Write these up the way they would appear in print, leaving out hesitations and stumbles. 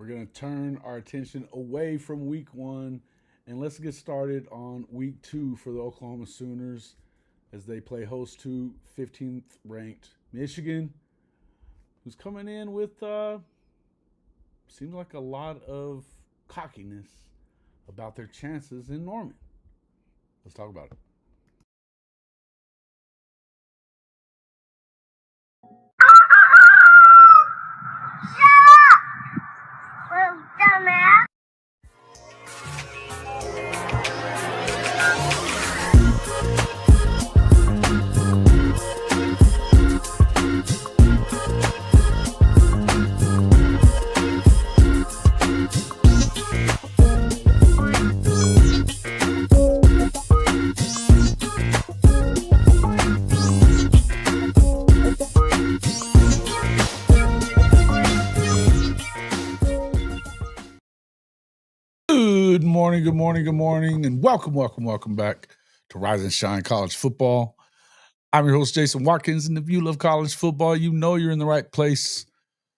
We're going to turn our attention away from week one and let's get started on week two for the Oklahoma Sooners as they play host to 15th ranked Michigan, who's coming in with seems like a lot of cockiness about their chances in Norman. Let's talk about it. Good morning, and welcome back to Rise and Shine College Football. I'm your host, Jason Watkins, and if you love college football, you know you're in the right place.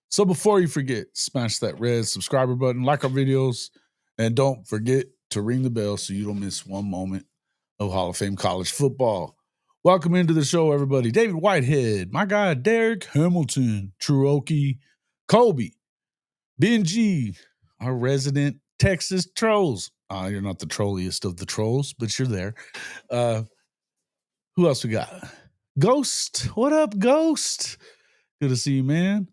So before you forget, smash that red subscriber button, like our videos, and don't forget to ring the bell so you don't miss one moment of Hall of Fame college football. Welcome into the show, everybody. David Whitehead, my guy, Derek Hamilton, Truoki, Kobe, Benji, our resident Texas Trolls. You're not the trolliest of the trolls, but you're there. Who else we got? Ghost. What up, Ghost? Good to see you, man.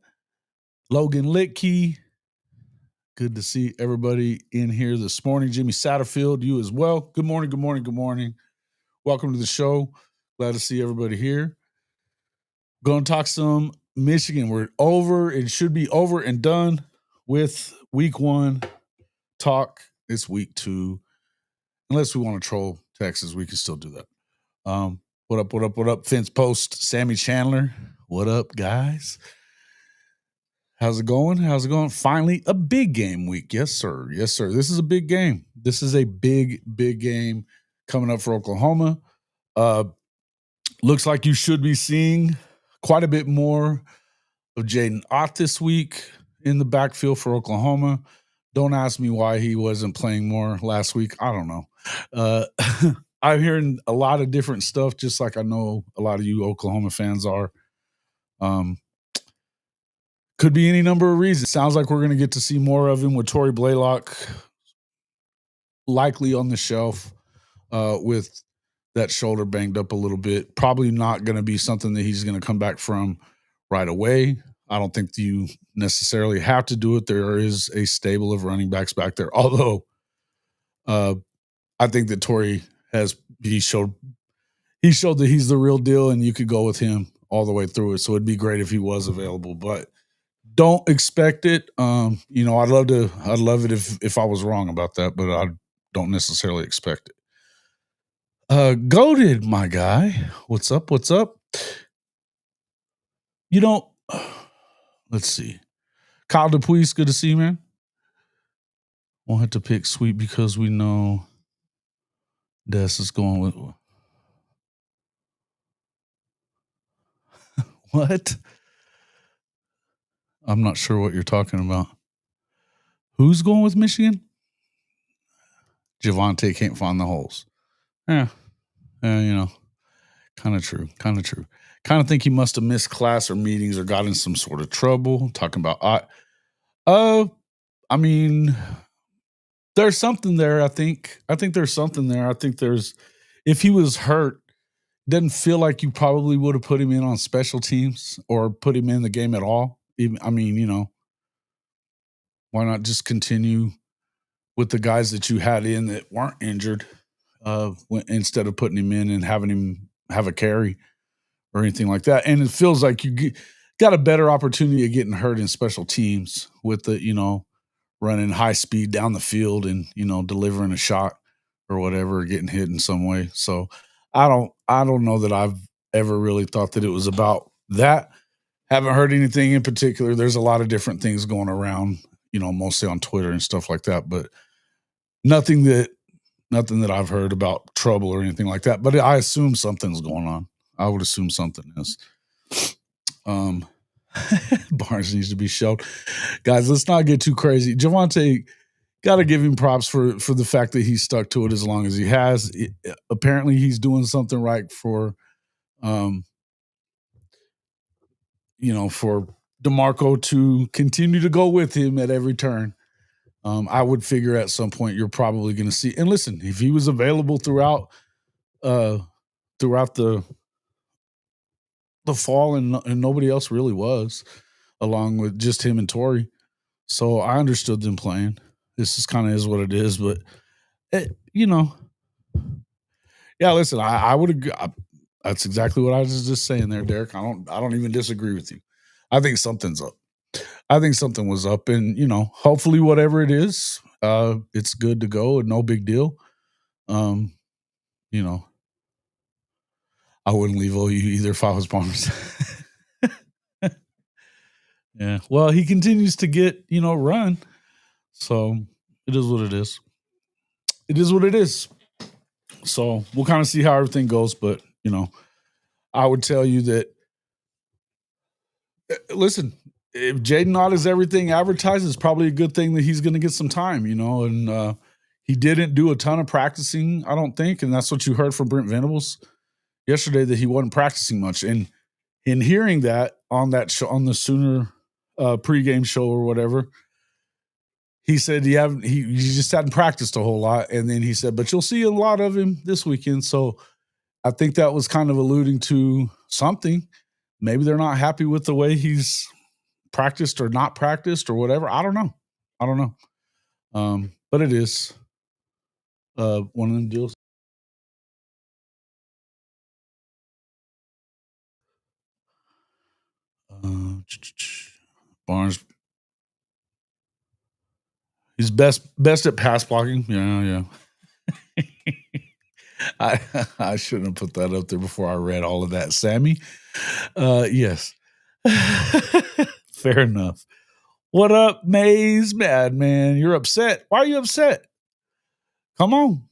Logan Litke. Good to see everybody in here this morning. Jimmy Satterfield, you as well. Good morning. Welcome to the show. Glad to see everybody here. Going to talk some Michigan. We're over. It should be over and done with week one talk. It's week two. Unless we want to troll Texas, we can still do that. What up? Fence Post, Sammy Chandler. What up, guys? How's it going? Finally, a big game week. Yes, sir. This is a big game. This is a big game coming up for Oklahoma. Looks like you should be seeing quite a bit more of Jaydn Ott this week in the backfield for Oklahoma. Don't ask me why he wasn't playing more last week. I don't know. I'm hearing a lot of different stuff, just like I know a lot of you Oklahoma fans are. Could be any number of reasons. Sounds like we're going to get to see more of him with Torrey Blaylock likely on the shelf with that shoulder banged up a little bit. Probably not going to be something that he's going to come back from right away. I don't think you necessarily have to do it. There is a stable of running backs back there. Although I think that Torrey he showed that he's the real deal and you could go with him all the way through it. So it'd be great if he was available, but don't expect it. I'd love it if I was wrong about that, but I don't necessarily expect it. Goated, my guy. What's up? Let's see. Kyle Dupuis, good to see you, man. We'll have to pick Sweet because we know Des is going with what? I'm not sure what you're talking about. Who's going with Michigan? Javante can't find the holes. Kind of true. Kind of think he must have missed class or meetings or got in some sort of trouble. Talking about, I mean, there's something there. I think there's something there. I think if he was hurt, doesn't feel like you probably would have put him in on special teams or put him in the game at all. Why not just continue with the guys that you had in that weren't injured instead of putting him in and having him have a carry or anything like that. And it feels like you got a better opportunity of getting hurt in special teams with the, running high speed down the field and, delivering a shot or whatever, getting hit in some way. So I don't know that I've ever really thought that it was about that. Haven't heard anything in particular. There's a lot of different things going around, mostly on Twitter and stuff like that, but nothing that I've heard about trouble or anything like that. But I assume something's going on. I would assume something is. Barnes needs to be showed. Guys, let's not get too crazy. Javonte, got to give him props for the fact that he stuck to it as long as he has. Apparently, he's doing something right for, for DeMarco to continue to go with him at every turn. I would figure at some point you're probably going to see. And listen, if he was available throughout the fall and nobody else really was, along with just him and Torrey. So I understood them playing. This is kind of is what it is, but yeah. Listen, I would agree. That's exactly what I was just saying there, Derek. I don't even disagree with you. I think something's up. I think something was up, and hopefully, whatever it is, it's good to go and no big deal. You know, I wouldn't leave OU either if I was Barnes. Yeah. Well, he continues to get, run. So it is what it is. It is what it is. So we'll kind of see how everything goes. But, I would tell you that, listen, if Jaydn Ott is everything advertised, it's probably a good thing that he's going to get some time, and he didn't do a ton of practicing, I don't think. And that's what you heard from Brent Venables yesterday, that he wasn't practicing much. And in hearing that on that show, on the Sooner pregame show or whatever, he said he just hadn't practiced a whole lot. And then he said, but you'll see a lot of him this weekend. So I think that was kind of alluding to something. Maybe they're not happy with the way he's practiced or not practiced or whatever. I don't know. But it is one of them deals. Barnes, he's best at pass blocking. Yeah. I shouldn't have put that up there before I read all of that, Sammy. Yes. Fair enough. What up, Maze Madman? You're upset. Why are you upset? Come on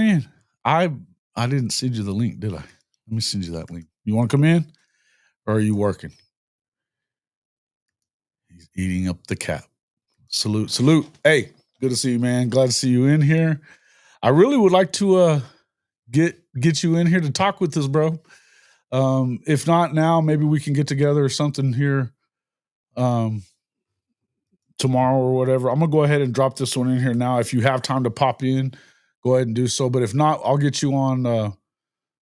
in. I didn't send you the link, did I? Let me send you that link. You want to come in, or are you working? He's eating up the cap. Salute. Hey, good to see you, man. Glad to see you in here. I really would like to get you in here to talk with us, bro. If not now, maybe we can get together or something here tomorrow or whatever. I'm gonna go ahead and drop this one in here now. If you have time to pop in, go ahead and do so. But if not, I'll get you on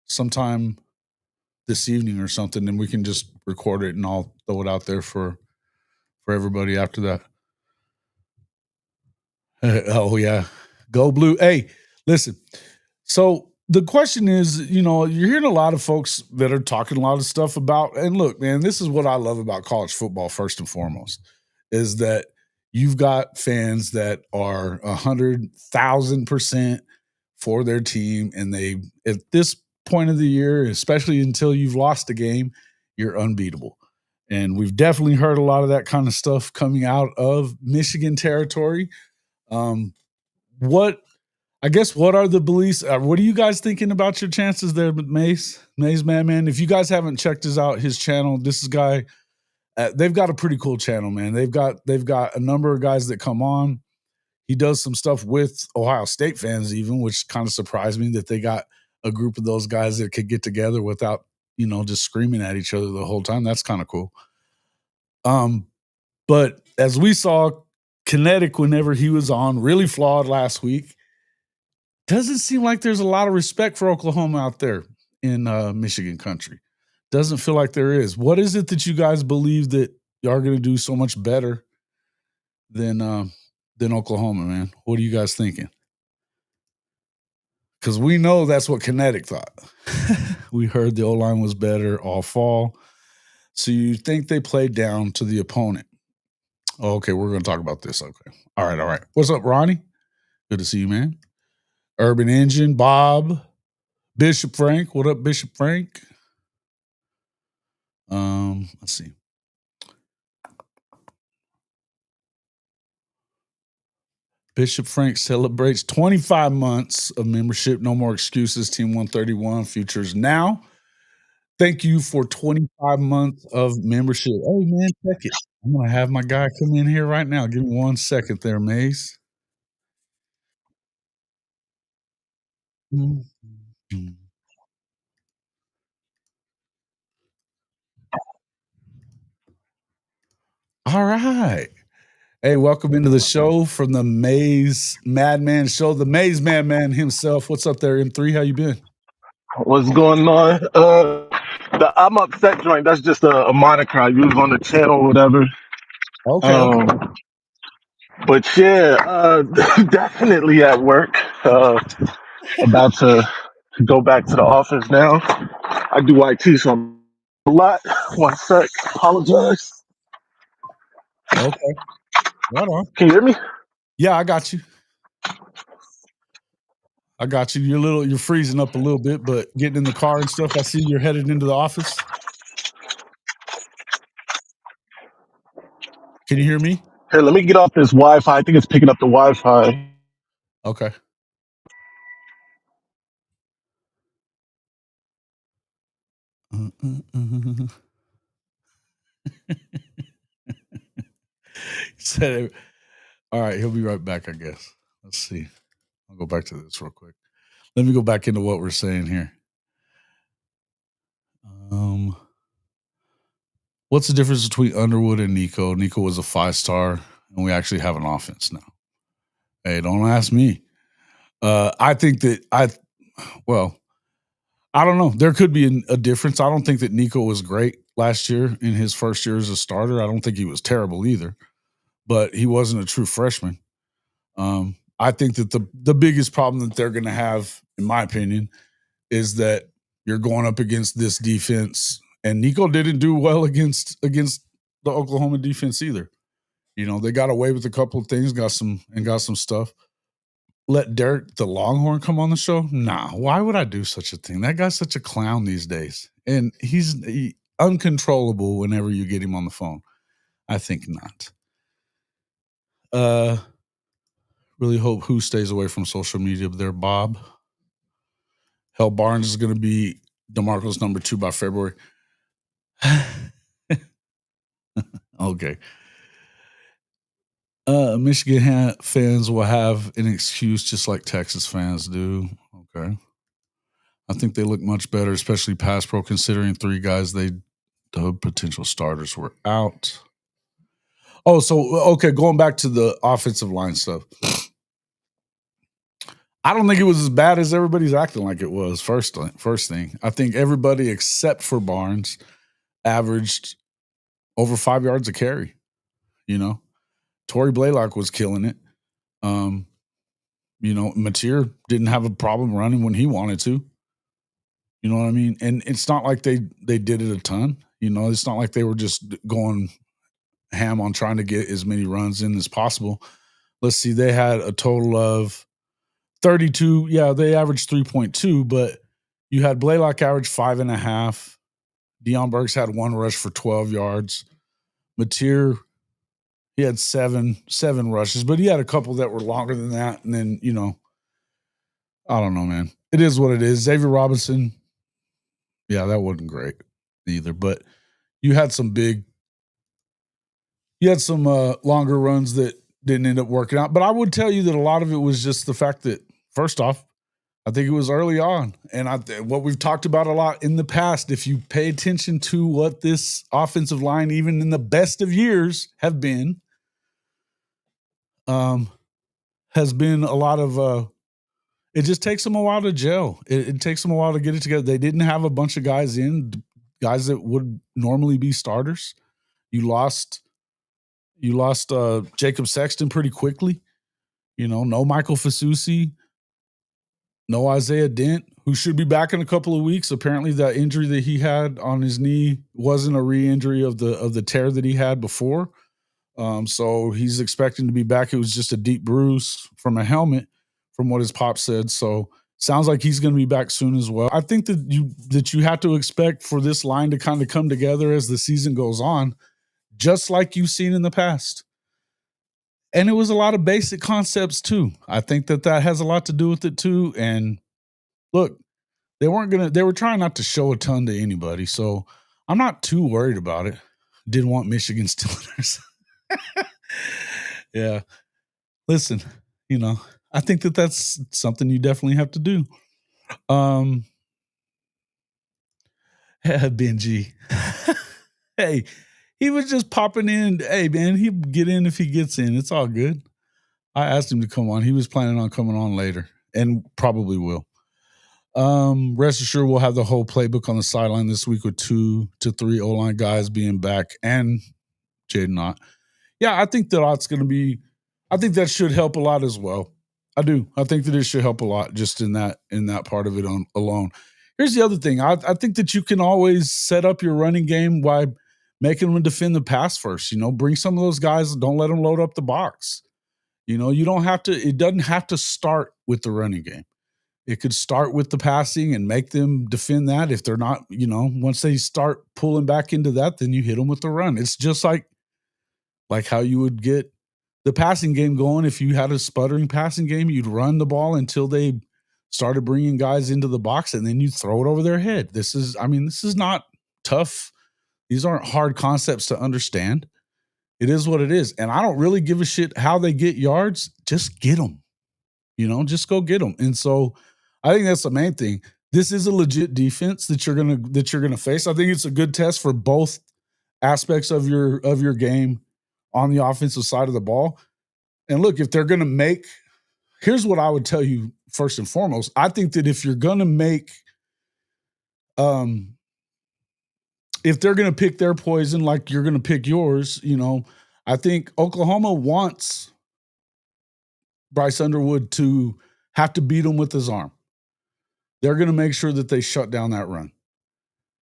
sometime this evening or something, and we can just record it and I'll throw it out there for everybody after that. Oh yeah, go blue. Hey, listen. So the question is, you're hearing a lot of folks that are talking a lot of stuff about, and look, man, this is what I love about college football first and foremost, is that you've got fans that are 100,000% for their team, and they, at this point of the year, especially until you've lost a game, you're unbeatable. And we've definitely heard a lot of that kind of stuff coming out of Michigan territory. What are the beliefs? What are you guys thinking about your chances there, Maze Man? If you guys haven't checked his channel, this is guy. They've got a pretty cool channel, man. They've got a number of guys that come on. He does some stuff with Ohio State fans, even, which kind of surprised me that they got a group of those guys that could get together without, just screaming at each other the whole time. That's kind of cool. But as we saw, Kinetic, whenever he was on, really flawed last week. Doesn't seem like there's a lot of respect for Oklahoma out there in Michigan country. Doesn't feel like there is. What is it that you guys believe that you are going to do so much better than Oklahoma, man? What are you guys thinking? Because we know that's what Kinetic thought. We heard the O-line was better all fall. So you think they played down to the opponent. Oh, okay, we're going to talk about this. Okay. All right. What's up, Ronnie? Good to see you, man. Urban Engine, Bob, Bishop Frank. What up, Bishop Frank? Let's see. Bishop Frank celebrates 25 months of membership. No more excuses. Team 131 futures now. Thank you for 25 months of membership. Hey, man, check it. I'm gonna have my guy come in here right now. Give me 1 second there, Maze. Mhm. All right. Hey, welcome into the show from the Maze Madman Show, the Maze Madman himself. What's up there, M3? How you been? What's going on? The I'm upset joint. That's just a moniker I use on the channel, or whatever. Okay, okay. Um, but yeah, definitely at work. About to go back to the office now. I do IT, so I'm a lot. 1 sec. Apologize. Okay. Right on. Can you hear me? Yeah, I got you. I got you. You're freezing up a little bit, but getting in the car and stuff. I see you're headed into the office. Can you hear me? Here, let me get off this Wi-Fi. I think it's picking up the Wi-Fi. Okay. Said, all right, he'll be right back, I guess. Let's see. I'll go back to this real quick. Let me go back into what we're saying here. Um, what's the difference between Underwood and Nico? Nico was a 5-star, and we actually have an offense now. Hey, don't ask me. I think that well, I don't know. There could be a difference. I don't think that Nico was great last year in his first year as a starter. I don't think he was terrible either, but he wasn't a true freshman. I think that the biggest problem that they're going to have, in my opinion, is that you're going up against this defense, and Nico didn't do well against the Oklahoma defense either. You know, they got away with a couple of things, got some stuff. Let Derek the Longhorn come on the show? Nah, why would I do such a thing? That guy's such a clown these days, and he's uncontrollable whenever you get him on the phone. I think not. Uh, really hope who stays away from social media there, Bob. Hell, Barnes is going to be DeMarco's number 2 by February. Okay. Michigan fans will have an excuse just like Texas fans do. Okay. I think they look much better, especially pass pro, considering 3 guys the potential starters were out. Oh, so okay, going back to the offensive line stuff. I don't think it was as bad as everybody's acting like it was. First thing, I think everybody except for Barnes averaged over 5 yards a carry. You know, Torrey Blaylock was killing it. Mateer didn't have a problem running when he wanted to. You know what I mean? And it's not like they did it a ton. You know, it's not like they were just going ham on trying to get as many runs in as possible. Let's see, they had a total of 32. Yeah, they averaged 3.2, but you had Blaylock average 5.5. Deion Burks had 1 rush for 12 yards. Mateer, he had seven rushes, but he had a couple that were longer than that. And then, I don't know, man. It is what it is. Xavier Robinson, yeah, that wasn't great either. But you had some longer runs that didn't end up working out. But I would tell you that a lot of it was just the fact that, first off, I think it was early on. And what we've talked about a lot in the past, if you pay attention to what this offensive line, even in the best of years, have been, has been a lot of it just takes them a while to gel. It takes them a while to get it together. They didn't have a bunch of guys that would normally be starters. You lost Jacob Sexton pretty quickly. No Michael Fasusi, no Isaiah Dent, who should be back in a couple of weeks. Apparently, that injury that he had on his knee wasn't a re-injury of the tear that he had before. So he's expecting to be back. It was just a deep bruise from a helmet, from what his pop said. So sounds like he's going to be back soon as well. I think that you have to expect for this line to kind of come together as the season goes on, just like you've seen in the past. And it was a lot of basic concepts too. I think that has a lot to do with it too. And look, They were trying not to show a ton to anybody. So I'm not too worried about it. Didn't want Michigan Steelers. Yeah. Listen, I think that's something you definitely have to do. Benji. Hey, he was just popping in. Hey, man, he'll get in if he gets in. It's all good. I asked him to come on. He was planning on coming on later and probably will. Rest assured, we'll have the whole playbook on the sideline this week with 2 to 3 O-line guys being back and Jaydn Ott. Yeah, I think that Ott's going to be – I think that should help a lot as well. I do. I think that it should help a lot just in that part of it alone. Here's the other thing. I think that you can always set up your running game by making them defend the pass first. Bring some of those guys. Don't let them load up the box. You don't have to – it doesn't have to start with the running game. It could start with the passing and make them defend that. If they're not, once they start pulling back into that, then you hit them with the run. It's just like how you would get the passing game going. If you had a sputtering passing game, you'd run the ball until they started bringing guys into the box, and then you throw it over their head. This is not tough. These aren't hard concepts to understand. It is what it is. And I don't really give a shit how they get yards. Just get them. Just go get them. And so I think that's the main thing. This is a legit defense that you're gonna face. I think it's a good test for both aspects of your game on the offensive side of the ball. And look, if they're gonna make, here's what I would tell you first and foremost. I think that if you're gonna make, if they're gonna pick their poison like you're gonna pick yours, I think Oklahoma wants Bryce Underwood to have to beat him with his arm. They're going to make sure that they shut down that run.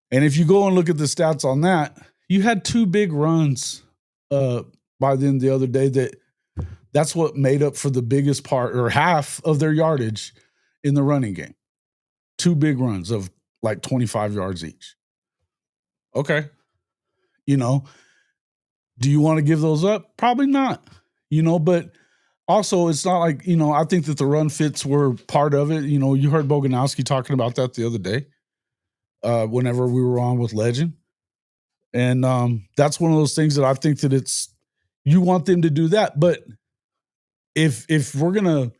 And if you go and look at the stats on that, you had 2 big runs by them the other day. That's what made up for the biggest part or half of their yardage in the running game. 2 big runs of like 25 yards each. Okay. Do you want to give those up? Probably not. But also, it's not like, I think that the run fits were part of it. You heard Boganowski talking about that the other day whenever we were on with Legend. And that's one of those things that I think that you want them to do that. But if we're going to,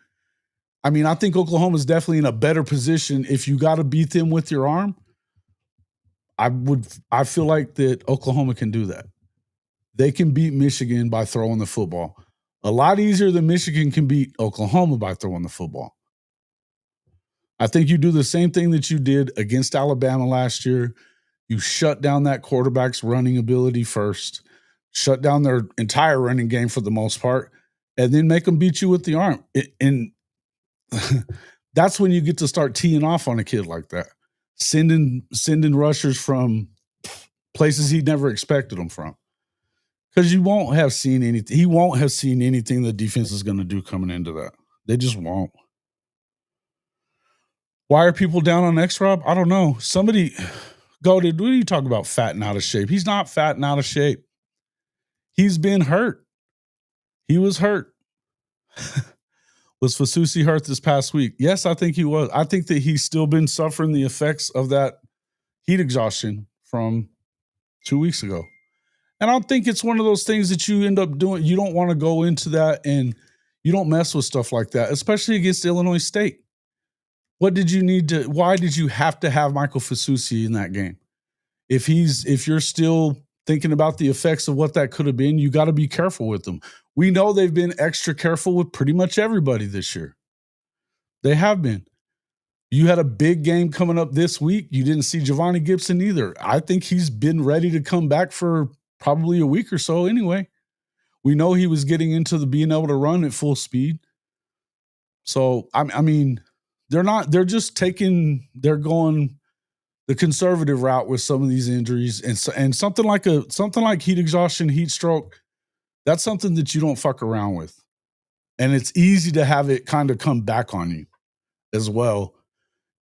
I think Oklahoma's definitely in a better position. If you got to beat them with your arm, I feel like that Oklahoma can do that. They can beat Michigan by throwing the football. A lot easier than Michigan can beat Oklahoma by throwing the football. I think you do the same thing that you did against Alabama last year. You shut down that quarterback's running ability first, shut down their entire running game for the most part, and then make them beat you with the arm. And that's when you get to start teeing off on a kid like that, sending rushers from places he never expected them from. Because you won't have seen anything. He won't have seen anything the defense is going to do coming into that. They just won't. Why are people down on X-Rob? I don't know. Somebody, Goated, what are you talking about fat and out of shape? He's not fat and out of shape. He's been hurt. He was hurt. Was Fasusi hurt this past week? Yes, I think he was. I think that he's still been suffering the effects of that heat exhaustion from 2 weeks ago. And I don't think it's one of those things that you end up doing. You don't want to go into that and you don't mess with stuff like that, especially against Illinois State. What did you need to, why did you have to have Michael Fasusi in that game? If you're still thinking about the effects of what that could have been, you got to be careful with them. We know they've been extra careful with pretty much everybody this year. They have been. You had a big game coming up this week. You didn't see Giovanni Gibson either. I think he's been ready to come back for probably a week or so anyway. We know he was getting into the being able to run at full speed. So, they're going the conservative route with some of these injuries and something like heat exhaustion, heat stroke. That's something that you don't fuck around with. And it's easy to have it kind of come back on you as well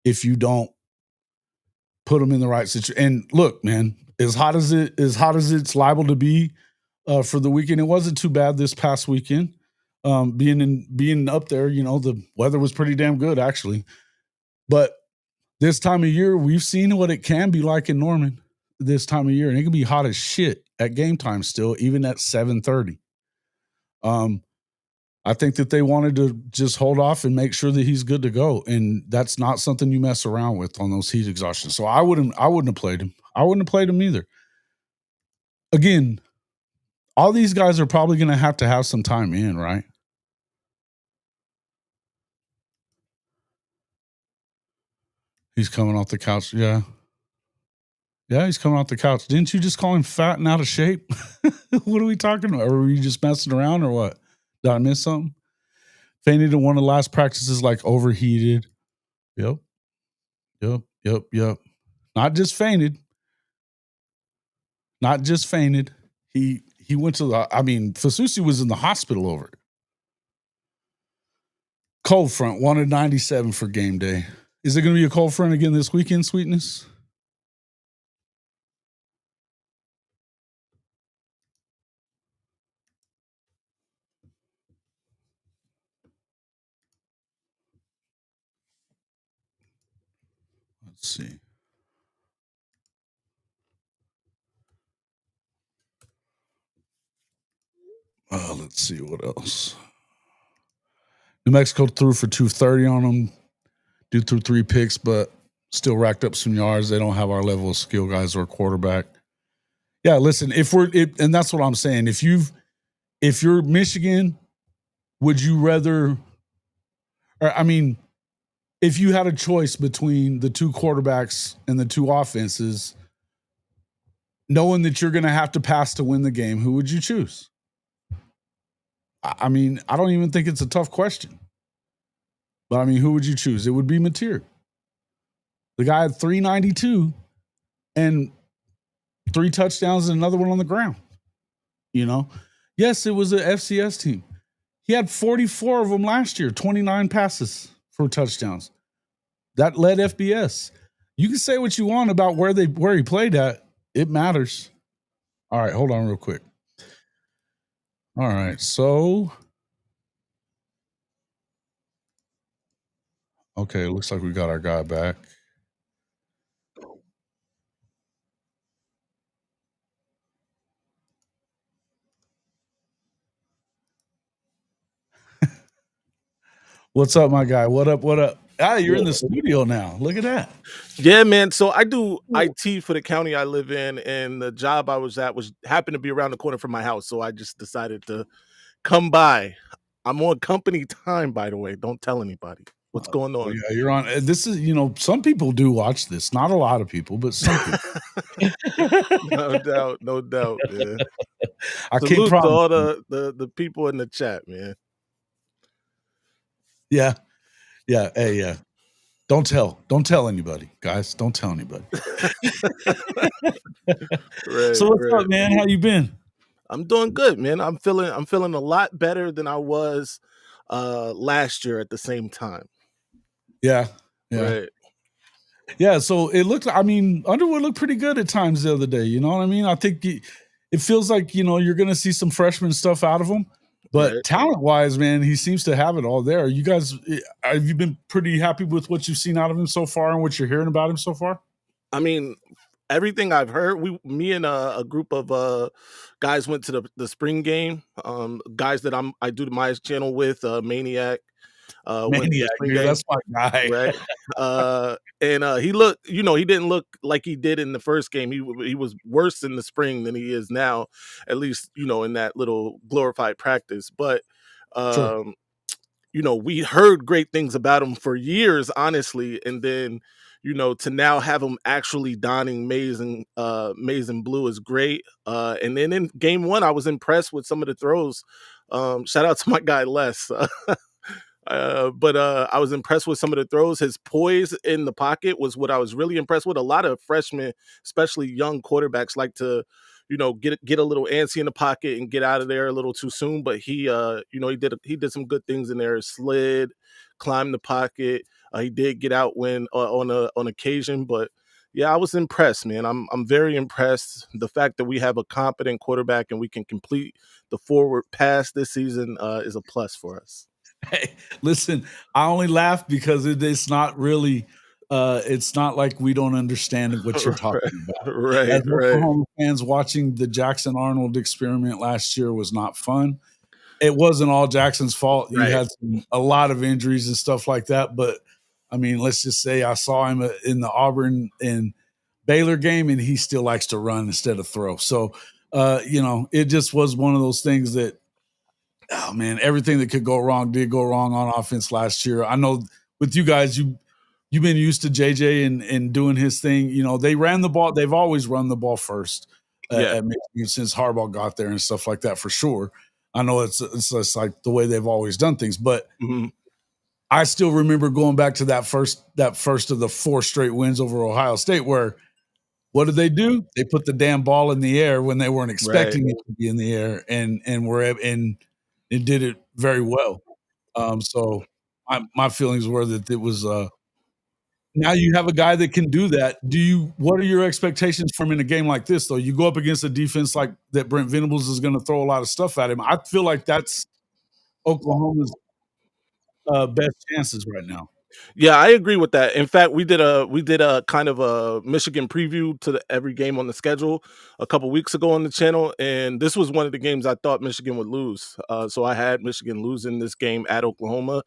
if you don't put them in the right situation. And look, man, as hot as it's liable to be for the weekend, it wasn't too bad this past weekend. Being up there, the weather was pretty damn good actually. But this time of year, we've seen what it can be like in Norman this time of year, and it can be hot as shit at game time still, even at 7:30. I think that they wanted to just hold off and make sure that he's good to go, and that's not something you mess around with on those heat exhaustions. So I wouldn't have played him. I wouldn't have played him either. Again, all these guys are probably going to have some time in, right? He's coming off the couch. Yeah. Yeah, he's coming off the couch. Didn't you just call him fat and out of shape? What are we talking about? Or were you just messing around or what? Did I miss something? Fainted in one of the last practices, like overheated. Yep. Not just fainted. Not just fainted. He went to the, I mean, Fasusi was in the hospital over it. Cold front, wanted 97 for game day. Is it going to be a cold front again this weekend, Sweetness? Let's see. Let's see what else. New Mexico threw for 230 on them. Dude threw 3 picks, but still racked up some yards. They don't have our level of skill guys or quarterback. Yeah, listen, and that's what I'm saying. If you're Michigan, would you rather, or I mean, if you had a choice between the 2 quarterbacks and the 2 offenses, knowing that you're going to have to pass to win the game, who would you choose? I mean, I don't even think it's a tough question. But I mean, who would you choose? It would be Mateer. The guy had 392 and 3 touchdowns and another one on the ground. You know, yes, it was an FCS team. He had 44 of them last year, 29 passes for touchdowns. That led FBS. You can say what you want about where he played at. It matters. All right, hold on real quick. All right, so okay, it looks like we got our guy back. What's up, my guy? What up? What up? Ah, you're in the studio now. Look at that. Yeah, man. So I do IT for the county I live in, and the job I was at was happened to be around the corner from my house. So I just decided to come by. I'm on company time, by the way. Don't tell anybody what's going on. Yeah, you're on. This is, some people do watch this. Not a lot of people, but some people. No doubt, no doubt, man. I can't Salute to promise. all the people in the chat, man. Yeah. Yeah. Hey, yeah. Don't tell anybody, guys. Don't tell anybody. Right, So what's up, man? How you been? I'm doing good, man. I'm feeling a lot better than I was last year at the same time. Yeah. Yeah. Right. Yeah. So it looked, Underwood looked pretty good at times the other day. You know what I mean? I think it feels like, you're going to see some freshman stuff out of him. But Right. talent-wise, man, he seems to have it all there. You guys, have you been pretty happy with what you've seen out of him so far and what you're hearing about him so far? I mean, everything I've heard, me and a group of guys went to the spring game. Guys that I do my channel with, Maniac. Went to the Maniac, spring dude, game, that's my guy. right? And he looked, he didn't look like he did in the first game. He was worse in the spring than he is now, at least in that little glorified practice. But Sure. we heard great things about him for years, honestly, and then to now have him actually donning maize and blue is great. And then in game 1, I was impressed with some of the throws. Shout out to my guy Les. But I was impressed with some of the throws. His poise in the pocket was what I was really impressed with. A lot of freshmen, especially young quarterbacks, like to, get a little antsy in the pocket and get out of there a little too soon. But he did some good things in there. Slid, climbed the pocket. He did get out when on occasion, but yeah, I was impressed, man. I'm very impressed. The fact that we have a competent quarterback and we can complete the forward pass this season is a plus for us. Hey, listen, I only laugh because it's not really it's not like we don't understand what you're talking about. Right, As right, Oklahoma fans, watching the Jackson Arnold experiment last year was not fun. It wasn't all Jackson's fault. You right. had a lot of injuries and stuff like that. But I mean, let's just say I saw him in the Auburn and Baylor game, and he still likes to run instead of throw. So, it just was one of those things that, oh man, everything that could go wrong did go wrong on offense last year. I know with you guys, you've been used to JJ and doing his thing. They ran the ball. They've always run the ball first Yeah. at Michigan since Harbaugh got there and stuff like that for sure. I know it's just like the way they've always done things, but Mhm. I still remember going back to that first of the 4 straight wins over Ohio State where what did they do? They put the damn ball in the air when they weren't Right. expecting it to be in the air and it did it very well. So my feelings were that it was now you have a guy that can do that. What are your expectations from in a game like this though? You go up against a defense like that Brent Venables is going to throw a lot of stuff at him. I feel like that's Oklahoma's best chances right now. Yeah, I agree with that. In fact, we did a kind of a Michigan preview to every game on the schedule a couple weeks ago on the channel, and this was one of the games I thought Michigan would lose. So I had Michigan losing this game at Oklahoma,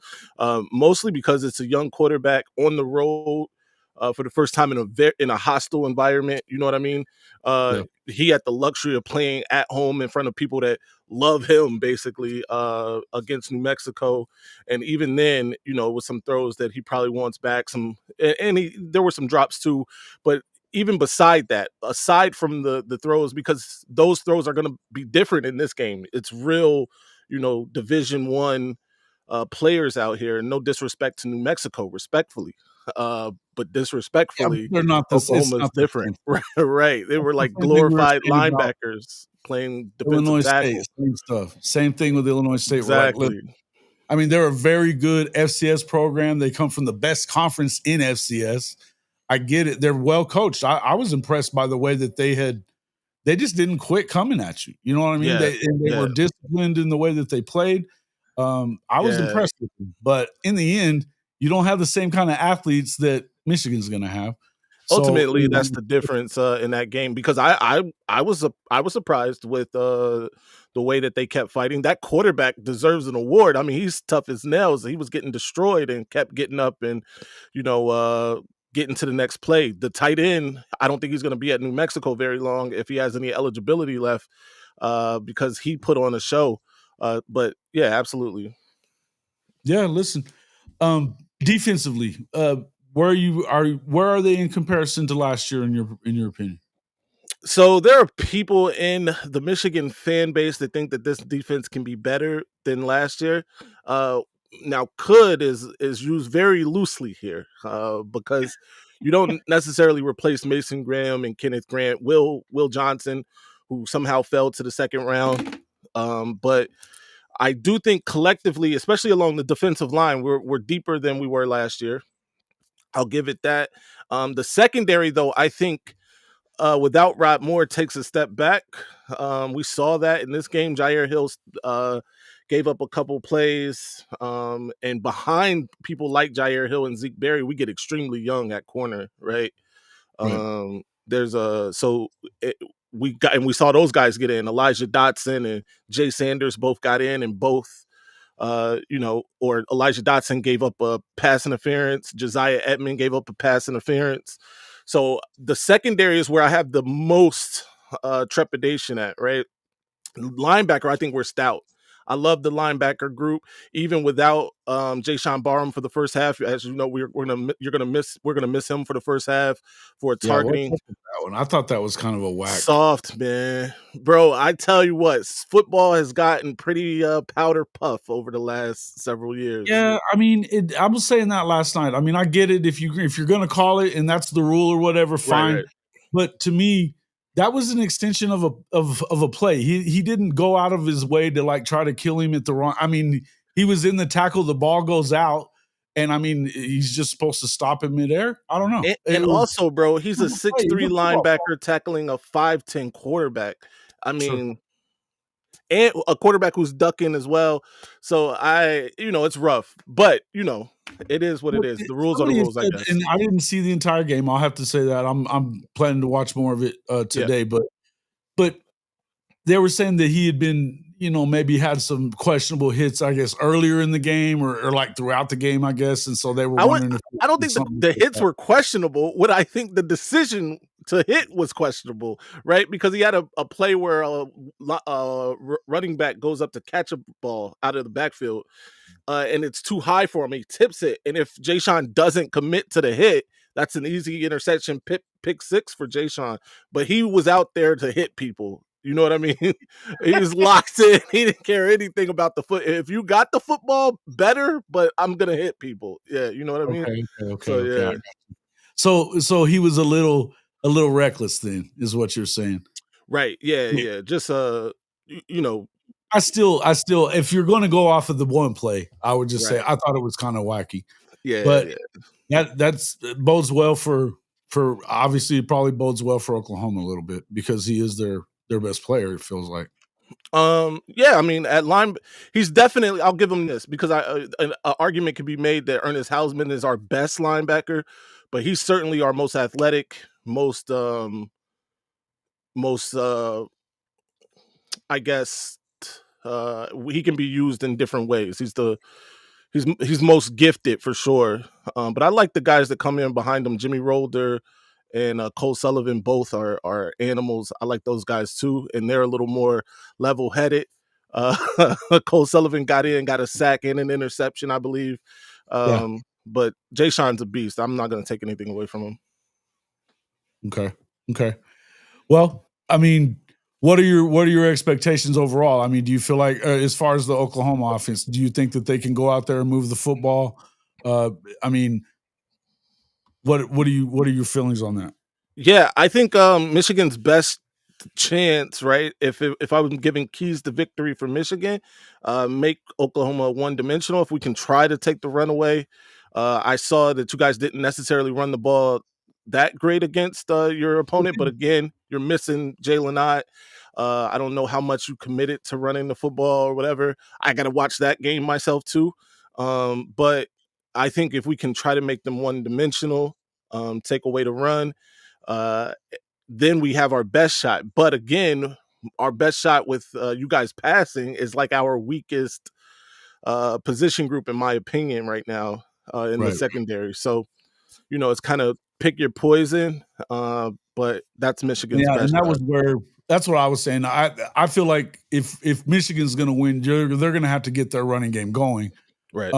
mostly because it's a young quarterback on the road. For the first time in a hostile environment, you know what I mean. Yeah. He had the luxury of playing at home in front of people that love him, basically, against New Mexico. And even then, with some throws that he probably wants back, there were some drops too. But even beside that, aside from the throws, because those throws are going to be different in this game. It's real, Division One players out here. No disrespect to New Mexico, respectfully, but Yeah, but disrespectfully, they're not this it's Oklahoma's not the different. same Right, right. They That's were the like same thing we were glorified saying about linebackers playing defensive Illinois State, tackle. same stuff. Same thing with Illinois State. We're like, look, Exactly. I mean, they're a very good FCS program. They come from the best conference in FCS. I get it. They're well coached. I was impressed by the way that they just didn't quit coming at you. You know what I mean? Yeah, They yeah, were disciplined in the way that they played. I was yeah. impressed with them. But in the end, you don't have the same kind of athletes that Michigan's going to have. So, Ultimately, that's the difference in that game because I was surprised with the way that they kept fighting. That quarterback deserves an award. I mean, he's tough as nails. He was getting destroyed and kept getting up and you know uh, getting to the next play. The tight end, I don't think he's going to be at New Mexico very long if he has any eligibility left because he put on a show. But yeah, absolutely. yeah, listen. Defensively, where are they in comparison to last year in your opinion? So there are people in the Michigan fan base that think that this defense can be better than last year. Uh, Now, could is used very loosely here because you don't necessarily replace Mason Graham and Kenneth Grant, Will Johnson, who somehow fell to the second round. But I do think collectively, especially along the defensive line, we're deeper than we were last year. I'll give it that. The secondary, though, I think without Rod Moore takes a step back. We saw that in this game. Jair Hill gave up a couple plays, and behind people like Jair Hill and Zeke Berry, we get extremely young at corner, right? Right. There's a so it, we saw those guys get in. Elijah Dotson and Jay Sanders both got in, and both or Elijah Dotson gave up a pass interference. Josiah Edmond gave up a pass interference. So the secondary is where I have the most trepidation at, right? Linebacker, I think we're stout. I love the linebacker group, even without Jay Sean Barham for the first half. As you know, we're gonna miss him for the first half for Yeah, what's targeting. up with that one? I thought that was kind of a whack. Soft, man. Bro, I tell you what, football has gotten pretty powder puff over the last several years. Yeah, I mean, I was saying that last night. I mean, I get it if you're going to call it and that's the rule or whatever, Right, fine. right. But to me, that was an extension of a play. He didn't go out of his way to like try to kill him at the wrong. I mean, he was in the tackle, the ball goes out, and I mean, he's just supposed to stop him midair. I don't know. And also, bro, he's a It was a 6'3" football linebacker tackling a 5'10" quarterback. I Sure. mean, and a quarterback who's ducking as well. So it's rough, but it is what it Well, is. The rules are the somebody had rules, I said, guess. and I didn't see the entire game. I'll have to say that I'm planning to watch more of it Yeah. today. But they were saying that he had been, maybe had some questionable hits, I guess, earlier in the game or like throughout the game, I guess. And so they were I would. wondering if I don't it was think the, something the like hits that. were questionable. What I think the decision to hit was questionable, right? Because he had a play where running back goes up to catch a ball out of the backfield, and it's too high for him. He tips it, and if Jayshawn doesn't commit to the hit, that's an easy interception pick six for Jayshawn. But he was out there to hit people. You know what I mean? He was locked in. He didn't care anything about the foot. If you got the football, better. But I'm gonna hit people. Yeah, you know what I mean. So Okay. yeah, So he was a little reckless then, is what you're saying. right. Yeah, Yeah. yeah. Just I still, if you're going to go off of the one play, I would just say right. I thought it was kind of wacky, Yeah, but yeah. that's bodes well for obviously it probably bodes well for Oklahoma a little bit because he is their best player. It feels like. Yeah, I mean, at line, he's definitely. I'll give him this because an argument could be made that Ernest Hausman is our best linebacker, but he's certainly our most athletic, most I guess he can be used in different ways. He's most gifted for sure. But I like the guys that come in behind him. Jimmy Rolder and Cole Sullivan both are animals. I like those guys too, and they're a little more level headed. Cole Sullivan got a sack and an interception, I believe. Yeah. But Jay Sean's a beast. I'm not going to take anything away from him. Okay. Well, I mean, what are your expectations overall? I mean, do you feel like as far as the Oklahoma offense, do you think that they can go out there and move the football? I mean, what are your feelings on that? Yeah, I think Michigan's best chance, right? If I was giving keys to victory for Michigan, make Oklahoma one dimensional. If we can try to take the run away, I saw that you guys didn't necessarily run the ball that great against your opponent, but again, you're missing Jaydn Ott. I don't know how much you committed to running the football or whatever. I got to watch that game myself too. But I think if we can try to make them one dimensional, take away the run, uh, then we have our best shot. But again, our best shot with you guys passing is like our weakest position group, in my opinion, right now in the Right. secondary. So, it's kind of pick your poison, but that's Michigan's Yeah, and best shot. that's what I was saying. I feel like if Michigan's going to win, they're going to have to get their running game going. Right.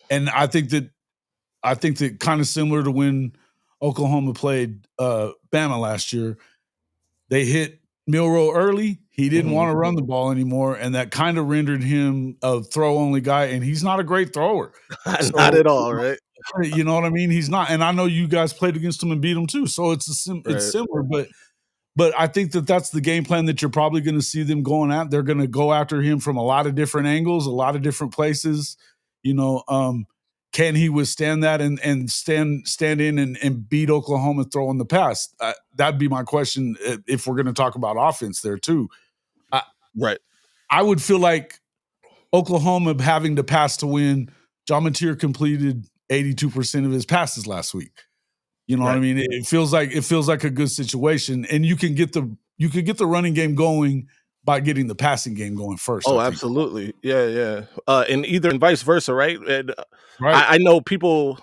And I think that kind of similar to when Oklahoma played Bama last year, they hit Milroe early. He didn't Mhm. want to run the ball anymore, and that kind of rendered him a throw only guy. And he's not a great thrower, Not so at all, right? you know what I mean. He's not, and I know you guys played against him and beat him too. So it's it's Right. similar, but I think that that's the game plan that you're probably going to see them going at. They're going to go after him from a lot of different angles, a lot of different places. Can he withstand that and stand in and beat Oklahoma throwing the pass? That'd be my question if we're going to talk about offense there too. Right. I would feel like Oklahoma having to pass to win. John Mateer completed 82% of his passes last week. You know what I Right. mean? It feels like a good situation, and you can get the running game going by getting the passing game going first. Oh, I think. absolutely. Yeah, yeah. And vice versa, right? And Right. I know people.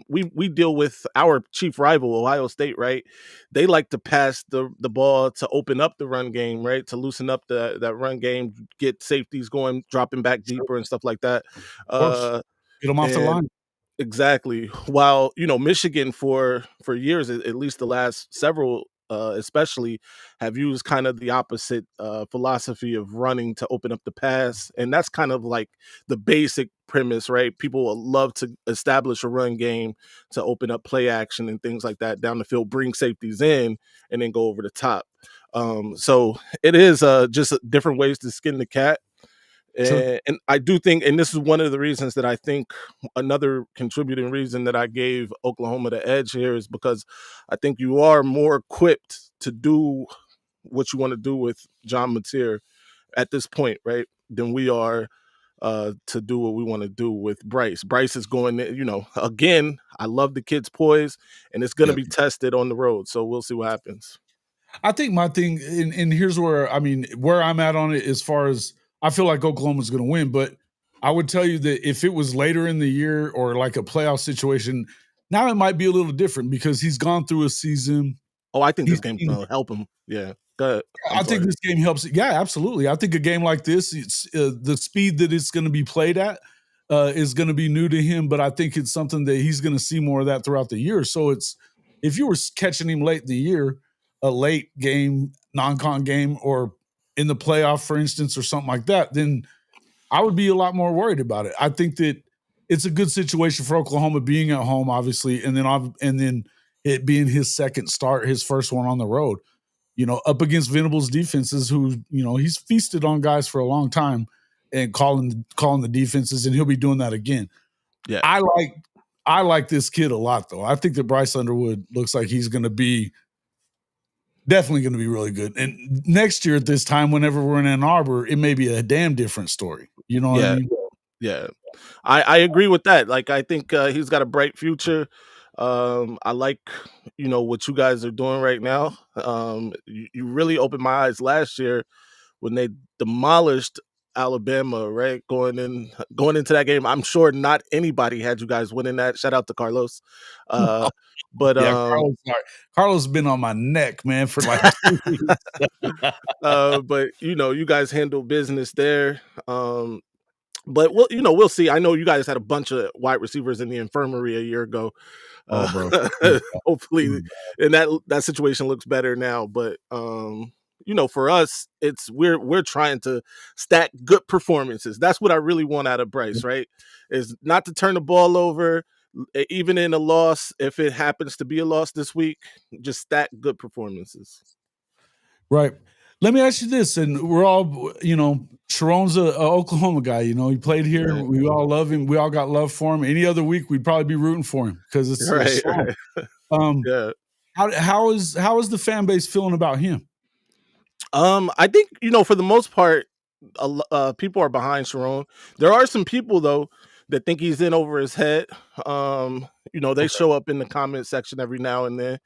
We deal with our chief rival, Ohio State, right? They like to pass the ball to open up the run game, right? To loosen up that run game, get safeties going, dropping back Sure. deeper and stuff like that. Of course. Uh, Get them off the and line. Exactly. While Michigan for years, at least the last several, especially, have used kind of the opposite philosophy of running to open up the pass, and that's kind of like the basic premise, right? People will love to establish a run game to open up play action and things like that down the field, bring safeties in, and then go over the top. So it is just different ways to skin the cat. Sure. And I do think, and this is one of the reasons that I think another contributing reason that I gave Oklahoma the edge here is because I think you are more equipped to do what you want to do with John Mateer. at this point, right, than we are to do what we want to do with Bryce. Bryce is going, again, I love the kid's poise, and it's going to Yeah. be tested on the road. So we'll see what happens. I think my thing, and here's where where I'm at on it as far as I feel like Oklahoma's going to win, but I would tell you that if it was later in the year or like a playoff situation, now it might be a little different because he's gone through a season. Oh, I think this He's game's seen, going to help him. Yeah. Go ahead. I'm I think sorry. this game helps. Yeah, absolutely. I think a game like this, it's the speed that it's going to be played at is going to be new to him, but I think it's something that he's going to see more of that throughout the year. So it's if you were catching him late in the year, a late game, non-con game, or in the playoff, for instance, or something like that, then I would be a lot more worried about it. I think that it's a good situation for Oklahoma being at home, obviously, and then it being his second start, his first one on the road. Up against Venable's defenses, who he's feasted on guys for a long time, and calling the defenses, and he'll be doing that again. Yeah. I like this kid a lot, though. I think that Bryce Underwood looks like he's going to be definitely going to be really good. And next year at this time, whenever we're in Ann Arbor, it may be a damn different story. You know what I Yeah. mean? Yeah. I agree with that. Like, I think he's got a bright future. I like, what you guys are doing right now. You really opened my eyes last year when they demolished Alabama, right? Going into that game. I'm sure not anybody had you guys winning that. Shout out to Carlos. But Yeah, Carlos has been on my neck, man, for like 2 weeks. but you guys handle business there. But we'll see. I know you guys had a bunch of wide receivers in the infirmary a year ago. Oh, bro. Hopefully, and that situation looks better now. But for us, it's we're trying to stack good performances. That's what I really want out of Bryce, right? Is not to turn the ball over, even in a loss. If it happens to be a loss this week, just stack good performances. Right. Let me ask you this, and we're all, Sharon's a Oklahoma guy. He played here. Right. We all love him. We all got love for him. Any other week, we'd probably be rooting for him because it's Right. Sharon. Yeah. How is the fan base feeling about him? I think for the most part, people are behind Sharon. There are some people though that think he's in over his head. They show up in the comment section every now and then.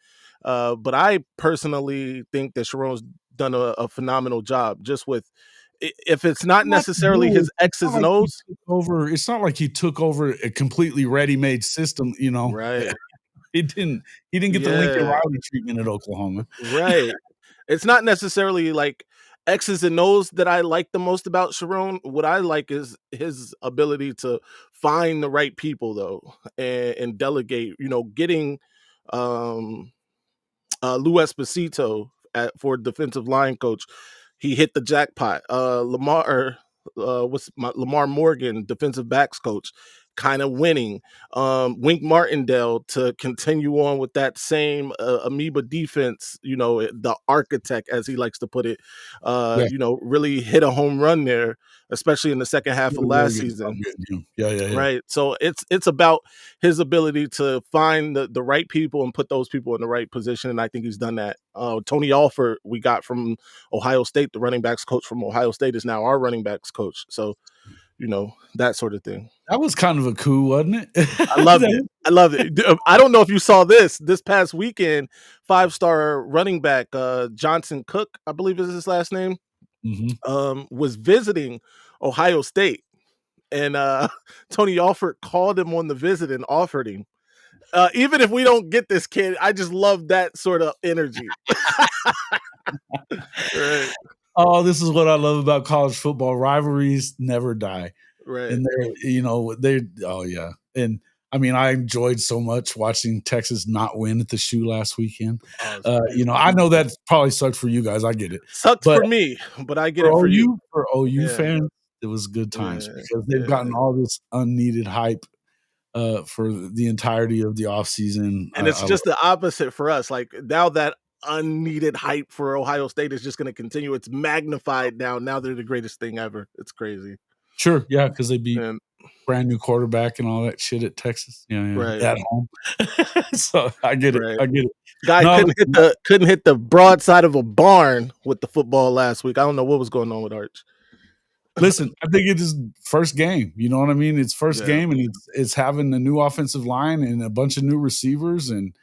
But I personally think that Sharon's done a phenomenal job. Just with, if it's not necessarily his X's and O's, it's not like he took over a completely ready-made system. right? He didn't get the Lincoln Riley treatment at Oklahoma, right? It's not necessarily like X's and O's that I like the most about Sharon. What I like is his ability to find the right people though, and delegate. Getting Lou Esposito for defensive line coach, he hit the jackpot. Lamar Morgan, defensive backs coach, kind of winning. Wink Martindale to continue on with that same amoeba defense, the architect, as he likes to put it, really hit a home run there, especially in the second half of last season. Yeah. Right. So it's about his ability to find the right people and put those people in the right position. And I think he's done that. Tony Alford, we got from Ohio State, the running backs coach from Ohio State, is now our running backs coach. So, that sort of thing. That was kind of a coup, wasn't it? I loved it. I don't know if you saw this past weekend. 5-star running back Johnson Cook, I believe is his last name, was visiting Ohio State, and Tony Alford called him on the visit and offered him. Even if we don't get this kid, I just love that sort of energy. Right. Oh, this is what I love about college football. Rivalries never die. Right. And and I enjoyed so much watching Texas not win at the Shoe last weekend. I know that probably sucked for you guys. I get it. Sucked for me, but I get it for you. For OU fans, it was good times because they've gotten all this unneeded hype for the entirety of the offseason. And it's just the opposite for us. Like, now that unneeded hype for Ohio State is just going to continue. It's magnified now. Now they're the greatest thing ever. It's crazy. Sure, yeah, because they beat brand new quarterback and all that shit at Texas. Yeah, right. At home. So I get it. I get it. Guy couldn't hit the broadside of a barn with the football last week. I don't know what was going on with Arch. Listen, I think it is first game. You know what I mean? It's first game, and it's having a new offensive line and a bunch of new receivers, and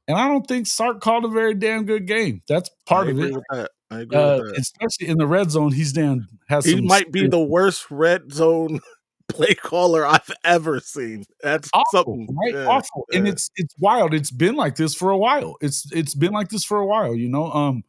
I don't think Sark called a very damn good game. That's part I of agree it. with that. I agree with that. Especially in the red zone, has He some might be serious the worst red zone play caller I've ever seen. That's awful, something. right? Yeah, Awful, and yeah. it's wild. It's been like this for a while. It's been like this for a while. You know,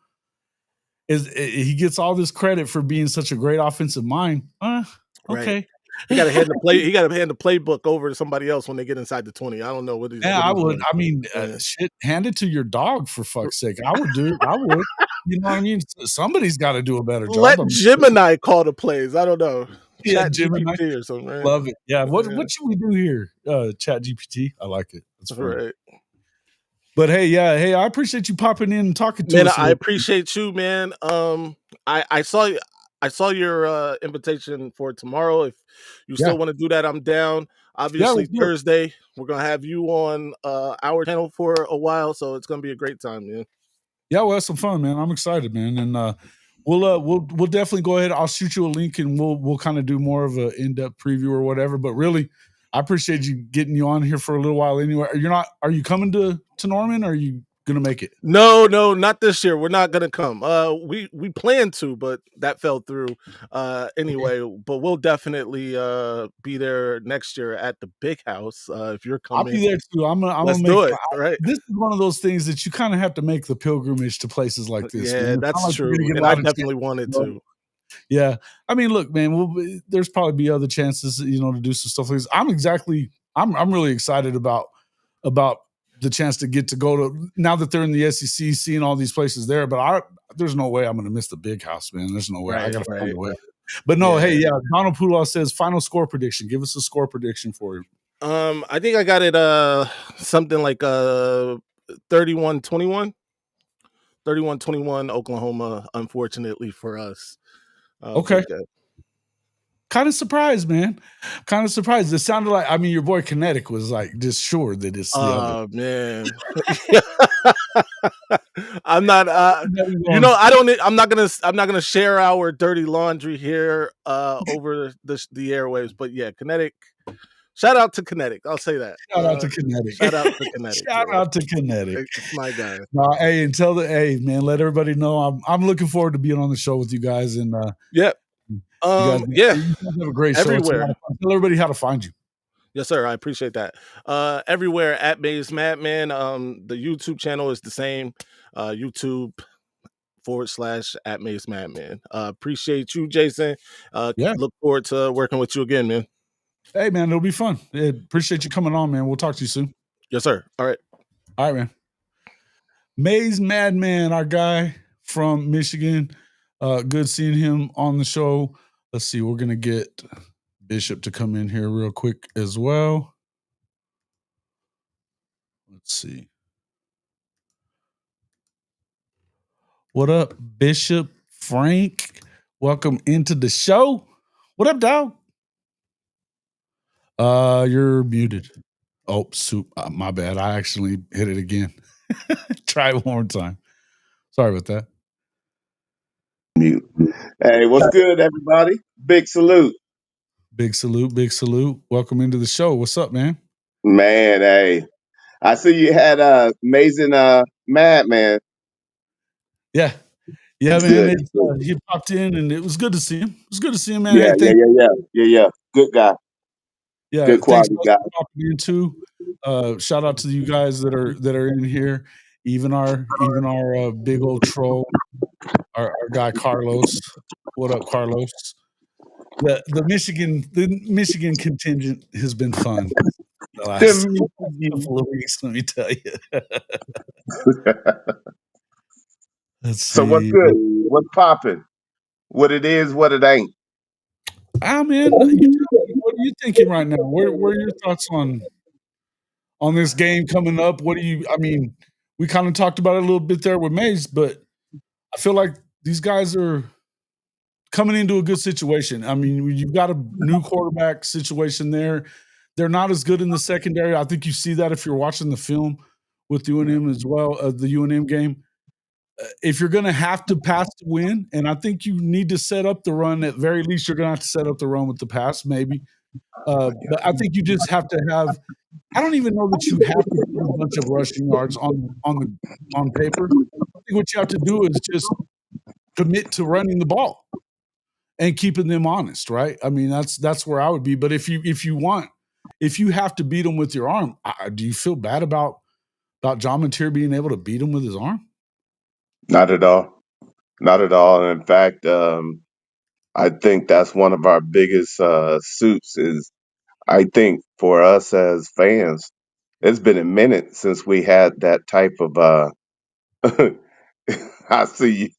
he gets all this credit for being such a great offensive mind. Right. Okay. He got to hand the play. He got to hand the playbook over to somebody else when they get inside the 20. I don't know what he's. Yeah, What I he's would. doing. I mean, Yeah. shit, hand it to your dog for fuck's sake. I would do it. I would. You know what I mean? Somebody's got to do a better job. Let Gemini call the plays. I don't know. Yeah, Chat Gemini. GPT or something. Right? Love it. Yeah. What Yeah. should we do here? Chat GPT. I like it. That's fun. Right. But hey, yeah, hey, I appreciate you popping in and talking to Man, us. I appreciate you, man. I saw your invitation for tomorrow. If you still want to do that, I'm down. Obviously, Thursday we're gonna have you on our channel for a while, so it's gonna be a great time, man. Yeah, we'll have some fun, man. I'm excited, man, and we'll definitely go ahead. I'll shoot you a link, and we'll kind of do more of an in-depth preview or whatever. But really, I appreciate you getting you on here for a little while. Anyway, are you coming to Norman? Or are you gonna make it? No, not this year. We're not gonna come. We planned to, but that fell through. Anyway, but we'll definitely be there next year at the big house. If you're coming, I'll be there too. I'm Let's gonna do make it. Right. This is one of those things that you kind of have to make the pilgrimage to places like this. Yeah, Man. that's true. And I definitely wanted to. Yeah, I mean, look, man. There's probably be other chances, to do some stuff like this. I'm really excited about the chance to get to go to, now that they're in the SEC, seeing all these places there. But there's no way I'm going to miss the big house, man. There's no way. I got to find a way. But no, hey, yeah. Donald Poulos says final score prediction. Give us a score prediction for you. I think I got it something like 31-21. 31-21 Oklahoma, unfortunately for us. Okay. Kind of surprised, man. Kind of surprised. It sounded like, your boy Kinetic was like just sure that it's the other. Man. I'm not I'm not gonna share our dirty laundry here over the airwaves, but yeah, Kinetic. Shout out to Kinetic. I'll say that. Shout out to Kinetic. Shout out to Kinetic. Shout out to Kinetic. It's my guy. No, hey, man, let everybody know I'm looking forward to being on the show with you guys. And yeah. You guys have a great show. Everywhere. Tell everybody how to find you. Yes, sir. I appreciate that. Everywhere at Maze Madman. The YouTube channel is the same. YouTube /at Maze Madman. Appreciate you, Jason. Look forward to working with you again, man. Hey, man, it'll be fun. Appreciate you coming on, man. We'll talk to you soon. Yes, sir. All right, man. Maze Madman, our guy from Michigan. Good seeing him on the show. Let's see. We're going to get Bishop to come in here real quick as well. Let's see. What up, Bishop Frank? Welcome into the show. What up, dog? You're muted. Oh, my bad. I actually hit it again. Try it one more time. Sorry about that. Mute. Hey, what's good, everybody? Big salute. Big salute. Big salute. Welcome into the show. What's up, man? Man, hey. I see you had amazing Madman. Yeah. Yeah, man. He popped in and it was good to see him. It was good to see him, man. Yeah. Good guy. Yeah, good quality guy. Popping in too. Shout out to you guys that are in here. Even our big old troll, our guy Carlos. What up, Carlos? The Michigan contingent has been fun. The last couple of weeks, let me tell you. Let's see. So what's good? What's popping? What it is, what it ain't. Man, what are you thinking right now? Where are your thoughts on this game coming up? We kind of talked about it a little bit there with Maze, but I feel like these guys are coming into a good situation. You've got a new quarterback situation there. They're not as good in the secondary. I think you see that if you're watching the film with UNM as well, the UNM game. if you're going to have to pass to win, and I think you need to set up the run, at very least you're going to have to set up the run with the pass, maybe. But I think you just have to have. I don't even know that you have to put a bunch of rushing yards on paper. I think what you have to do is just commit to running the ball and keeping them honest, right? I mean, that's where I would be. But if you have to beat them with your arm, do you feel bad about John Mateer being able to beat him with his arm? Not at all. Not at all. And in fact, I think that's one of our biggest suits is I think for us as fans, it's been a minute since we had that type of I see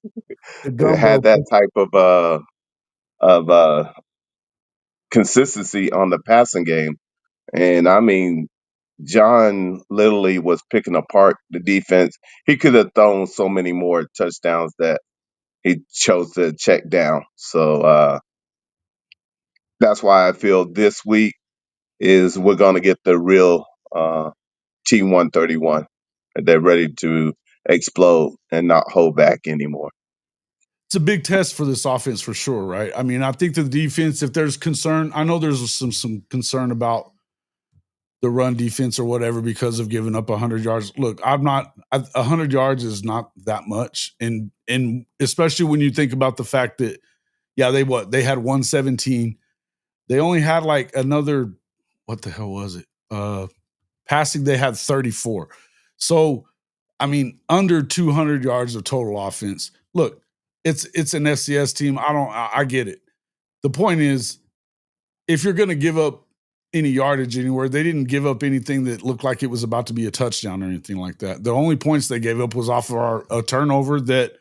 The you gumbo. had that type of consistency on the passing game. And I mean, John literally was picking apart the defense. He could have thrown so many more touchdowns that he chose to check down. So that's why I feel this week is we're going to get the real T131. They're ready to explode and not hold back anymore. It's a big test for this offense for sure, right? I mean, I think the defense, if there's concern, I know there's some concern about the run defense or whatever because of giving up 100 yards. Look, 100 yards is not that much, and especially when you think about the fact that they had 117. They only had like another, what the hell was it? Passing, they had 34. So, I mean, under 200 yards of total offense. Look, it's an FCS team. I get it. The point is, if you're going to give up any yardage anywhere, they didn't give up anything that looked like it was about to be a touchdown or anything like that. The only points they gave up was off of a turnover that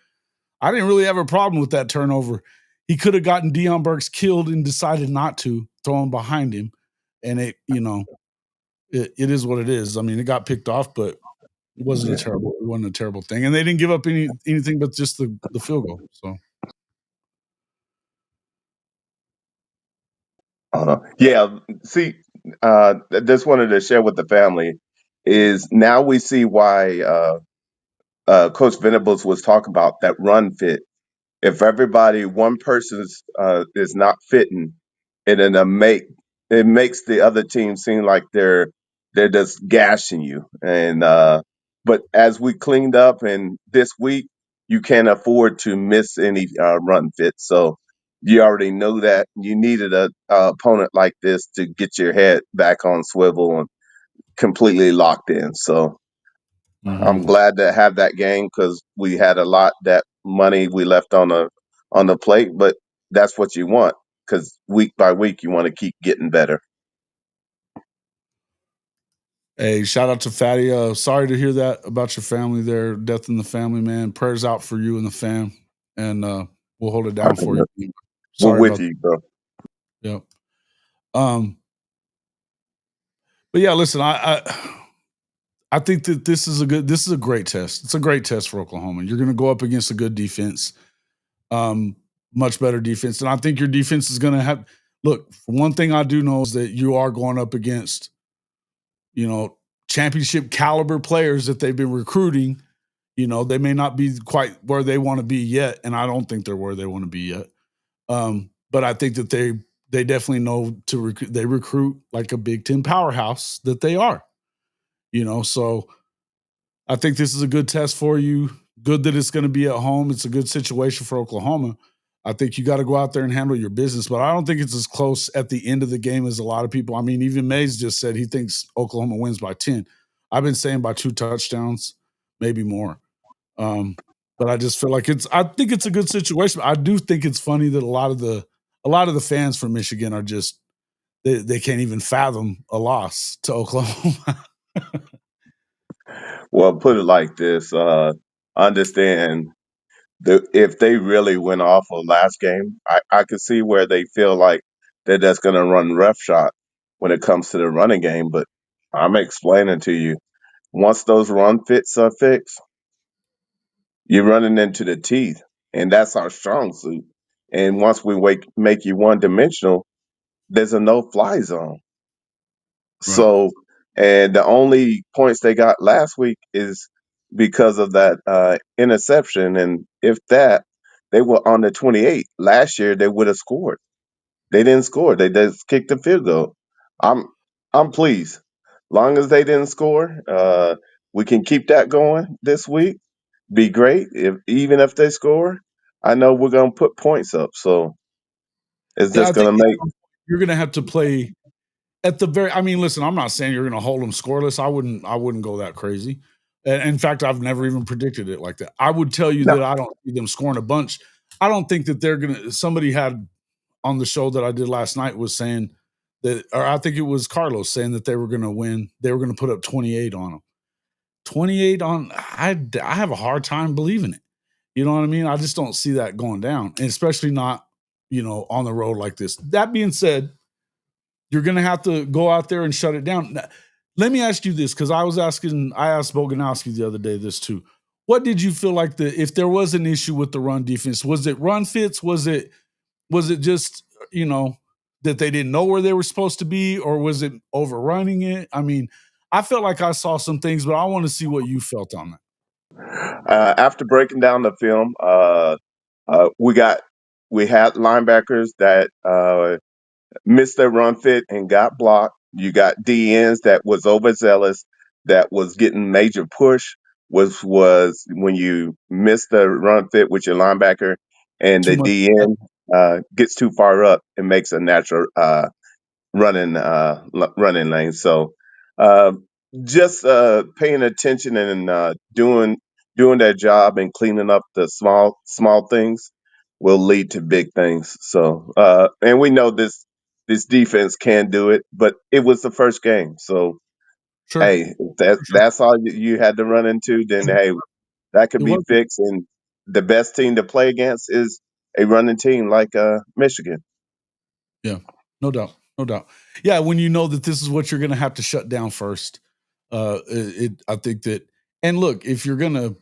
I didn't really have a problem with that turnover. He could have gotten Deion Burks killed and decided not to throw him behind him. And it is what it is. I mean, it got picked off, but it wasn't a terrible thing. And they didn't give up anything but just the field goal. So Yeah, see, just wanted to share with the family is now we see why Coach Venables was talking about that run fit. If everybody, one person's is not fitting, it makes the other team seem like they're just gashing you. And but as we cleaned up and this week, you can't afford to miss any run fit. So you already know that you needed a opponent like this to get your head back on swivel and completely locked in. So I'm glad to have that game because we had a lot that money we left on the plate, but that's what you want because week by week you want to keep getting better. hey, shout out to Fatty. Sorry to hear that about your family there. Death in the family, man. Prayers out for you and the fam. And we'll hold it down for you. We're Sorry with about you, bro. that. Yep. But yeah, listen, I think that this is a great test. It's a great test for Oklahoma. You're gonna go up against a good defense, much better defense. And I think your defense is gonna have look, one thing I do know is that you are going up against, championship caliber players that they've been recruiting. They may not be quite where they want to be yet, and I don't think they're where they want to be yet. But I think that they definitely know they recruit like a Big Ten powerhouse that they are. So I think this is a good test for you. Good that it's going to be at home. It's a good situation for Oklahoma. I think you got to go out there and handle your business, but I don't think it's as close at the end of the game as a lot of people. I mean, even Mays just said he thinks Oklahoma wins by 10. I've been saying by 2 touchdowns, maybe more. But I just feel like I think it's a good situation. I do think it's funny that a lot of the fans from Michigan are just they can't even fathom a loss to Oklahoma. Well, put it like this: understand if they really went off of last game, I could see where they feel like they're just going to run roughshod when it comes to the running game. But I'm explaining to you, once those run fits are fixed, you're running into the teeth, and that's our strong suit. And once we make you one dimensional, there's a no fly zone. Right. So, and the only points they got last week is because of that interception. And if that, they were on the 28. Last year, they would have scored. They didn't score. They just kicked the field goal. I'm I'm pleased. Long as they didn't score, we can keep that going this week. Be great. If even if they score, I know we're gonna put points up. So it's Yeah, I just think gonna make. you're going to have to play at the very. I mean, listen, I'm not saying you're going to hold them scoreless. I wouldn't go that crazy. And in fact, I've never even predicted it like that. I would tell you No. that I don't see them scoring a bunch. I don't think that they're going to. Somebody had on the show that I did last night was saying that, or I think it was Carlos saying that they were going to win. They were going to put up 28 on them. 28 on. I have a hard time believing it. You know what I mean? I just don't see that going down, and especially not, on the road like this. That being said, you're going to have to go out there and shut it down. Now, let me ask you this, because I asked Boganowski the other day this too. What did you feel like if there was an issue with the run defense? Was it run fits? Was it just, that they didn't know where they were supposed to be, or was it overrunning it? I mean, I felt like I saw some things, but I want to see what you felt on that. After breaking down the film, we had linebackers that missed their run fit and got blocked. You got DNs that was overzealous, that was getting major push. Was when you miss the run fit with your linebacker and Too the much. DN gets too far up and makes a natural running lane. So uh, just paying attention and doing their job and cleaning up the small things will lead to big things. So and we know this defense can do it, but it was the first game. So Sure. hey, if For sure. that's all you had to run into, then hey, that could It be was. fixed. And the best team to play against is a running team like Michigan. Yeah, no doubt, no doubt. Yeah, when you know that this is what you're going to have to shut down first, I think that. And look, if you're gonna,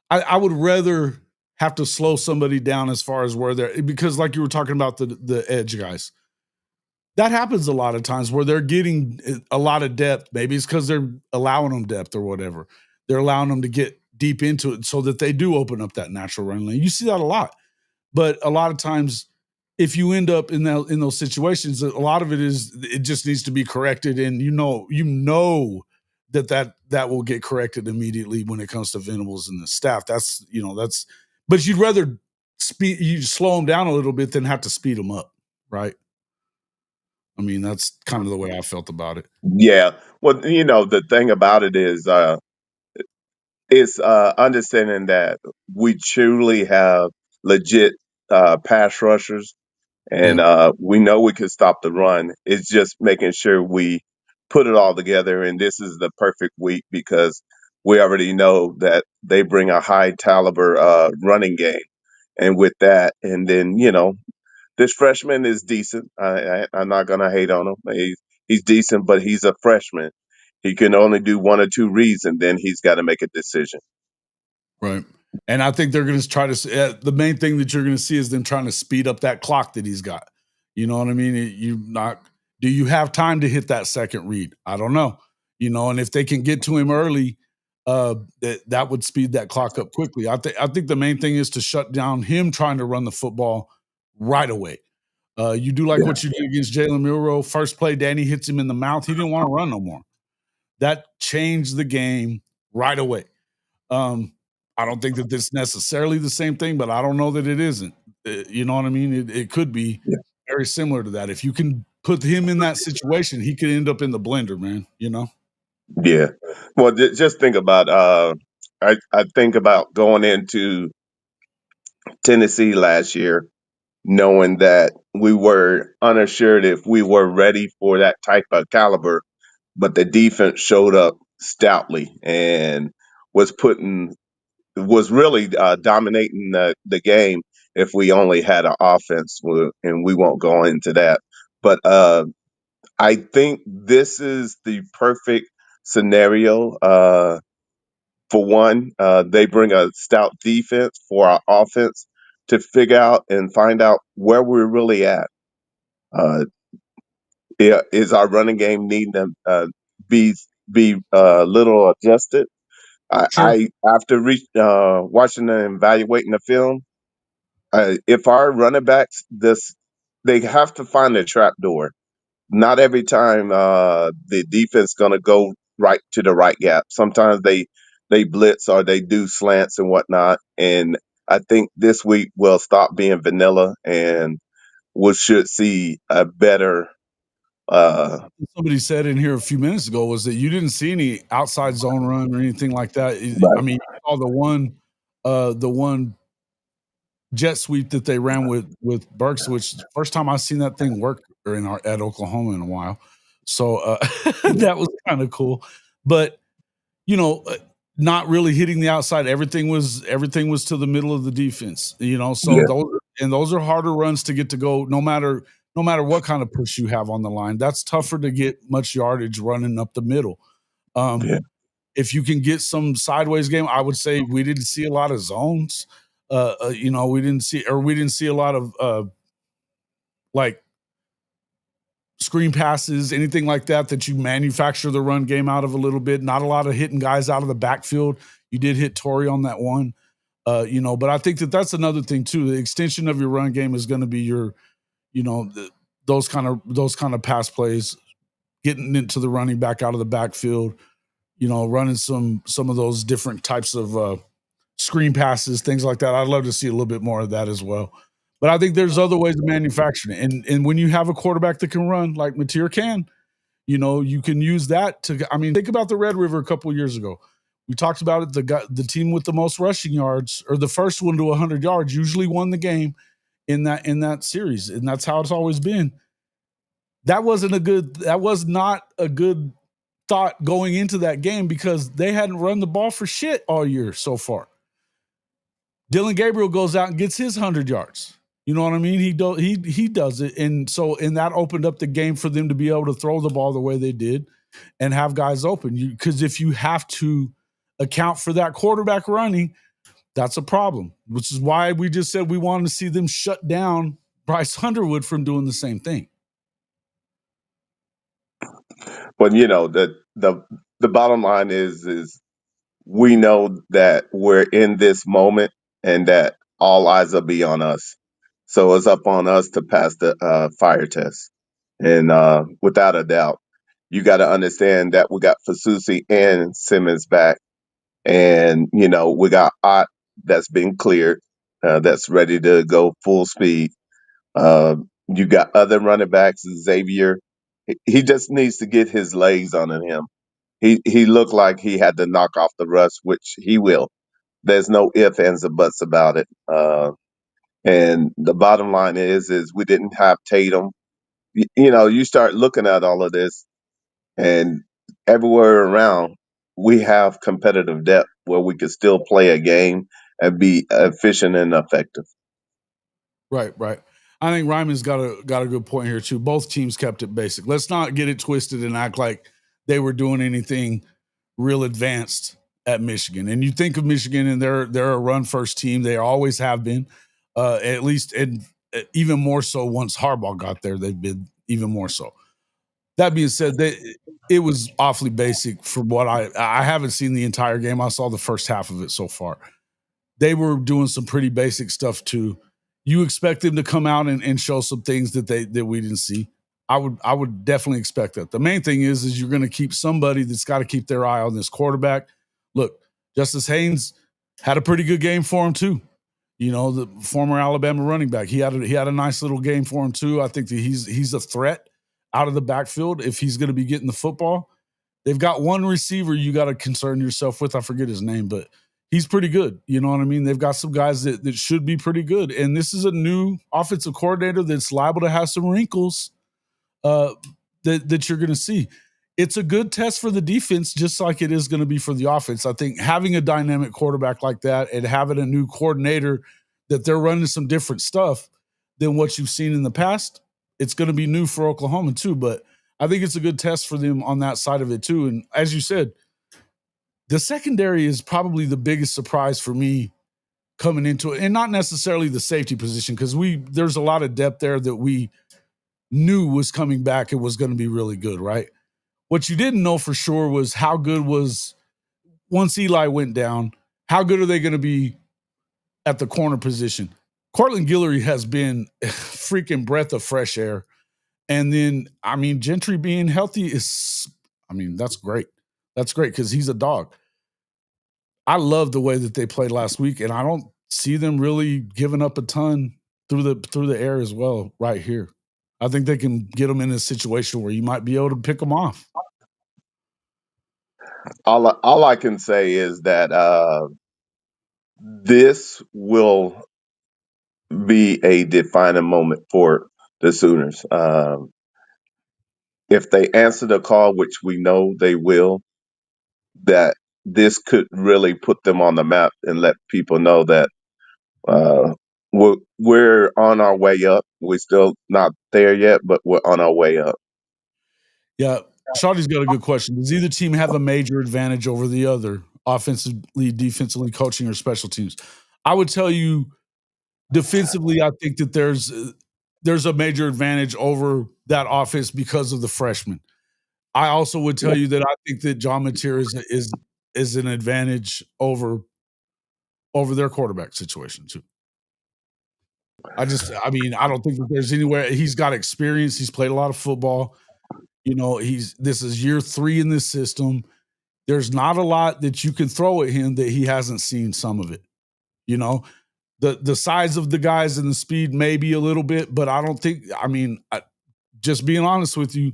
I would rather have to slow somebody down as far as where they're, because like you were talking about the edge guys, that happens a lot of times where they're getting a lot of depth. Maybe it's because they're allowing them depth or whatever. They're allowing them to get deep into it so that they do open up that natural run lane. You see that a lot. But a lot of times, if you end up in those situations, a lot of it just needs to be corrected, and that will get corrected immediately when it comes to Venables and the staff. That's. But you'd rather you slow them down a little bit than have to speed them up, right? I mean, that's kind of the way I felt about it. Yeah. Well, the thing about it is it's understanding that we truly have legit pass rushers, and Yeah, we know we can stop the run. It's just making sure we put it all together. And this is the perfect week because we already know that they bring a high caliber running game. And with that, and then this freshman is decent. I'm not gonna hate on him. He's decent, but he's a freshman. He can only do one or two reads, and then he's got to make a decision. right. And I think they're going to try to. The main thing that you're going to see is them trying to speed up that clock that he's got. You know what I mean? You not. Do you have time to hit that second read? I don't know. And if they can get to him early, that would speed that clock up quickly. I think the main thing is to shut down him trying to run the football right away. You do like Yeah, what you did against Jalen Milroe. First play, Danny hits him in the mouth. He didn't want to run no more. That changed the game right away. Um, I don't think that it's necessarily the same thing, but I don't know that it isn't. You know what I mean? It could be yeah, very similar to that. If you can put him in that situation, he could end up in the blender, man. yeah. Well, just think about. I think about going into Tennessee last year, knowing that we were unassured if we were ready for that type of caliber, but the defense showed up stoutly and was putting was really dominating the game if we only had an offense, and we won't go into that. But I think this is the perfect scenario. For one, they bring a stout defense for our offense to figure out and find out where we're really at. Uh, is our running game needing to be little adjusted? Sure. I after watching and evaluating the film, if our running backs they have to find a trap door. Not every time the defense gonna go right to the right gap. Sometimes they blitz or they do slants and whatnot. And I think this week we'll stop being vanilla and we should see a better. Uh, Somebody said in here a few minutes ago was that you didn't see any outside zone run or anything like that. I right. mean, you saw the one jet sweep that they ran with Burks, which first time I've seen that thing work at Oklahoma in a while. So that was kind of cool. But you know, not really hitting the outside. Everything was to the middle of the defense. You know, so Yeah. those are harder runs to get to go. No matter what kind of push you have on the line, that's tougher to get much yardage running up the middle. Um, Yeah. if you can get some sideways game, I would say we didn't see a lot of zones. You know, we didn't see a lot of like screen passes, anything like that you manufacture the run game out of a little bit. Not a lot of hitting guys out of the backfield. You did hit Torrey on that one, you know, but I think that's another thing too. The extension of your run game is going to be your, you know, those kind of pass plays, getting into the running back out of the backfield, you know, running some of those different types of screen passes, things like that. I'd love to see a little bit more of that as well. But I think there's other ways of manufacturing it. And when you have a quarterback that can run like Mateer can, you know, you can use that to. I mean, think about the Red River a couple of years ago. We talked about it. The team with the most rushing yards, or the first one to 100 yards, usually won the game in that series, and that's how it's always been. That was not a good thought going into that game because they hadn't run the ball for shit all year so far. Dylan Gabriel goes out and gets his 100 yards. You know what I mean? He does it, and that opened up the game for them to be able to throw the ball the way they did and have guys open. Because if you have to account for that quarterback running, that's a problem. Which is why we just said we wanted to see them shut down Bryce Underwood from doing the same thing. But the bottom line is we know that we're in this moment and that all eyes will be on us. So it's up on us to pass the fire test. And without a doubt, you got to understand that we got Fasusi and Simmons back. And, we got Ott that's been cleared, that's ready to go full speed. You got other running backs, Xavier. He just needs to get his legs under him. He looked like he had to knock off the rust, which he will. There's no ifs, ands, or buts about it. And the bottom line is we didn't have Tatum. You start looking at all of this, and everywhere around, we have competitive depth where we can still play a game and be efficient and effective. Right. I think Ryman's got a good point here too. Both teams kept it basic. Let's not get it twisted and act like they were doing anything real advanced at Michigan. And you think of Michigan and they're a run first team. They always have been, at least, and even more so once Harbaugh got there. They've been even more so. That being said, it was awfully basic from what I haven't seen the entire game. I saw the first half of it so far. They were doing some pretty basic stuff too. You expect them to come out and show some things that we didn't see. I would definitely expect that. The main thing is you're going to keep somebody that's got to keep their eye on this quarterback. Look, Justice Haynes had a pretty good game for him too. You know, the former Alabama running back. He had a nice little game for him too. I think that he's a threat out of the backfield if he's going to be getting the football. They've got one receiver you got to concern yourself with. I forget his name, but he's pretty good. You know what I mean? They've got some guys that should be pretty good. And this is a new offensive coordinator that's liable to have some wrinkles that you're going to see. It's a good test for the defense, just like it is going to be for the offense. I think having a dynamic quarterback like that and having a new coordinator that they're running some different stuff than what you've seen in the past, it's going to be new for Oklahoma too. But I think it's a good test for them on that side of it too. And as you said, the secondary is probably the biggest surprise for me coming into it, and not necessarily the safety position, because there's a lot of depth there that we knew was coming back and was going to be really good, right? What you didn't know for sure was how good was once Eli went down, how good are they going to be at the corner position? Cortland Guillory has been a freaking breath of fresh air. And then, I mean, Gentry being healthy is, I mean, that's great. That's great because he's a dog. I love the way that they played last week, and I don't see them really giving up a ton through the air as well right here. I think they can get them in a situation where you might be able to pick them off. All I can say is that this will be a defining moment for the Sooners. If they answer the call, which we know they will, that this could really put them on the map and let people know that uh, we're on our way up. We're still not there yet, but we're on our way up. Yeah, Shawty's got a good question. Does either team have a major advantage over the other, offensively, defensively, coaching, or special teams? I would tell you, defensively, I think that there's a major advantage over that offense because of the freshmen. I also would tell you that I think that John Mateer is an advantage over their quarterback situation too. I don't think that there's anywhere he's got experience. He's played a lot of football. You know, this is year 3 in this system. There's not a lot that you can throw at him that he hasn't seen some of it. You know, the size of the guys and the speed maybe a little bit, but I don't think. I mean, just being honest with you,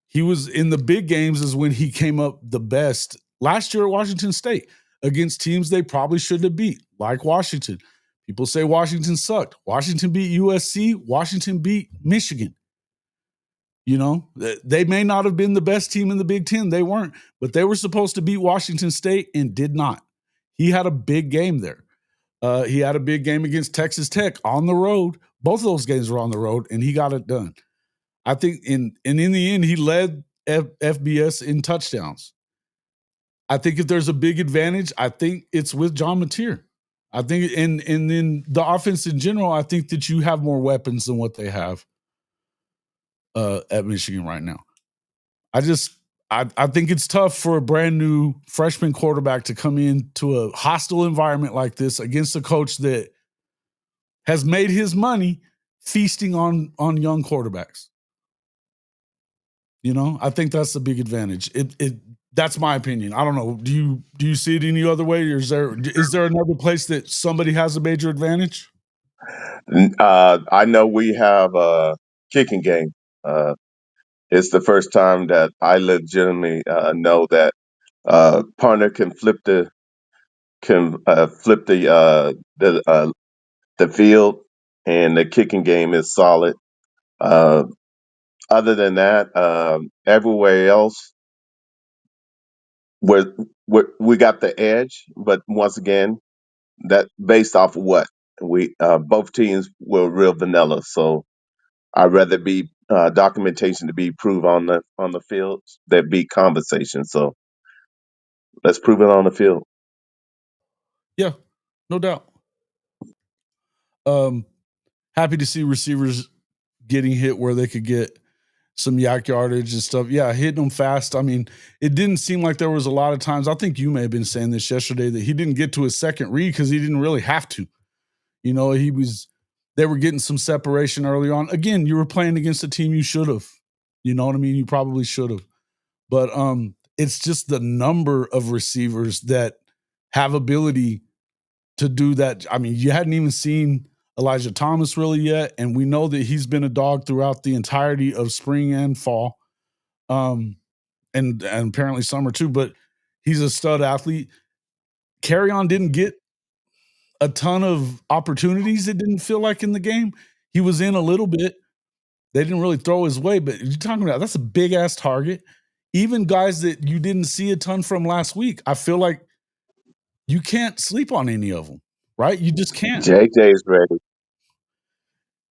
he was in the big games is when he came up the best last year at Washington State against teams they probably should have beat, like Washington. People say Washington sucked. Washington beat USC. Washington beat Michigan. You know, they may not have been the best team in the Big Ten. They weren't, but they were supposed to beat Washington State and did not. He had a big game there. He had a big game against Texas Tech on the road. Both of those games were on the road, and he got it done. I think in the end, he led FBS in touchdowns. I think if there's a big advantage, I think it's with John Mateer. I think, and then the offense in general, I think that you have more weapons than what they have at Michigan right now. I think it's tough for a brand new freshman quarterback to come into a hostile environment like this against a coach that has made his money feasting on young quarterbacks. You know, I think that's the big advantage. That's my opinion. I don't know. Do you see it any other way, or is there another place that somebody has a major advantage? I know we have a kicking game. It's the first time that I legitimately know that punter can flip the field, and the kicking game is solid. Other than that, everywhere else, we got the edge. But once again, that based off of what we both teams were real vanilla. So I'd rather be documentation to be proved on the field than be conversation. So let's prove it on the field. Yeah, no doubt. Happy to see receivers getting hit where they could get some yak yardage and stuff. Yeah, hitting them fast. I mean, it didn't seem like there was a lot of times. I think you may have been saying this yesterday that he didn't get to his second read because he didn't really have to. You know, they were getting some separation early on. Again, you were playing against a team you should have. You know what I mean? You probably should have. But it's just the number of receivers that have ability to do that. I mean, you hadn't even seen Elijah Thomas really yet, and we know that he's been a dog throughout the entirety of spring and fall, and apparently summer too. But he's a stud athlete. Carrion didn't get a ton of opportunities. It didn't feel like in the game. He was in a little bit. They didn't really throw his way, but you're talking about that's a big ass target. Even guys that you didn't see a ton from last week, I feel like you can't sleep on any of them, right? You just can't. JJ's ready.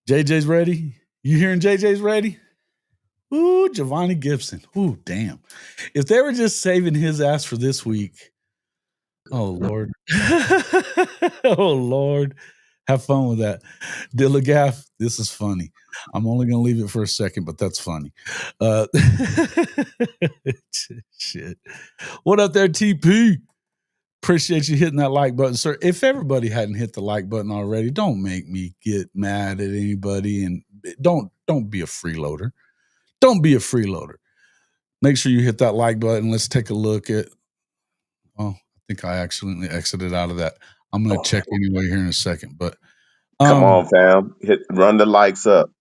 JJ's ready. You hearing JJ's ready? Ooh, Giovanni Gibson. Ooh, damn. If they were just saving his ass for this week, oh Lord. Oh Lord. Have fun with that. Dillagaff, this is funny. I'm only going to leave it for a second, but that's funny. Shit. What up there, TP? Appreciate you hitting that like button, sir. If everybody hadn't hit the like button already, don't make me get mad at anybody, and don't be a freeloader. Don't be a freeloader. Make sure you hit that like button. Let's take a look at. Oh, I think I accidentally exited out of that. I'm going to check anyway here in a second, but Come on, fam. Run the likes up.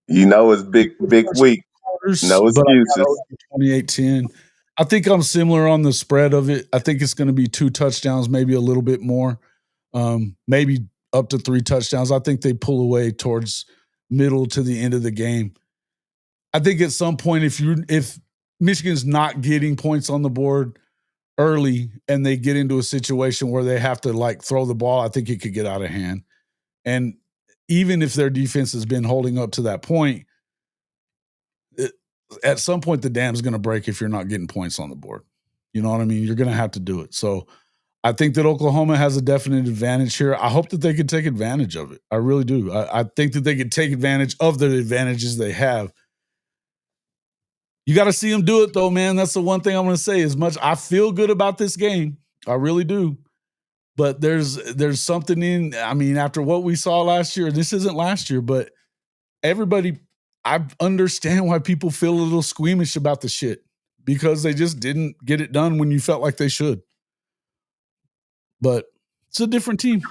You know it's big week. No but I got excuses. 28-10. I think I'm similar on the spread of it. I think it's going to be 2 touchdowns, maybe a little bit more, maybe up to 3 touchdowns. I think they pull away towards middle to the end of the game. I think at some point, if Michigan's not getting points on the board early and they get into a situation where they have to like throw the ball, I think it could get out of hand. And even if their defense has been holding up to that point, at some point the dam's going to break if you're not getting points on the board. You know what I mean? You're going to have to do it. So I think that Oklahoma has a definite advantage here. I hope that they can take advantage of it. I really do. I think that they can take advantage of the advantages they have. You got to see them do it, though, man. That's the one thing I'm going to say. As much I feel good about this game, I really do. But there's something in. I mean, after what we saw last year, this isn't last year, but everybody, I understand why people feel a little squeamish about the shit because they just didn't get it done when you felt like they should. But it's a different team.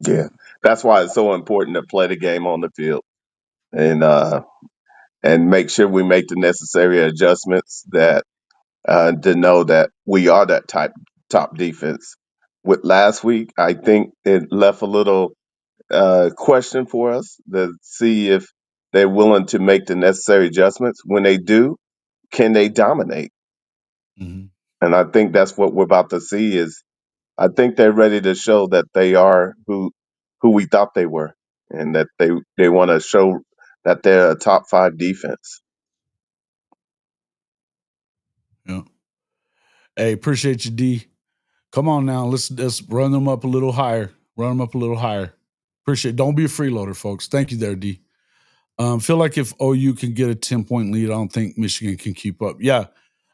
Yeah, that's why it's so important to play the game on the field and make sure we make the necessary adjustments that to know that we are that top defense. With last week, I think it left a little question for us to see if they're willing to make the necessary adjustments. When they do, can they dominate? Mm-hmm. And I think that's what we're about to see. Is I think they're ready to show that they are who we thought they were, and that they want to show that they're a top 5 defense. Yeah. Hey, appreciate you, D. Come on now. Let's run them up a little higher. Run them up a little higher. Appreciate it. Don't be a freeloader, folks. Thank you there, D. Feel like if OU can get a 10-point lead, I don't think Michigan can keep up. Yeah,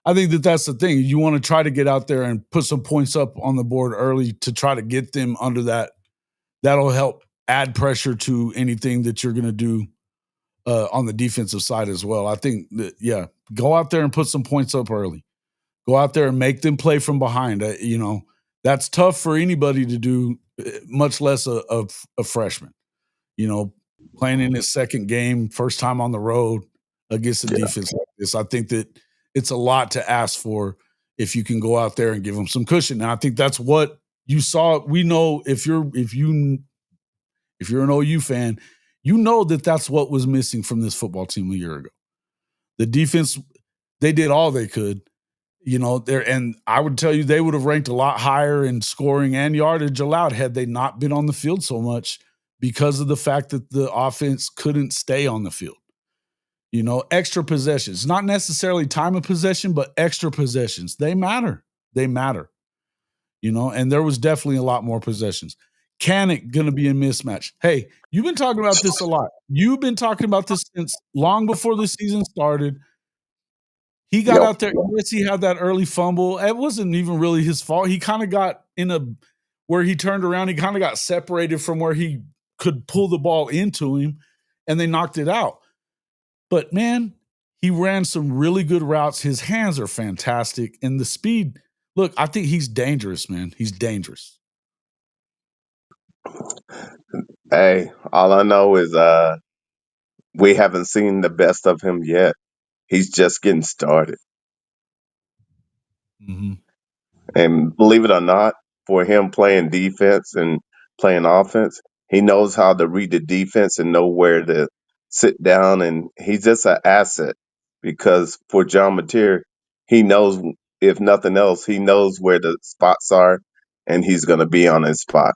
I think that's the thing. You want to try to get out there and put some points up on the board early to try to get them under that. That'll help add pressure to anything that you're going to do on the defensive side as well. I think that, yeah, go out there and put some points up early. Go out there and make them play from behind. That's tough for anybody to do, much less a freshman. Playing in his second game, first time on the road against a defense like this. I think that it's a lot to ask for if you can go out there and give them some cushion. And I think that's what you saw. We know if you're an OU fan, you know that that's what was missing from this football team a year ago. The defense, they did all they could. And I would tell you they would have ranked a lot higher in scoring and yardage allowed had they not been on the field so much because of the fact that the offense couldn't stay on the field. Extra possessions, not necessarily time of possession, but extra possessions. They matter. And there was definitely a lot more possessions. Kanik going to be a mismatch. Hey, you've been talking about this a lot. You've been talking about this since long before the season started. He got out there. Yes, he had that early fumble. It wasn't even really his fault. He kind of got where he turned around. He kind of got separated from where he could pull the ball into him, and they knocked it out. But, man, he ran some really good routes. His hands are fantastic. And the speed, look, I think he's dangerous, man. He's dangerous. Hey, all I know is we haven't seen the best of him yet. He's just getting started. Mm-hmm. And believe it or not, for him playing defense and playing offense, he knows how to read the defense and know where to sit down. And he's just an asset because for John Mateer, he knows, if nothing else, he knows where the spots are and he's going to be on his spot.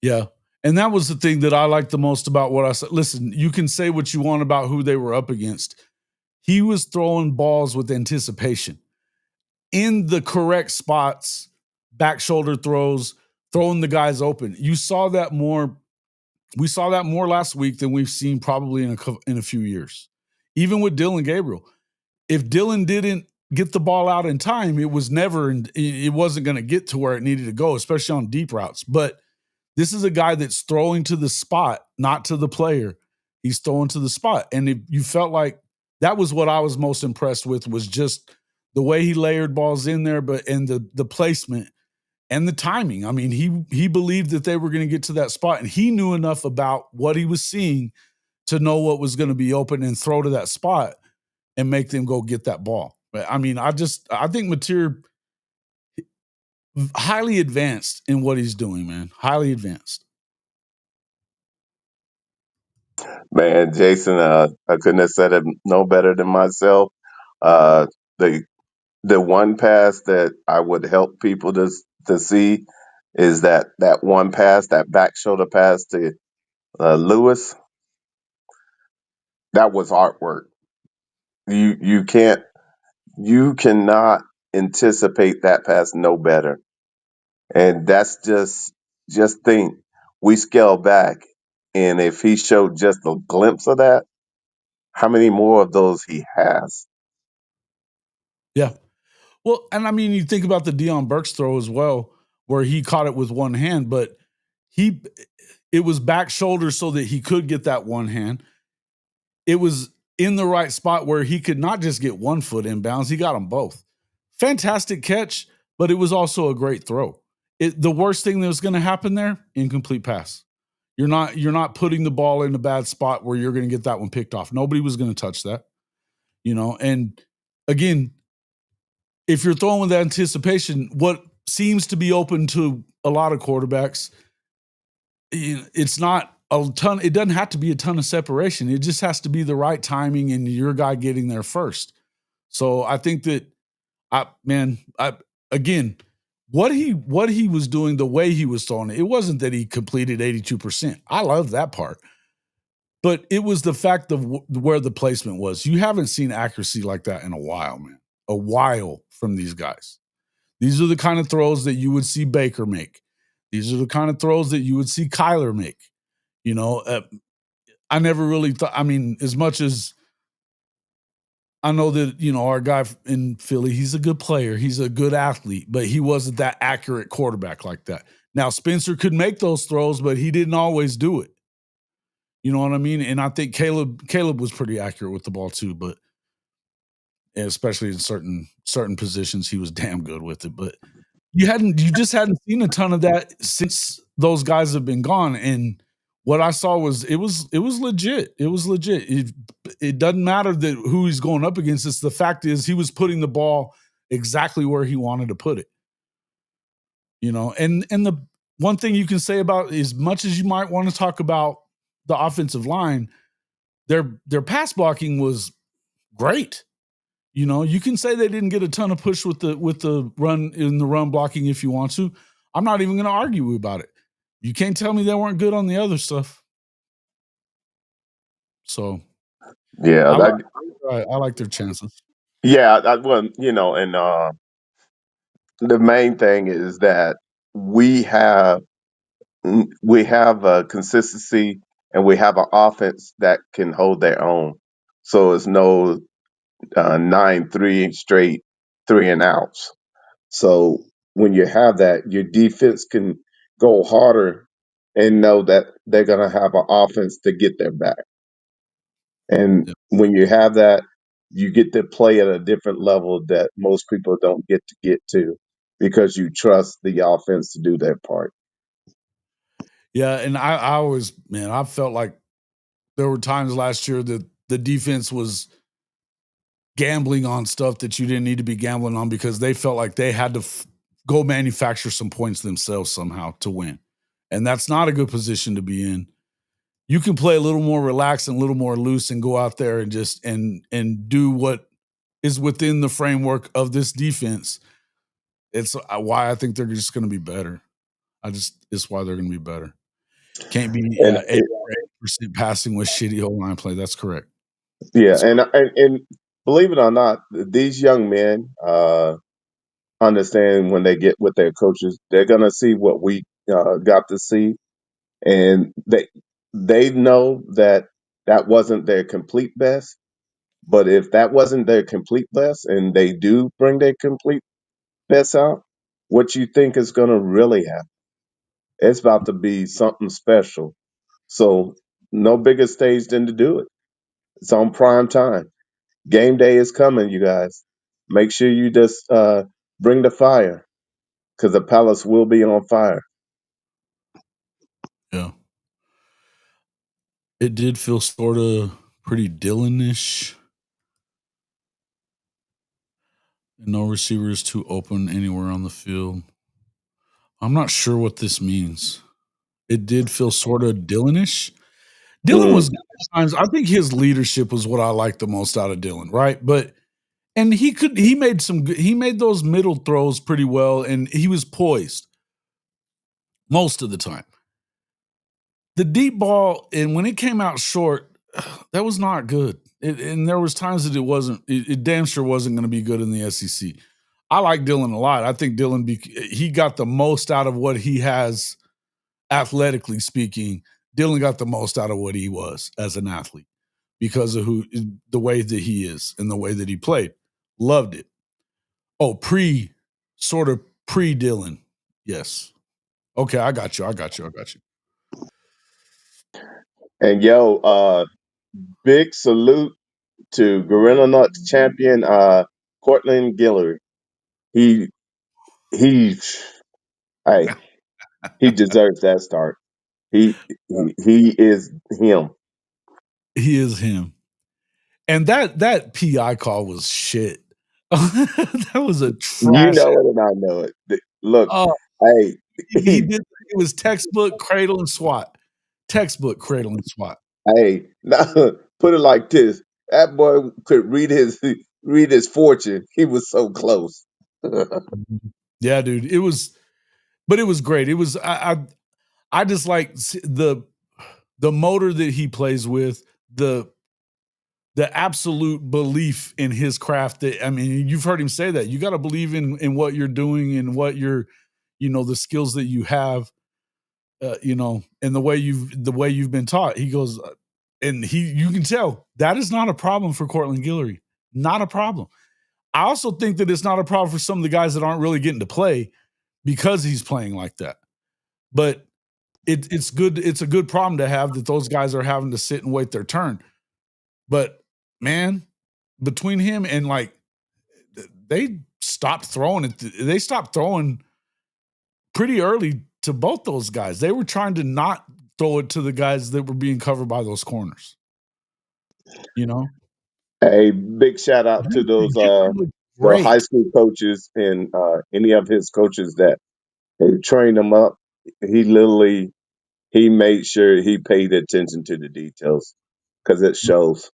Yeah. And that was the thing that I liked the most about what I said. Listen, you can say what you want about who they were up against. He was throwing balls with anticipation in the correct spots, back shoulder throws, throwing the guys open. You saw that more. We saw that more last week than we've seen probably in a few years. Even with Dylan Gabriel. If Dylan didn't get the ball out in time, it wasn't going to get to where it needed to go, especially on deep routes. But this is a guy that's throwing to the spot, not to the player. He's throwing to the spot. And if you felt like that was what I was most impressed with, was just the way he layered balls in there, and the placement and the timing. I mean, he believed that they were going to get to that spot, and he knew enough about what he was seeing to know what was going to be open and throw to that spot and make them go get that ball. But I mean, I think Mateer highly advanced in what he's doing, man. Highly advanced. Man, Jason, I couldn't have said it no better than myself. Uh, the the one pass that I would help people to see is that one pass, that back shoulder pass to Lewis. That was artwork. You can't you cannot anticipate that pass no better. And that's just think we scale back, and if he showed just a glimpse of that, how many more of those he has? Yeah. Well, and I mean, you think about the Deion Burks throw as well, where he caught it with one hand, but it was back shoulder so that he could get that one hand. It was in the right spot where he could not just get one foot inbounds, he got them both. Fantastic catch, but it was also a great throw. The worst thing that was going to happen there, incomplete pass. You're not putting the ball in a bad spot where you're going to get that one picked off. Nobody was going to touch that, and again, if you're throwing with anticipation, what seems to be open to a lot of quarterbacks, it's not a ton. It doesn't have to be a ton of separation. It just has to be the right timing and your guy getting there first. So I think that again, what he was doing, the way he was throwing it wasn't that he completed 82%. I love that part. But it was the fact of where the placement was. You haven't seen accuracy like that in a while, man. A while from these guys. These are the kind of throws that you would see Baker make. These are the kind of throws that you would see Kyler make. I never really thought, I mean, as much as I know that, our guy in Philly, he's a good player. He's a good athlete, but he wasn't that accurate quarterback like that. Now, Spencer could make those throws, but he didn't always do it. You know what I mean? And I think Caleb was pretty accurate with the ball too, but especially in certain positions, he was damn good with it. But you just hadn't seen a ton of that since those guys have been gone. And what I saw was it was legit. It was legit. It doesn't matter that who he's going up against. It's the fact is he was putting the ball exactly where he wanted to put it. And the one thing you can say about, as much as you might want to talk about the offensive line, their pass blocking was great. You can say they didn't get a ton of push with the run blocking if you want to. I'm not even going to argue about it. You can't tell me they weren't good on the other stuff. So, Yeah, I like their chances. yeah. And the main thing is that we have we have a consistency, and we have an offense that can hold their own. So it's no 9-3 straight 3-and-outs. So when you have that, your defense can go harder and know that they're going to have an offense to get their back. And Yeah. when you have that, you get to play at a different level that most people don't get to because you trust the offense to do their part. Yeah, and I always, man, I felt like there were times last year that the defense was gambling on stuff that you didn't need to be gambling on because they felt like they had to go manufacture some points themselves somehow to win. And that's not a good position to be in. You can play a little more relaxed and a little more loose and go out there and just and do what is within the framework of this defense. It's why I think they're just going to be better. It's why they're going to be better. Can't be And 80% passing with shitty O-line play. That's correct. yeah, and believe it or not, these young men understand when they get with their coaches, they're gonna see what we got to see, and they know that that wasn't their complete best, But if that wasn't their complete best, and they do bring their complete best out, what you think is going to really happen? It's about to be something special. So, no bigger stage than to do it. It's on prime time. Game day is coming, you guys. Make sure you just bring the fire, because the palace will be on fire. Yeah. It did feel sort of pretty Dylan-ish. No receivers too open anywhere on the field. I'm not sure what this means. It did feel sort of Dylan-ish. Dylan was good at times. I think his leadership was what I liked the most out of Dylan, right? And he made those middle throws pretty well, and he was poised most of the time. The deep ball, and when it came out short, that was not good. And there was times that it damn sure wasn't going to be good in the SEC. I like Dylan a lot. I think Dylan, he got the most out of what he has athletically speaking. Dylan got the most out of what he was as an athlete because of the way that he is and the way that he played. Loved it. Oh, sort of pre Dylan. Yes. Okay, I got you. And big salute to Gorilla Nuts champion Cortland Guillory. He he hey, he deserves that start. He is him. He is him. And that PI call was shit. That was a You trash. know it and I know it. Look, Oh, hey, he did. It was textbook cradle and swat. Textbook cradle and swat. hey, now, put it like this: that boy could read his fortune. He was so close. Yeah, dude. It was great. It was I just like the motor that he plays with, the absolute belief in his craft. That, I mean, you've heard him say that. You got to believe in what you're doing and what you're, the skills that you have, and the way you've been taught. He goes, and you can tell that is not a problem for Cortland Guillory. Not a problem. I also think that it's not a problem for some of the guys that aren't really getting to play because he's playing like that. But it's good. It's a good problem to have that those guys are having to sit and wait their turn. But man, between him and they stopped throwing it. They stopped throwing pretty early to both those guys. They were trying to not throw it to the guys that were being covered by those corners. A big shout out to those the high Great. school coaches and any of his coaches that trained him up. He made sure he paid attention to the details because it shows.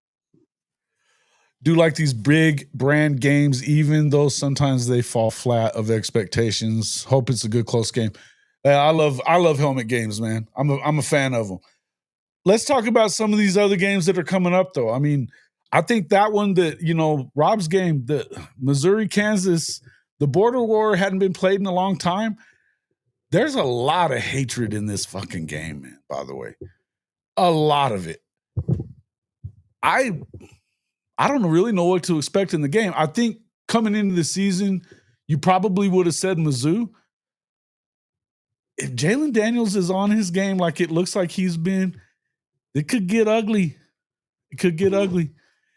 Do like these big brand games, even though sometimes they fall flat of expectations. Hope it's a good close game. I love helmet games, man. I'm a fan of them. Let's talk about some of these other games that are coming up, though. I mean, I think that one that Rob's game, the Missouri Kansas, the border war hadn't been played in a long time. There's a lot of hatred in this fucking game, man. By the way, a lot of it. I don't really know what to expect in the game. I think coming into the season, you probably would have said Mizzou. If Jalen Daniels is on his game like it looks like he's been, it could get ugly. It could get ugly.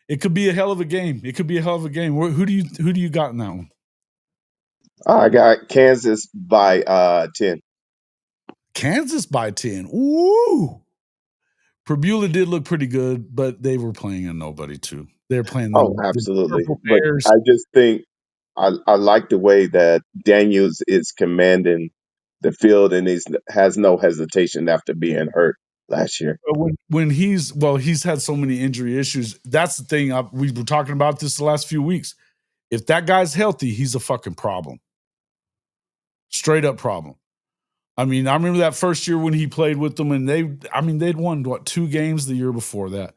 It could be a hell of a game. Who do you got in that one? I got Kansas by 10. Kansas by 10. Ooh. Prebula did look pretty good, but they were playing a nobody too. They're playing Oh, the absolutely. Purple But Bears. I just think I like the way that Daniels is commanding the field, and he has no hesitation after being hurt last year. When he's had so many injury issues. That's the thing. We were talking about this the last few weeks. If that guy's healthy, he's a fucking problem. Straight up problem. I mean, I remember that first year when he played with them, and they'd won 2 games the year before that.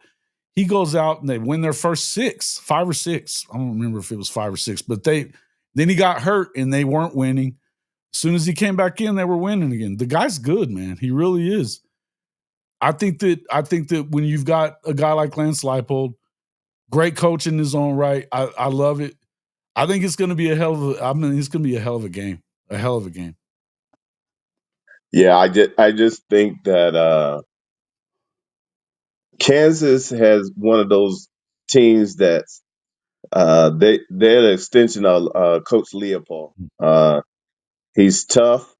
He goes out and they win their first 5 or 6. I don't remember if it was 5 or 6, but then he got hurt and they weren't winning. As soon as he came back in, they were winning again. The guy's good, man. He really is. I think that when you've got a guy like Lance Leipold, Great coach in his own right. I love it. I think it's going to be it's going to be a hell of a game. A hell of a game. Yeah, I just think that Kansas has one of those teams that's they're an extension of Coach Leopold. He's tough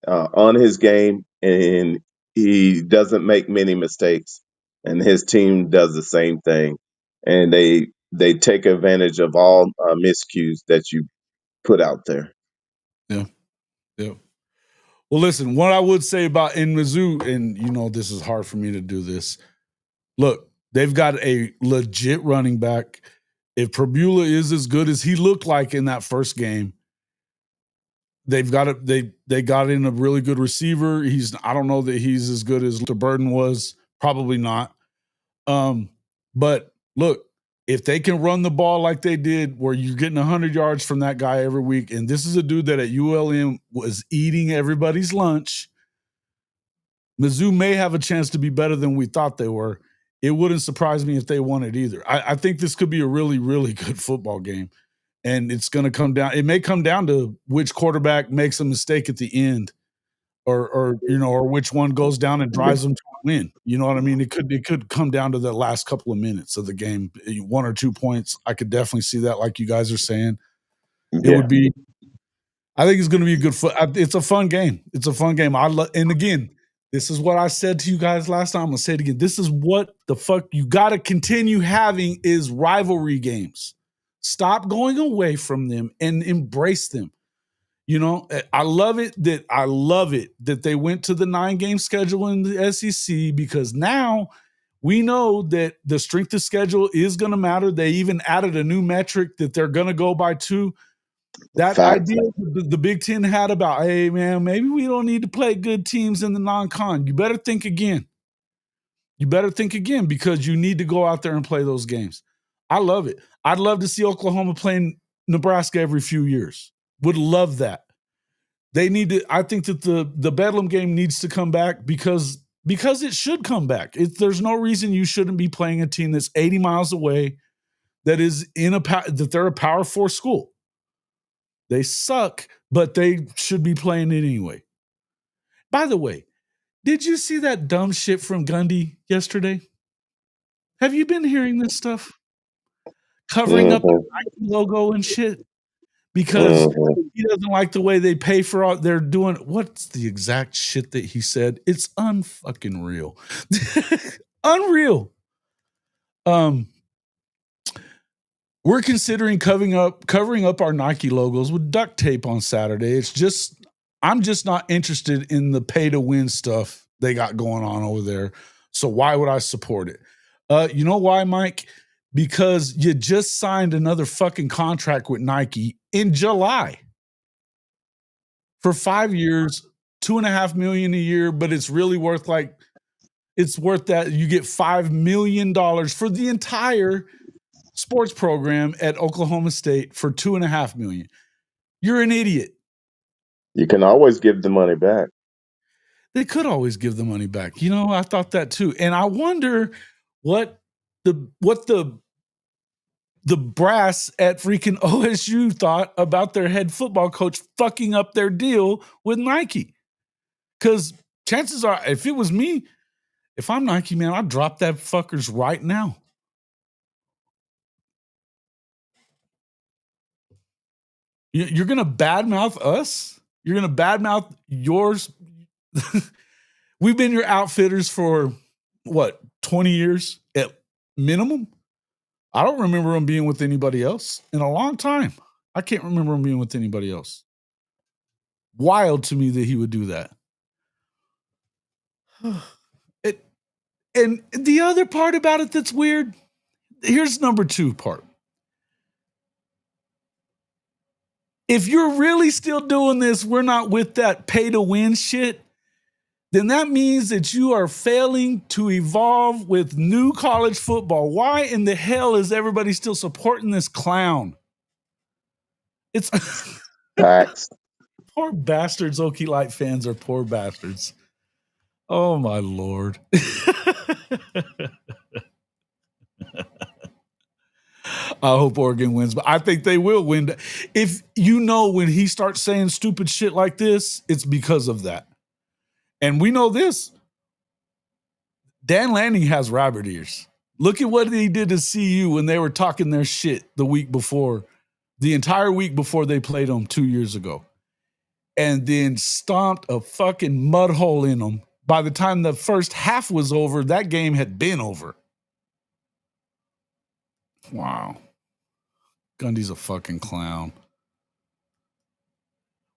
on his game, and he doesn't make many mistakes. And his team does the same thing, and they take advantage of all miscues that you put out there. Yeah. Yeah. Well, listen, what I would say about in Mizzou, and this is hard for me to do this. Look, they've got a legit running back. If Prabula is as good as he looked like in that first game, they've got it. They got in a really good receiver. I don't know that he's as good as the Burden was. Probably not. But look, if they can run the ball like they did, where you're getting 100 yards from that guy every week, and this is a dude that at ULM was eating everybody's lunch, Mizzou may have a chance to be better than we thought they were. It wouldn't surprise me if they won it either. I think this could be a really, really good football game. And it's going to come down. It may come down to which quarterback makes a mistake at the end, or which one goes down and drives them to a win. You know what I mean? It could come down to the last couple of minutes of the game, 1 or 2 points. I could definitely see that, like you guys are saying. It would be. I think it's going to be a good. It's a fun game. It's a fun game. And again, this is what I said to you guys last time. I'm going to say it again. This is what the fuck you got to continue having is rivalry games. Stop going away from them and embrace them. I love it that they went to the 9-game schedule in the SEC, because now we know that the strength of schedule is going to matter. They even added a new metric that they're going to go by too. That idea the Big Ten had about, hey, man, maybe we don't need to play good teams in the non-con. You better think again. Because you need to go out there and play those games. I love it. I'd love to see Oklahoma playing Nebraska every few years. Would love that. They need to. I think that the Bedlam game needs to come back because it should come back. There's no reason you shouldn't be playing a team that's 80 miles away, that is that they're a Power 4 school. They suck, but they should be playing it anyway. By the way, did you see that dumb shit from Gundy yesterday? Have you been hearing this stuff? Covering up the Nike logo and shit because he doesn't like the way they pay for all they're doing. What's the exact shit that he said? It's unfucking real. Unreal. We're considering covering up our Nike logos with duct tape on Saturday. I'm just not interested in the pay to win stuff they got going on over there. So why would I support it? You know why, Mike? Because you just signed another fucking contract with Nike in July for 5 years, $2.5 million a year, but it's really worth that. You get $5 million for the entire sports program at Oklahoma State for $2.5 million. You're an idiot. You can always give the money back. They could always give the money back. I thought that too. And I wonder what the brass at freaking OSU thought about their head football coach fucking up their deal with Nike. Because chances are, if it was me, if I'm Nike, man, I'd drop that fuckers right now. You're going to badmouth us? You're going to badmouth yours? We've been your outfitters for, 20 years at minimum? I don't remember him being with anybody else in a long time. I can't remember him being with anybody else. Wild to me that he would do that. And the other part about it that's weird, here's number 2 part. If you're really still doing this, we're not with that pay to win shit, then that means that you are failing to evolve with new college football. Why in the hell is everybody still supporting this clown? It's Facts. Poor bastards. Okie Light fans are poor bastards. Oh my Lord. I hope Oregon wins, but I think they will win. If you know, when he starts saying stupid shit like this, it's because of that. And we know this. Dan Lanning has rabbit ears. Look at what he did to CU when they were talking their shit the week before, the entire week before they played them 2 years ago. And then stomped a fucking mud hole in them. By the time the first half was over, that game had been over. Wow. Gundy's a fucking clown.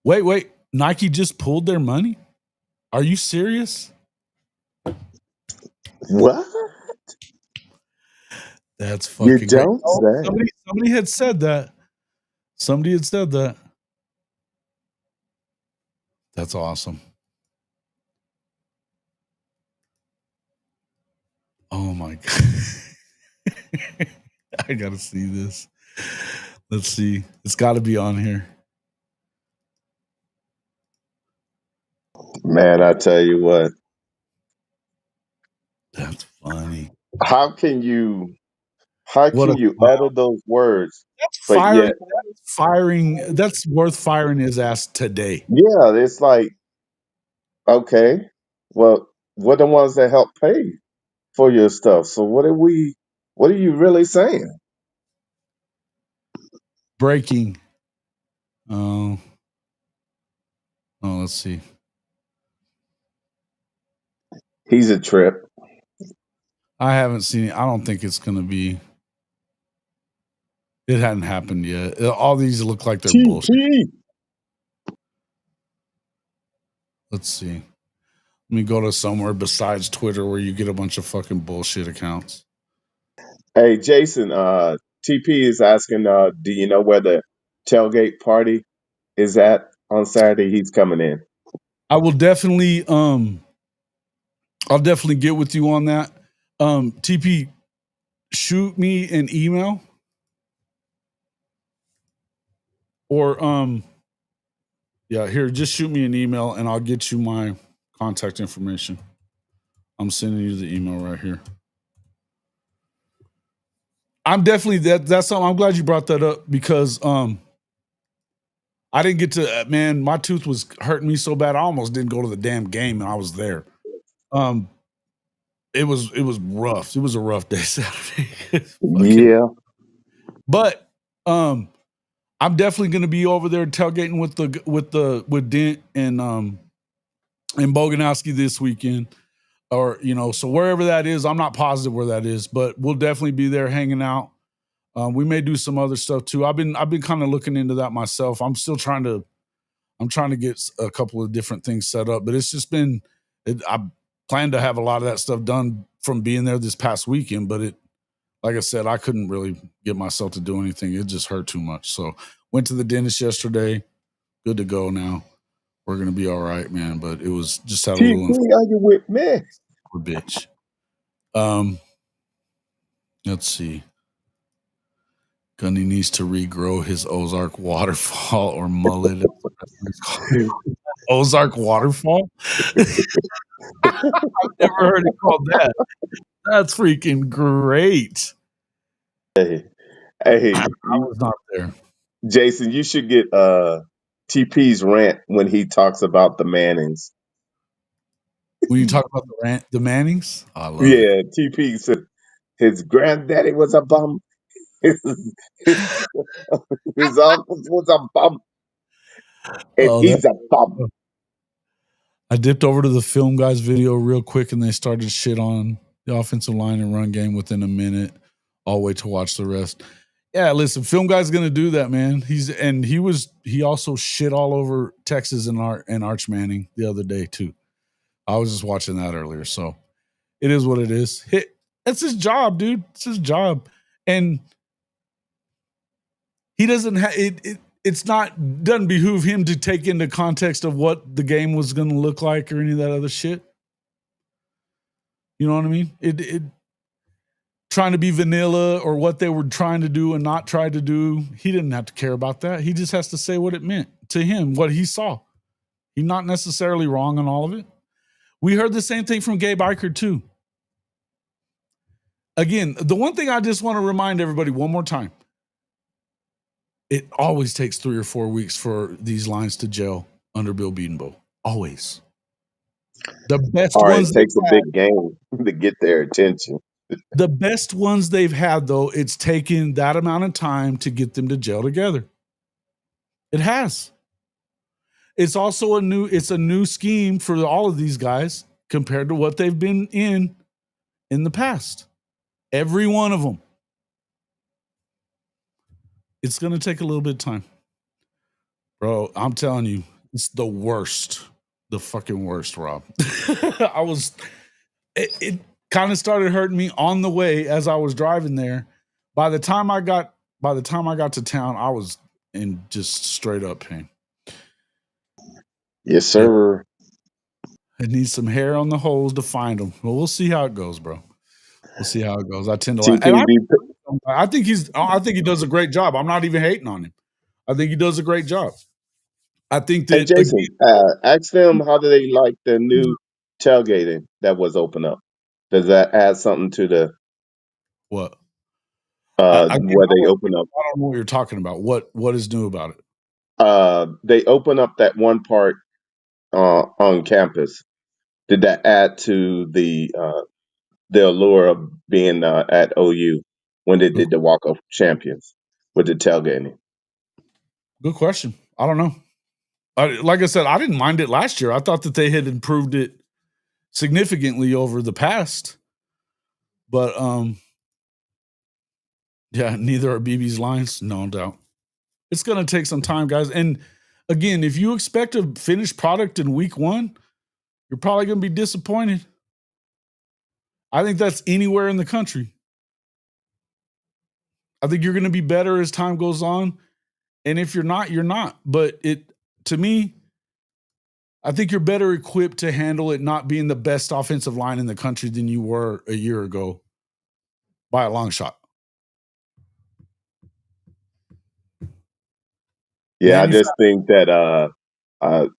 Wait. Nike just pulled their money? Are you serious? What? That's fucking You don't great. say. Somebody had said that. Somebody had said that. That's awesome. Oh my God. I gotta see this. Let's see. It's gotta be on here. Man, I tell you what. That's funny. How can you What a utter those words, that's but firing. yet, That's firing. That's worth firing his ass today. yeah, it's like, okay, well, we're the ones that help pay for your stuff. So what are you really saying? Breaking. Oh, let's see. He's a trip. I haven't seen it. I don't think it's gonna be. It hadn't happened yet. All these look like they're bullshit. TP. Let's see. Let me go to somewhere besides Twitter where you get a bunch of fucking bullshit accounts. Hey, Jason, TP is asking, do you know where the tailgate party is at on Saturday? He's coming in. I will definitely I'll definitely get with you on that. TP, shoot me an email or yeah, here, just shoot me an email and I'll get you my contact information. I'm sending you the email right here. I'm definitely that's something. I'm glad you brought that up because I didn't get to man, my tooth was hurting me so bad I almost didn't go to the damn game and I was there. It was rough. It was a rough day Saturday. Yeah. But I'm definitely going to be over there tailgating with Dent and Boganowski this weekend, or so wherever that is, I'm not positive where that is, but we'll definitely be there hanging out. We may do some other stuff too. I've been kind of looking into that myself. I'm trying to get a couple of different things set up, but it's just been. I plan to have a lot of that stuff done from being there this past weekend, but like I said, I couldn't really get myself to do anything. It just hurt too much. So went to the dentist yesterday. Good to go now. We're going to be all right, man. But it was just had a TP, little are you with me? bitch. Let's see. Gunny needs to regrow his Ozark waterfall or mullet. Ozark waterfall? I've never heard it called that. That's freaking great. Hey, I was not there. Jason, you should get TP's rant when he talks about the Mannings. When you talk about the Mannings, I love it. Yeah, TP said his granddaddy was a bum. His uncle was a bum. And he's a bum. I dipped over to the Film Guys video real quick and they started shit on the offensive line and run game within a minute. I'll wait to watch the rest. Yeah, listen, Film Guy's gonna do that, man. He also shit all over Texas and Arch Manning the other day too. I was just watching that earlier, so it is what it is. That's his job, dude. It's his job, and he doesn't have it. Doesn't behoove him to take into context of what the game was going to look like or any of that other shit. You know what I mean? It trying to be vanilla or what they were trying to do and not try to do. He didn't have to care about that. He just has to say what it meant to him, what he saw. He's not necessarily wrong on all of it. We heard the same thing from Gabe Eichert too. Again, the one thing I just want to remind everybody one more time. It always takes 3 or 4 weeks for these lines to gel under Bill Bedenbaugh. Always. The best All right, ones it takes a big game to get their attention. the best ones they've had, though, it's taken that amount of time to get them to gel together. It has. It's also a new scheme for all of these guys compared to what they've been in the past. Every one of them. It's going to take a little bit of time. Bro, I'm telling you, it's the worst. The fucking worst, Rob. It kind of started hurting me on the way as I was driving there. By the time I got to town, I was in just straight up pain. Yes, sir. It needs some hair on the holes to find them. Well, we'll see how it goes, bro. We'll see how it goes. I tend to like, and I think he does a great job. I'm not even hating on him. I think he does a great job. I think that Hey, Jason, ask them how do they like the new tailgating that was open up. Does that add something to the what? where they open up? I don't know what you're talking about. What is new about it? They open up that one part on campus. Did that add to the allure of being at OU when they did the Walk of Champions with the tailgating? Good question. I don't know. Like I said, I didn't mind it last year. I thought that they had improved it significantly over the past. But yeah, neither are BB's lines, no doubt. It's going to take some time, guys. And again, if you expect a finished product in week 1, you're probably going to be disappointed. I think that's anywhere in the country. I think you're going to be better as time goes on. And if you're not, you're not. But to me, I think you're better equipped to handle it not being the best offensive line in the country than you were a year ago by a long shot. Yeah, I just think that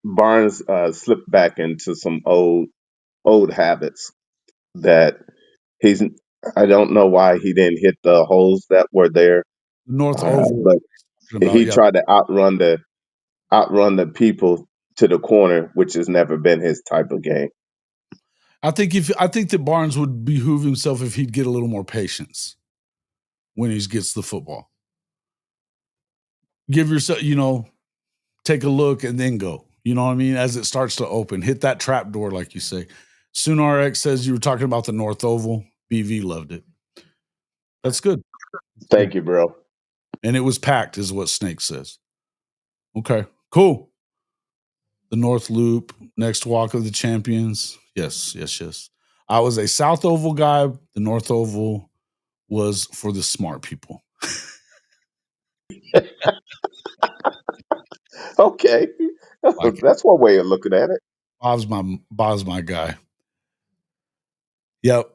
Barnes slipped back into some old habits that I don't know why he didn't hit the holes that were there. North Oval. But he tried to outrun the people to the corner, which has never been his type of game. I think that Barnes would behoove himself if he'd get a little more patience when he gets the football. Give yourself, take a look and then go. You know what I mean? As it starts to open, hit that trap door, like you say. SoonRx says you were talking about the North Oval. BV loved it. That's good. Thank you, bro. And it was packed, is what Snake says. Okay, cool. The North Loop, next Walk of the Champions. Yes. I was a South Oval guy. The North Oval was for the smart people. Okay. That's one way of looking at it. Bob's my guy. Yep.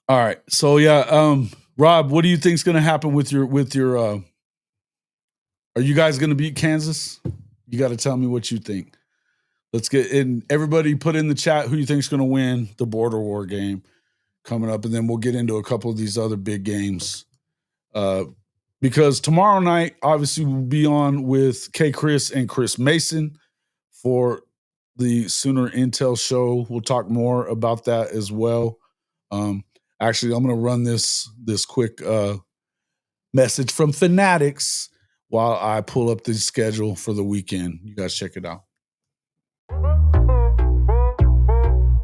All right. So yeah, Rob, what do you think is going to happen with your are you guys going to beat Kansas? You got to tell me what you think. Let's get in. Everybody put in the chat who you think is going to win the border war game coming up, and then we'll get into a couple of these other big games. Because tomorrow night, obviously, we'll be on with K. Chris and Chris Mason for the Sooner Intel show. We'll talk more about that as well. Actually, I'm going to run this quick message from Fanatics while I pull up the schedule for the weekend. You guys check it out.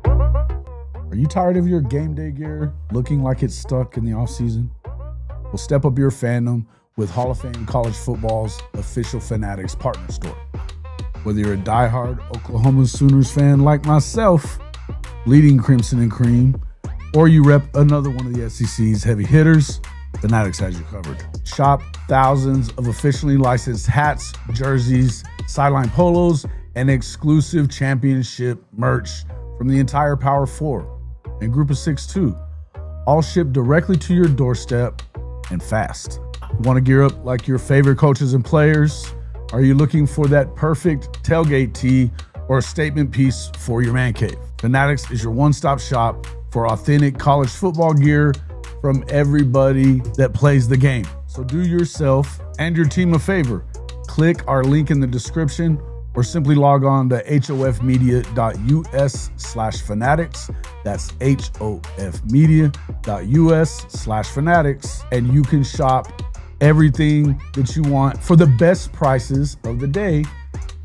Are you tired of your game day gear looking like it's stuck in the offseason? Well, step up your fandom with Hall of Fame College Football's official Fanatics partner store. Whether you're a diehard Oklahoma Sooners fan like myself, bleeding Crimson and Cream, or you rep another one of the SEC's heavy hitters, Fanatics has you covered. Shop thousands of officially licensed hats, jerseys, sideline polos, and exclusive championship merch from the entire Power 4 and Group of 6 too, all shipped directly to your doorstep and fast. Want to gear up like your favorite coaches and players? Are you looking for that perfect tailgate tee or a statement piece for your man cave? Fanatics is your one-stop shop for authentic college football gear from everybody that plays the game. So do yourself and your team a favor. Click our link in the description or simply log on to hofmedia.us/fanatics. That's hofmedia.us/fanatics. And you can shop everything that you want for the best prices of the day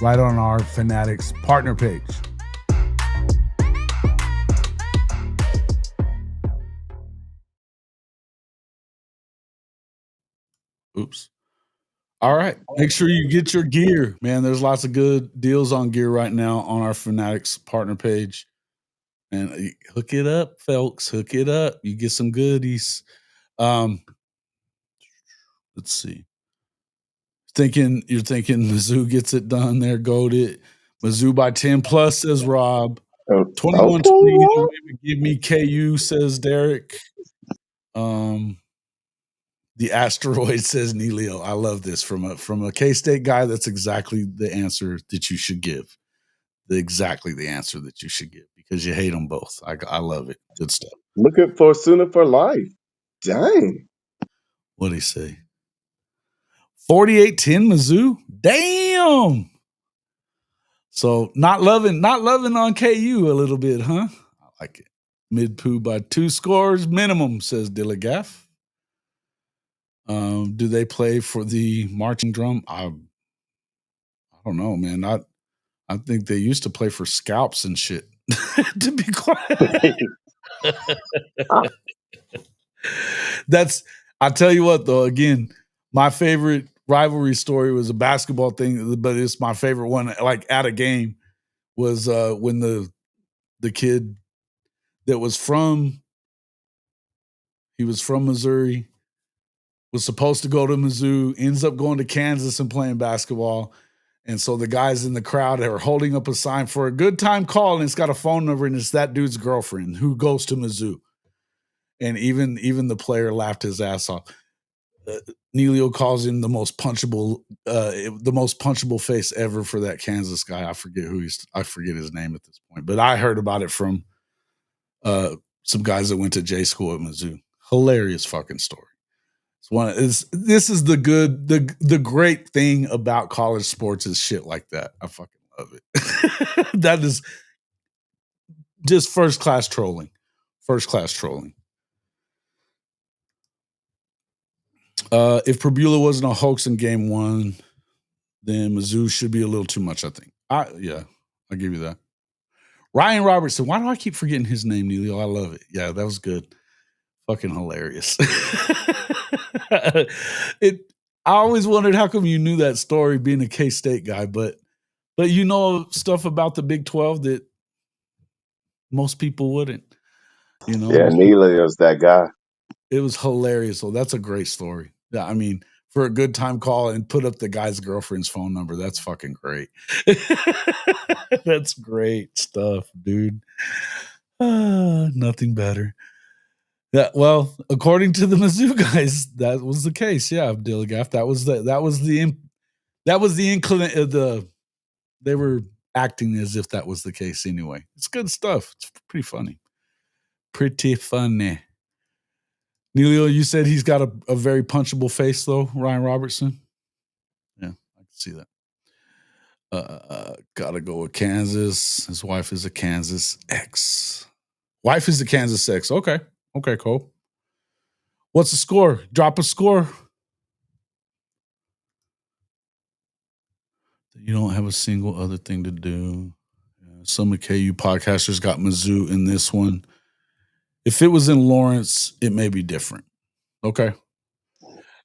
right on our Fanatics partner page. Oops. All right. Make sure you get your gear, man. There's lots of good deals on gear right now on our Fanatics partner page. And hook it up, folks. Hook it up. You get some goodies. Let's see. You're thinking Mizzou gets it done there, goated. Mizzou by 10 plus, says Rob. 21-20, don't even give me KU, says Derek. The asteroid, says Neilio. I love this from a K-State guy. That's exactly the answer that you should give. Exactly the answer that you should give because you hate them both. I love it. Good stuff. Looking for Sooner for life. Dang. What'd he say? 48-10 Mizzou? Damn. So not loving on KU a little bit, huh? I like it. Mid-poo by 2 scores minimum, says Dilligaff. Do they play for the marching drum? I don't know, man. I think they used to play for scalps and shit. To be quiet. I'll tell you what, though, again, my favorite rivalry story was a basketball thing, but it's my favorite one, like at a game, was when the kid that was from Missouri, was supposed to go to Mizzou, ends up going to Kansas and playing basketball. And so the guys in the crowd are holding up a sign for a good time call, and it's got a phone number, and it's that dude's girlfriend who goes to Mizzou. And even the player laughed his ass off. Neilio calls him the most punchable face ever for that Kansas guy. I forget his name at this point, but I heard about it from some guys that went to J school at Mizzou. Hilarious fucking story. This is the great thing about college sports is shit like that. I fucking love it. That is just first class trolling. If Prbula wasn't a hoax in game 1, then Mizzou should be a little too much, I think. I'll give you that. Ryan Robertson. Why do I keep forgetting his name, Neilio? I love it. Yeah, that was good. Fucking hilarious. I always wondered how come you knew that story being a K-State guy, but you know stuff about the Big 12 that most people wouldn't. You know? Yeah, Neilio's that guy. It was hilarious. So that's a great story. Yeah, I mean, for a good time call and put up the guy's girlfriend's phone number. That's fucking great. That's great stuff, dude. Nothing better. Yeah, well, according to the Mizzou guys, that was the case. Yeah, Dilligaff. That was the inclination of they were acting as if that was the case anyway. It's good stuff. It's pretty funny. Neilio, you said he's got a very punchable face, though, Ryan Robertson. Yeah, I can see that. Gotta go with Kansas. His wife is a Kansas ex. Wife is a Kansas ex. Okay, Cole. What's the score? Drop a score. You don't have a single other thing to do. Some of KU podcasters got Mizzou in this one. If it was in Lawrence, it may be different. Okay.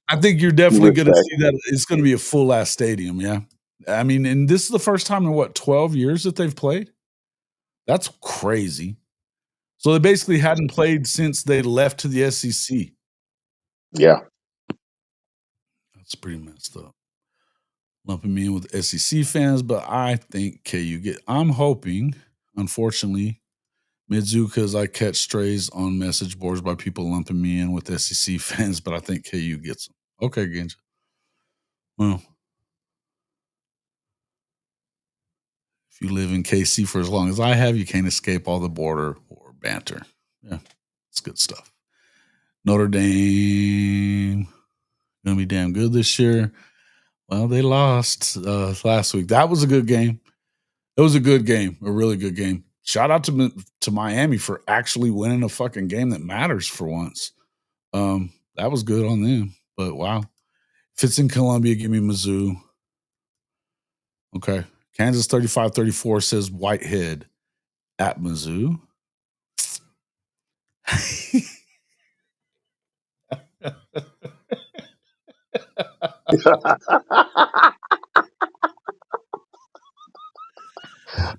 I think you're definitely going to see that it's going to be a full-ass stadium, yeah. I mean, and this is the first time in, 12 years that they've played? That's crazy. So they basically hadn't played since they left to the SEC. Yeah. That's pretty messed up. Lumping me in with SEC fans, but I think KU I'm hoping, unfortunately, Mizzou, because I catch strays on message boards by people lumping me in with SEC fans, but I think KU gets them. Okay, Genja. Well, if you live in KC for as long as I have, you can't escape all the border or banter. Yeah, it's good stuff. Notre Dame Going to be damn good this year. Well, they lost last week. That was a good game. It was a good game, a really good game. Shout out to Miami for actually winning a fucking game that matters for once. That was good on them. But wow. If it's in Columbia, give me Mizzou. Okay. Kansas 35-34 says Whitehead at Mizzou.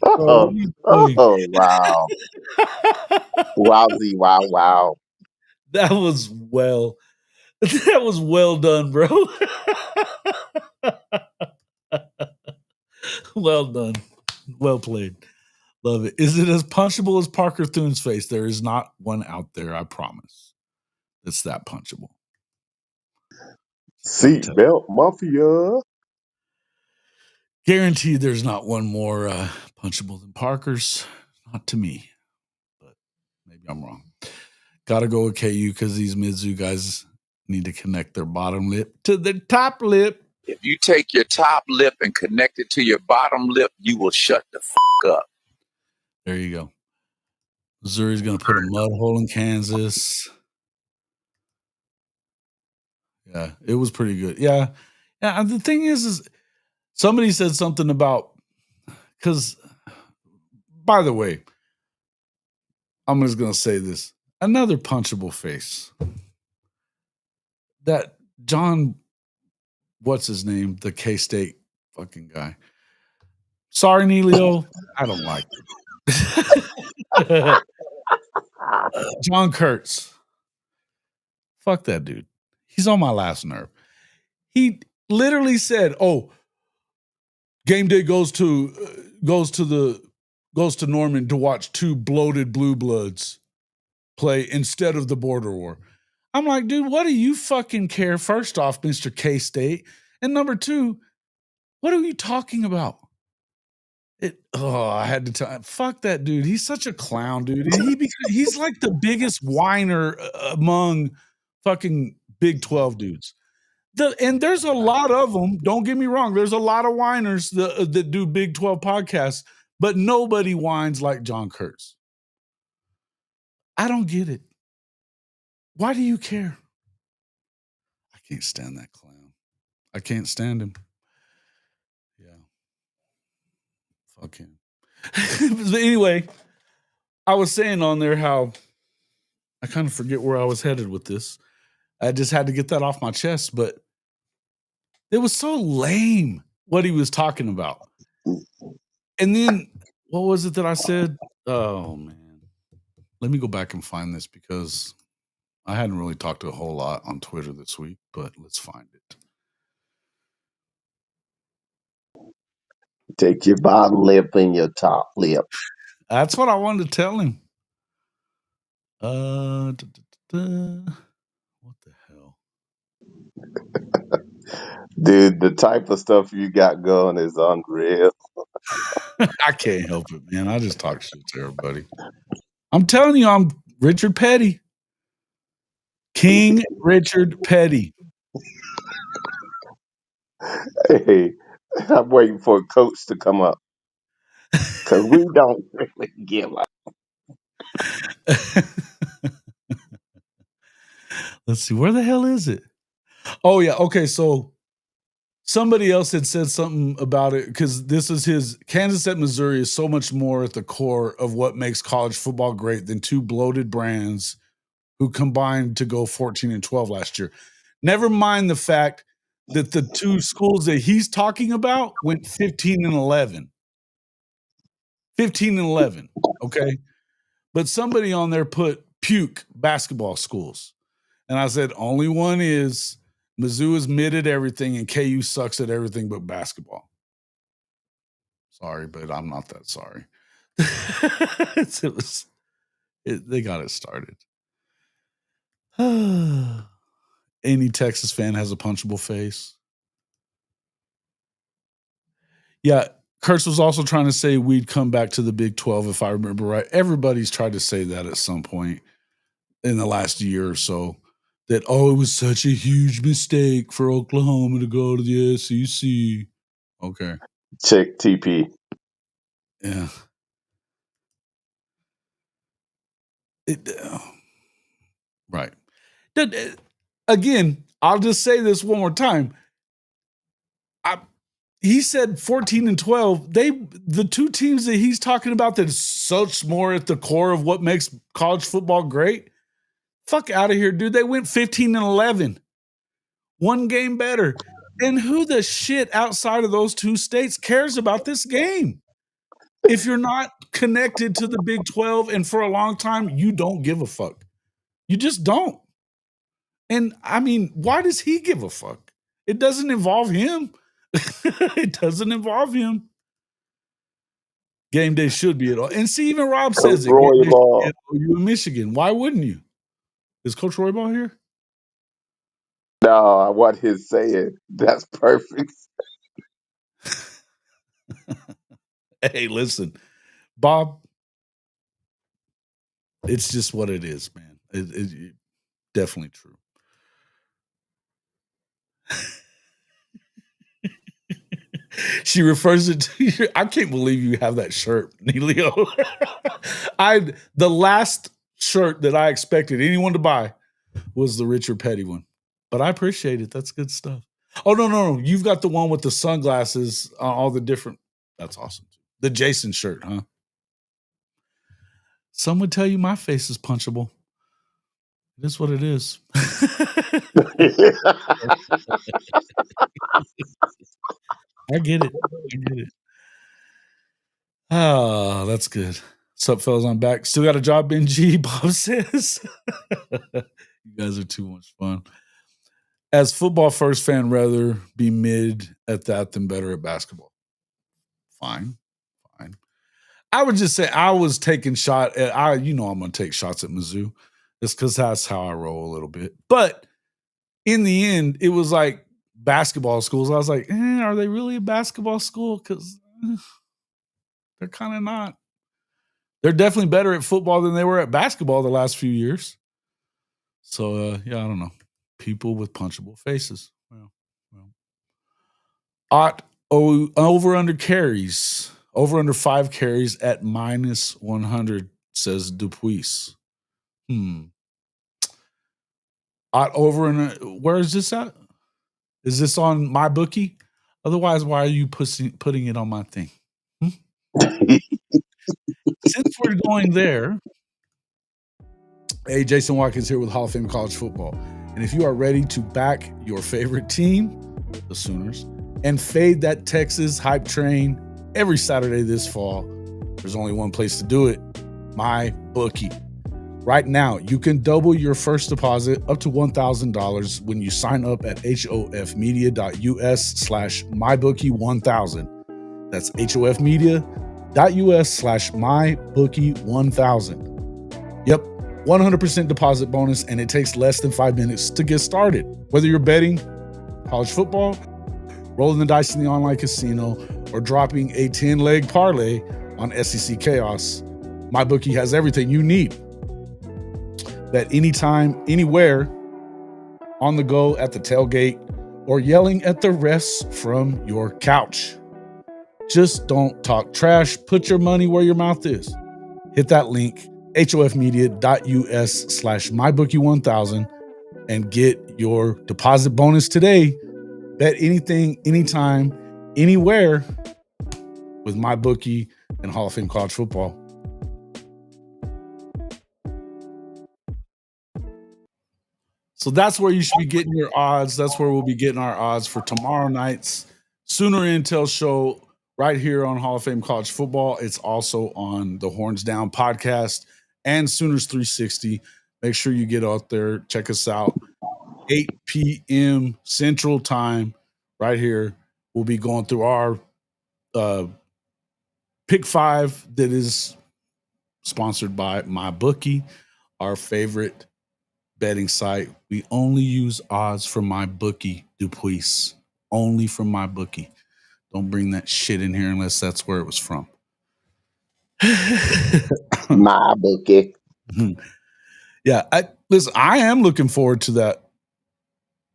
Bro, oh, wow. Wowzy, wow. That was well done, bro. Well done. Well played. Love it. Is it as punchable as Parker Thune's face? There is not one out there, I promise. It's that punchable. Seatbelt Mafia. Guaranteed there's not one more punchable than Parker's. Not to me. But maybe I'm wrong. Gotta go with KU because these Mizzou guys need to connect their bottom lip to their top lip. If you take your top lip and connect it to your bottom lip, you will shut the fuck up. There you go. Missouri's going to put a mud hole in Kansas. Yeah, it was pretty good. Yeah. The thing is somebody said something about, because, by the way, I'm just going to say this. Another punchable face. That John, what's his name? The K-State fucking guy. Sorry, Neilio. I don't like it. John Kurtz. Fuck that dude. He's on my last nerve. He literally said, "Oh, game day goes to Norman to watch two bloated blue bloods play instead of the border war." I'm like, dude, what do you fucking care? First off, Mr. K-State, and number two, what are you talking about? I had to tell. Fuck that dude. He's such a clown, dude. He's like the biggest whiner among fucking Big 12 dudes. And there's a lot of them. Don't get me wrong. There's a lot of whiners that do Big 12 podcasts, but nobody whines like John Kurtz. I don't get it. Why do you care? I can't stand that clown. I can't stand him. Yeah. Fuck him. But anyway, I was saying on there how I kind of forget where I was headed with this. I just had to get that off my chest, but it was so lame what he was talking about. And then what was it that I said? Oh, man. Let me go back and find this because I hadn't really talked a whole lot on Twitter this week, but let's find it. Take your bottom lip and your top lip. That's what I wanted to tell him. What the hell? Dude, the type of stuff you got going is unreal. I can't help it, man. I just talk shit to everybody. I'm telling you, I'm Richard Petty. King Richard Petty. Hey, I'm waiting for a coach to come up. Because we don't really give up. Let's see. Where the hell is it? Oh, yeah. Okay. So somebody else had said something about it because this is his Kansas at Missouri is so much more at the core of what makes college football great than two bloated brands who combined to go 14-12 last year. Never mind the fact that the two schools that he's talking about went 15-11. 15-11. Okay. But somebody on there put puke basketball schools. And I said, only one is Mizzou is mid at everything and KU sucks at everything but basketball. Sorry, but I'm not that sorry. They got it started. Any Texas fan has a punchable face. Yeah, Kurtz was also trying to say we'd come back to the Big 12, if I remember right. Everybody's tried to say that at some point in the last year or so. that, oh, it was such a huge mistake for Oklahoma to go to the SEC. Okay. Check TP. Yeah. Right. Again, I'll just say this one more time. He said 14 and 12. The two teams that he's talking about that is such more at the core of what makes college football great. Fuck out of here, dude. They went 15 and 11. One game better. And who the shit outside of those two states cares about this game? If you're not connected to the Big 12 and for a long time, you don't give a fuck. You just don't. And I mean, why does he give a fuck? It doesn't involve him. It doesn't involve him. Game day should be at all. And see, even Rob says it. Game day should be at OU in Michigan. Why wouldn't you? Is Coach Roybal here? No, what he's saying. That's perfect. Hey, listen, Bob, it's just what it is, man. It definitely true. She refers it to you. I can't believe you have that shirt, Neilio. The last shirt that I expected anyone to buy was the Richard Petty one. But I appreciate it. That's good stuff. Oh, no. You've got the one with the sunglasses, all the different. That's awesome. The Jason shirt, huh? Some would tell you my face is punchable. It is what it is. I get it. Oh, that's good. What's up, fellas? I'm back. Still got a job, Benji, Bob says. You guys are too much fun. As football first fan, rather be mid at that than better at basketball. Fine. I would just say I was taking shot at, I'm going to take shots at Mizzou. It's because that's how I roll a little bit. But in the end, it was like basketball schools. I was like, are they really a basketball school? Because they're kind of not. They're definitely better at football than they were at basketball the last few years. So, I don't know. People with punchable faces. Well. Ott over under carries. Over under 5 carries at minus 100, says Dupuis. Ott over and where is this at? Is this on my bookie? Otherwise, why are you putting it on my thing? Since we're going there, hey, Jason Watkins here with Hall of Fame College Football. And if you are ready to back your favorite team, the Sooners, and fade that Texas hype train every Saturday this fall, there's only one place to do it, my bookie. Right now, you can double your first deposit up to $1,000 when you sign up at hofmedia.us/mybookie1000. That's hofmedia.us/mybookie1000. Yep, 100% deposit bonus, and it takes less than 5 minutes to get started. Whether you're betting college football, rolling the dice in the online casino, or dropping a 10-leg parlay on SEC Chaos, MyBookie has everything you need. Bet anytime, anywhere, on the go, at the tailgate, or yelling at the refs from your couch. Just don't talk trash. Put your money where your mouth is. Hit that link, hofmedia.us/mybookie1000, and get your deposit bonus today. Bet anything, anytime, anywhere with MyBookie and Hall of Fame College Football. So that's where you should be getting your odds. That's where we'll be getting our odds for tomorrow night's Sooner Intel show right here on Hall of Fame College Football. It's also on the Horns Down podcast and Sooners 360. Make sure you get out there. Check us out. 8 p.m. Central Time right here. We'll be going through our Pick 5 that is sponsored by MyBookie, our favorite betting site. We only use odds from MyBookie, Dupuis. Only from MyBookie. Don't bring that shit in here unless that's where it was from. MyBookie. Yeah, listen, I am looking forward to that.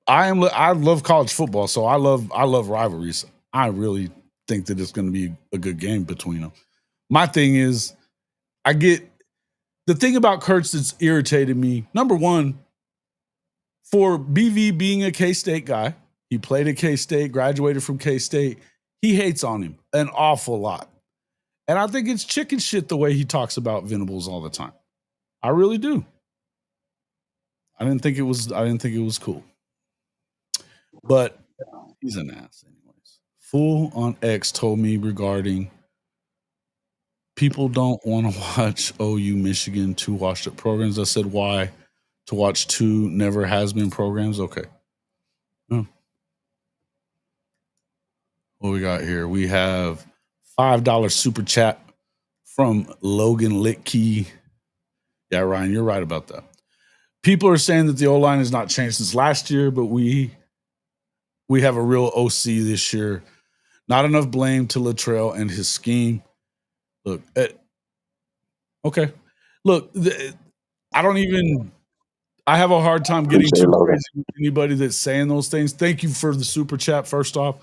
I love college football, so I love rivalries. I really think that it's going to be a good game between them. My thing is, I get the thing about Kurtz that's irritated me. Number one, for BV being a K-State guy, he played at K-State, graduated from K-State. He hates on him an awful lot. And I think it's chicken shit the way he talks about Venables all the time. I really do. I didn't think it was cool. But he's an ass anyways. Fool on X told me regarding people don't want to watch OU Michigan 2 washed up programs. I said why? To watch 2 never has been programs. Okay. What we got here? We have $5 super chat from Logan Litkey. Yeah, Ryan, you're right about that. People are saying that the O-line has not changed since last year, but we have a real OC this year. Not enough blame to Latrell and his scheme. Look, okay. Look, I have a hard time getting Appreciate it, too Logan. crazy with anybody that's saying those things. Thank you for the super chat, first off.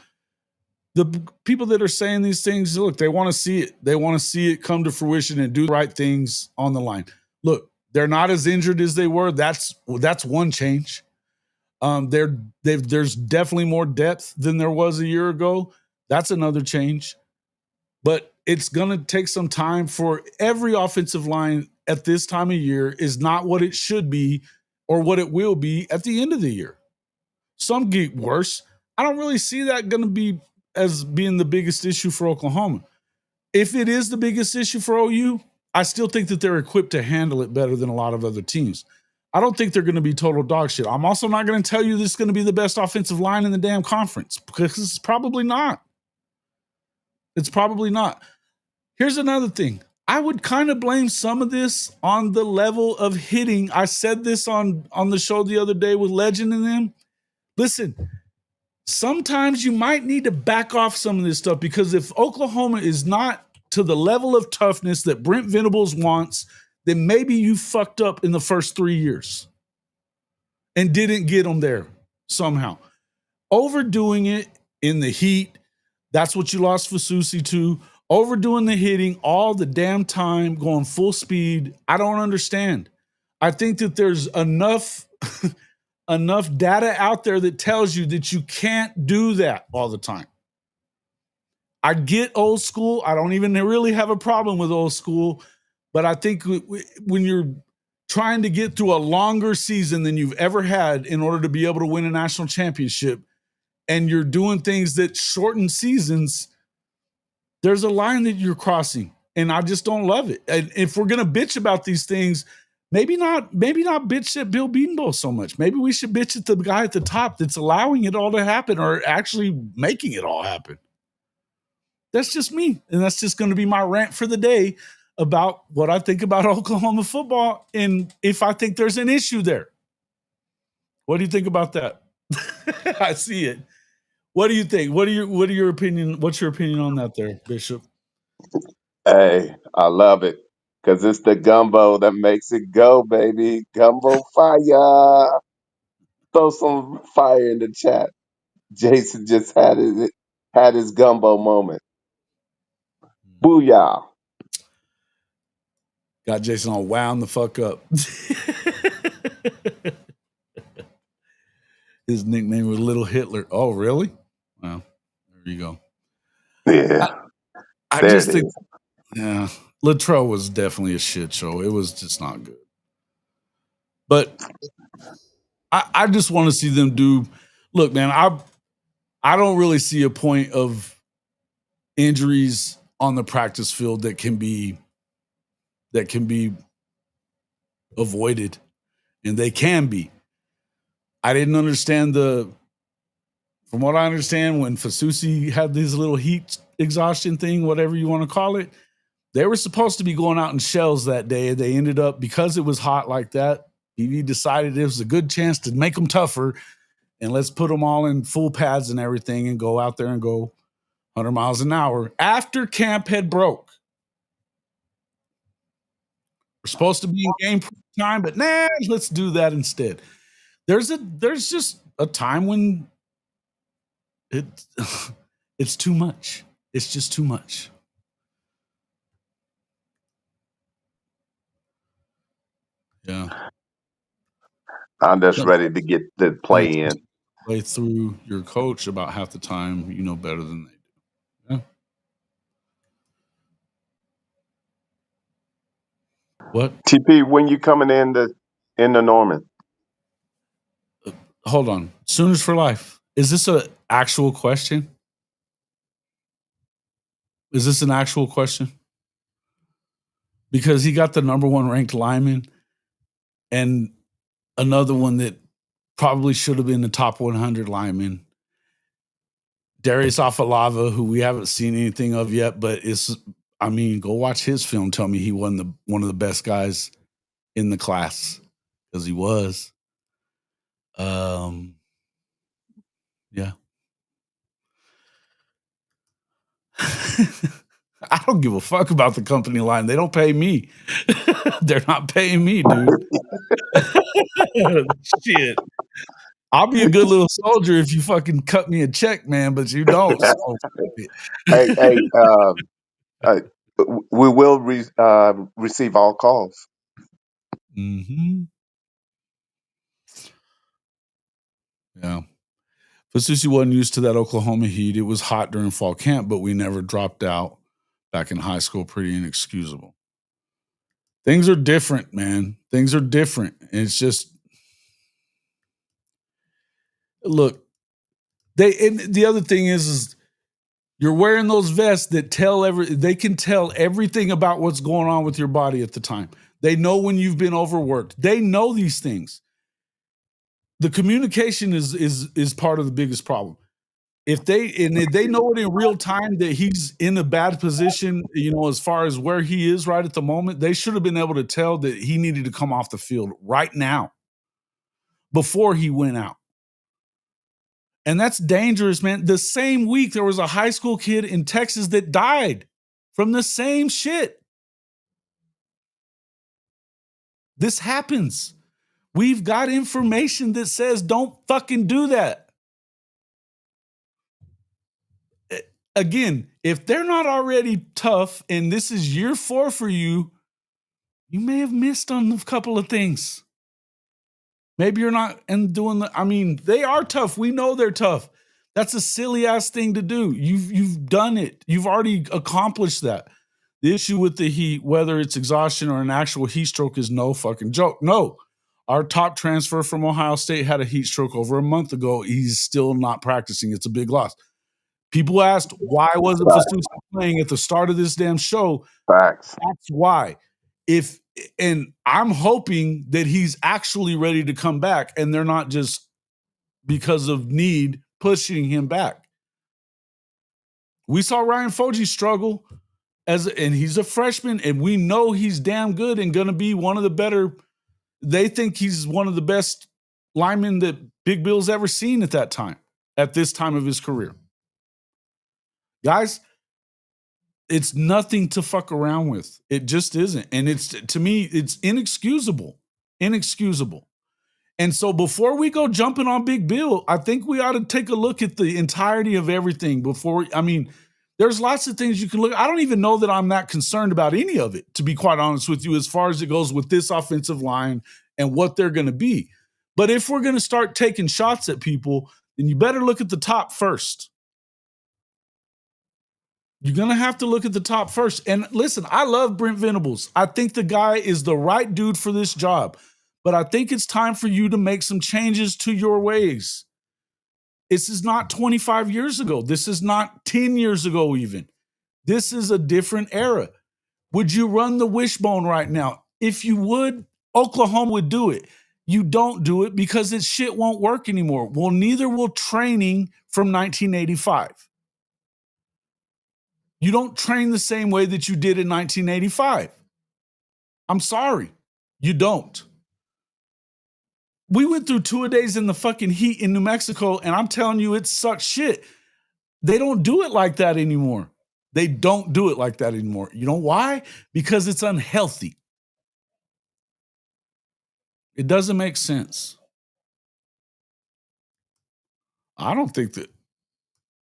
The people that are saying these things, look, they want to see it. They want to see it come to fruition and do the right things on the line. Look, they're not as injured as they were. That's one change. There's definitely more depth than there was a year ago. That's another change. But it's going to take some time for every offensive line at this time of year is not what it should be or what it will be at the end of the year. Some get worse. I don't really see that going to be as being the biggest issue for Oklahoma. If it is the biggest issue for OU, I still think that they're equipped to handle it better than a lot of other teams. I don't think they're going to be total dog shit. I'm also not going to tell you this is going to be the best offensive line in the damn conference because it's probably not. It's probably not. Here's another thing. I would kind of blame some of this on the level of hitting. I said this on the show the other day with Legend and them. Listen, sometimes you might need to back off some of this stuff because if Oklahoma is not to the level of toughness that Brent Venables wants, then maybe you fucked up in the first 3 years and didn't get them there somehow. Overdoing it in the heat, that's what you lost Fasusi to. Overdoing the hitting all the damn time, going full speed. I don't understand. I think that there's enough enough data out there that tells you that you can't do that all the time. I get old school. I don't even really have a problem with old school, but I think when you're trying to get through a longer season than you've ever had in order to be able to win a national championship, and you're doing things that shorten seasons, there's a line that you're crossing, and I just don't love it. And if we're gonna bitch about these things, maybe not bitch at Bill Bedenbaugh so much. Maybe we should bitch at the guy at the top that's allowing it all to happen or actually making it all happen. That's just me, and that's just going to be my rant for the day about what I think about Oklahoma football and if I think there's an issue there. What do you think about that? I see it. What do you think? What are your opinion? What's your opinion on that there, Bishop? Hey, I love it because it's the gumbo that makes it go, baby. Gumbo fire. Throw some fire in the chat. Jason just had his gumbo moment. Booyah. Got Jason all wound the fuck up. His nickname was Little Hitler. Oh, really? Well, there you go. Yeah. I There just it think, is. yeah, Latrell was definitely a shit show. It was just not good. But I just want to see them do. Look, man, I don't really see a point of injuries on the practice field that can be avoided, and they can be. I didn't understand from what I understand, when Fasusi had this little heat exhaustion thing, whatever you want to call it, they were supposed to be going out in shells that day. They ended up, because it was hot like that, BV decided it was a good chance to make them tougher, and let's put them all in full pads and everything and go out there and go 100 miles an hour after camp had broke. supposed to be in game time, but nah, let's do that instead. There's just a time when it's too much. It's just too much. Yeah. I'm just ready to get the play in. Play through your coach about half the time, you know better than they do. Yeah. What? TP, when you coming into Norman? Hold on. Sooners for life. Is this an actual question? Is this an actual question? Because he got the number 1 ranked lineman and another one that probably should have been the top 100 lineman. Darius Afalava, who we haven't seen anything of yet, but go watch his film. Tell me he wasn't one of the best guys in the class, because he was. Yeah. I don't give a fuck about the company line. They don't pay me. They're not paying me, dude. Shit. I'll be a good little soldier if you fucking cut me a check, man, but you don't. So. Hey, we will receive all calls. Mm-hmm. Yeah. Fasusi wasn't used to that Oklahoma heat. It was hot during fall camp, but we never dropped out back in high school. Pretty inexcusable. Things are different, man. Things are different. And it's just, look, and the other thing is you're wearing those vests that they can tell everything about what's going on with your body at the time. They know when you've been overworked. They know these things. The communication is part of the biggest problem. If they know it in real time that he's in a bad position, as far as where he is right at the moment, they should have been able to tell that he needed to come off the field right now before he went out. And that's dangerous, man. The same week, there was a high school kid in Texas that died from the same shit. This happens. We've got information that says don't fucking do that. Again, if they're not already tough and this is year 4 for you, you may have missed on a couple of things. Maybe you're not they are tough. We know they're tough. That's a silly ass thing to do. You've done it. You've already accomplished that. The issue with the heat, whether it's exhaustion or an actual heat stroke, is no fucking joke. No. Our top transfer from Ohio State had a heat stroke over a month ago. He's still not practicing. It's a big loss. People asked, why wasn't Fasusi playing at the start of this damn show? Facts. That's why. And I'm hoping that he's actually ready to come back and they're not just because of need pushing him back. We saw Ryan Foji struggle and he's a freshman and we know he's damn good and going to be one of the better. They think he's one of the best linemen that Big Bill's ever seen at this time of his career. Guys, it's nothing to fuck around with. It just isn't. And to me, it's inexcusable. Inexcusable. And so before we go jumping on Big Bill, I think we ought to take a look at the entirety of everything there's lots of things you can look. I don't even know that I'm that concerned about any of it, to be quite honest with you, as far as it goes with this offensive line and what they're going to be. But if we're going to start taking shots at people, then you better look at the top first. You're going to have to look at the top first. And listen, I love Brent Venables. I think the guy is the right dude for this job. But I think it's time for you to make some changes to your ways. This is not 25 years ago. This is not 10 years ago even. This is a different era. Would you run the wishbone right now? If you would, Oklahoma would do it. You don't do it because this shit won't work anymore. Well, neither will training from 1985. You don't train the same way that you did in 1985. I'm sorry. You don't. We went through 2 days in the fucking heat in New Mexico, and I'm telling you, it sucks shit. They don't do it like that anymore. They don't do it like that anymore. You know why? Because it's unhealthy. It doesn't make sense. I don't think that.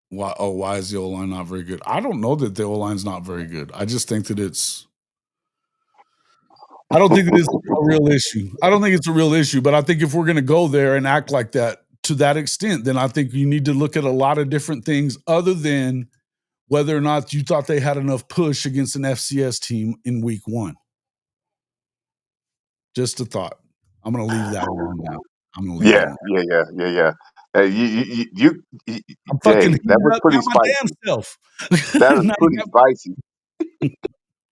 Why is the O-line not very good? I don't know that the O-line's not very good. I just think that I don't think that it's a real issue. I don't think it's a real issue, but I think if we're going to go there and act like that to that extent, then I think you need to look at a lot of different things other than whether or not you thought they had enough push against an FCS team in week 1. Just a thought. I'm going to leave that alone now. I'm going to leave that alone. Yeah. You, I'm fucking Jay, that heating was up pretty now my damn spicy. self. That is Now you pretty got- spicy.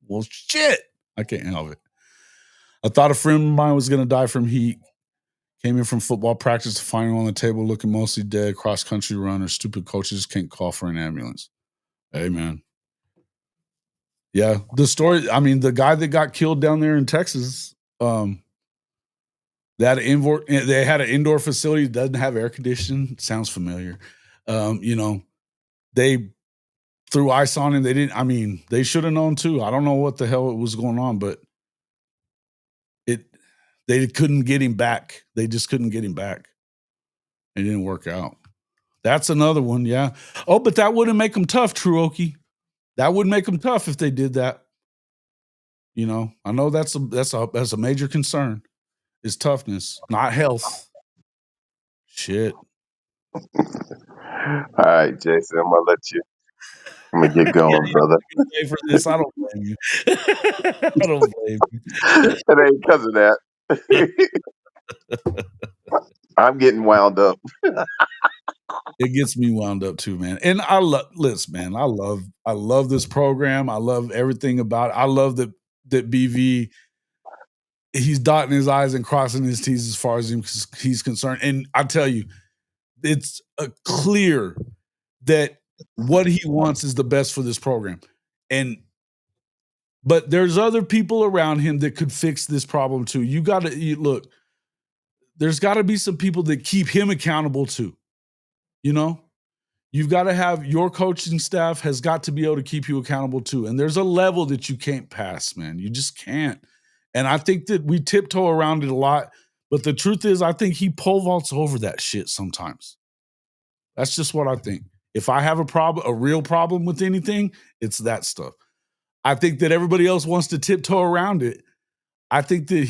well, shit. I can't help it. I thought a friend of mine was going to die from heat. Came in from football practice to find him on the table looking mostly dead, cross-country runner. Stupid coaches can't call for an ambulance. Hey, man. Yeah, the story, I mean, the guy that got killed down there in Texas, they had an indoor facility that doesn't have air conditioning. Sounds familiar. They threw ice on him. They should have known too. I don't know what the hell was going on, but they couldn't get him back. They just couldn't get him back. It didn't work out. That's another one, yeah. Oh, but that wouldn't make them tough, Truoki. That would make them tough if they did that. I know that's a major concern. Is toughness, not health. Shit. All right, Jason, I'm gonna get going, brother. Pay for this. I don't blame you. I don't blame you. It ain't because of that. I'm getting wound up. It gets me wound up too, man. And listen, man, I love this program. I love everything about it. I love that BV, he's dotting his I's and crossing his T's as far as he's concerned. And I tell you, it's clear that what he wants is the best for this program. But there's other people around him that could fix this problem too. You got to look. There's got to be some people that keep him accountable too. You've got to have your coaching staff has got to be able to keep you accountable too. And there's a level that you can't pass, man. You just can't. And I think that we tiptoe around it a lot. But the truth is, I think he pole vaults over that shit sometimes. That's just what I think. If I have a real problem with anything, it's that stuff. I think that everybody else wants to tiptoe around it. I think that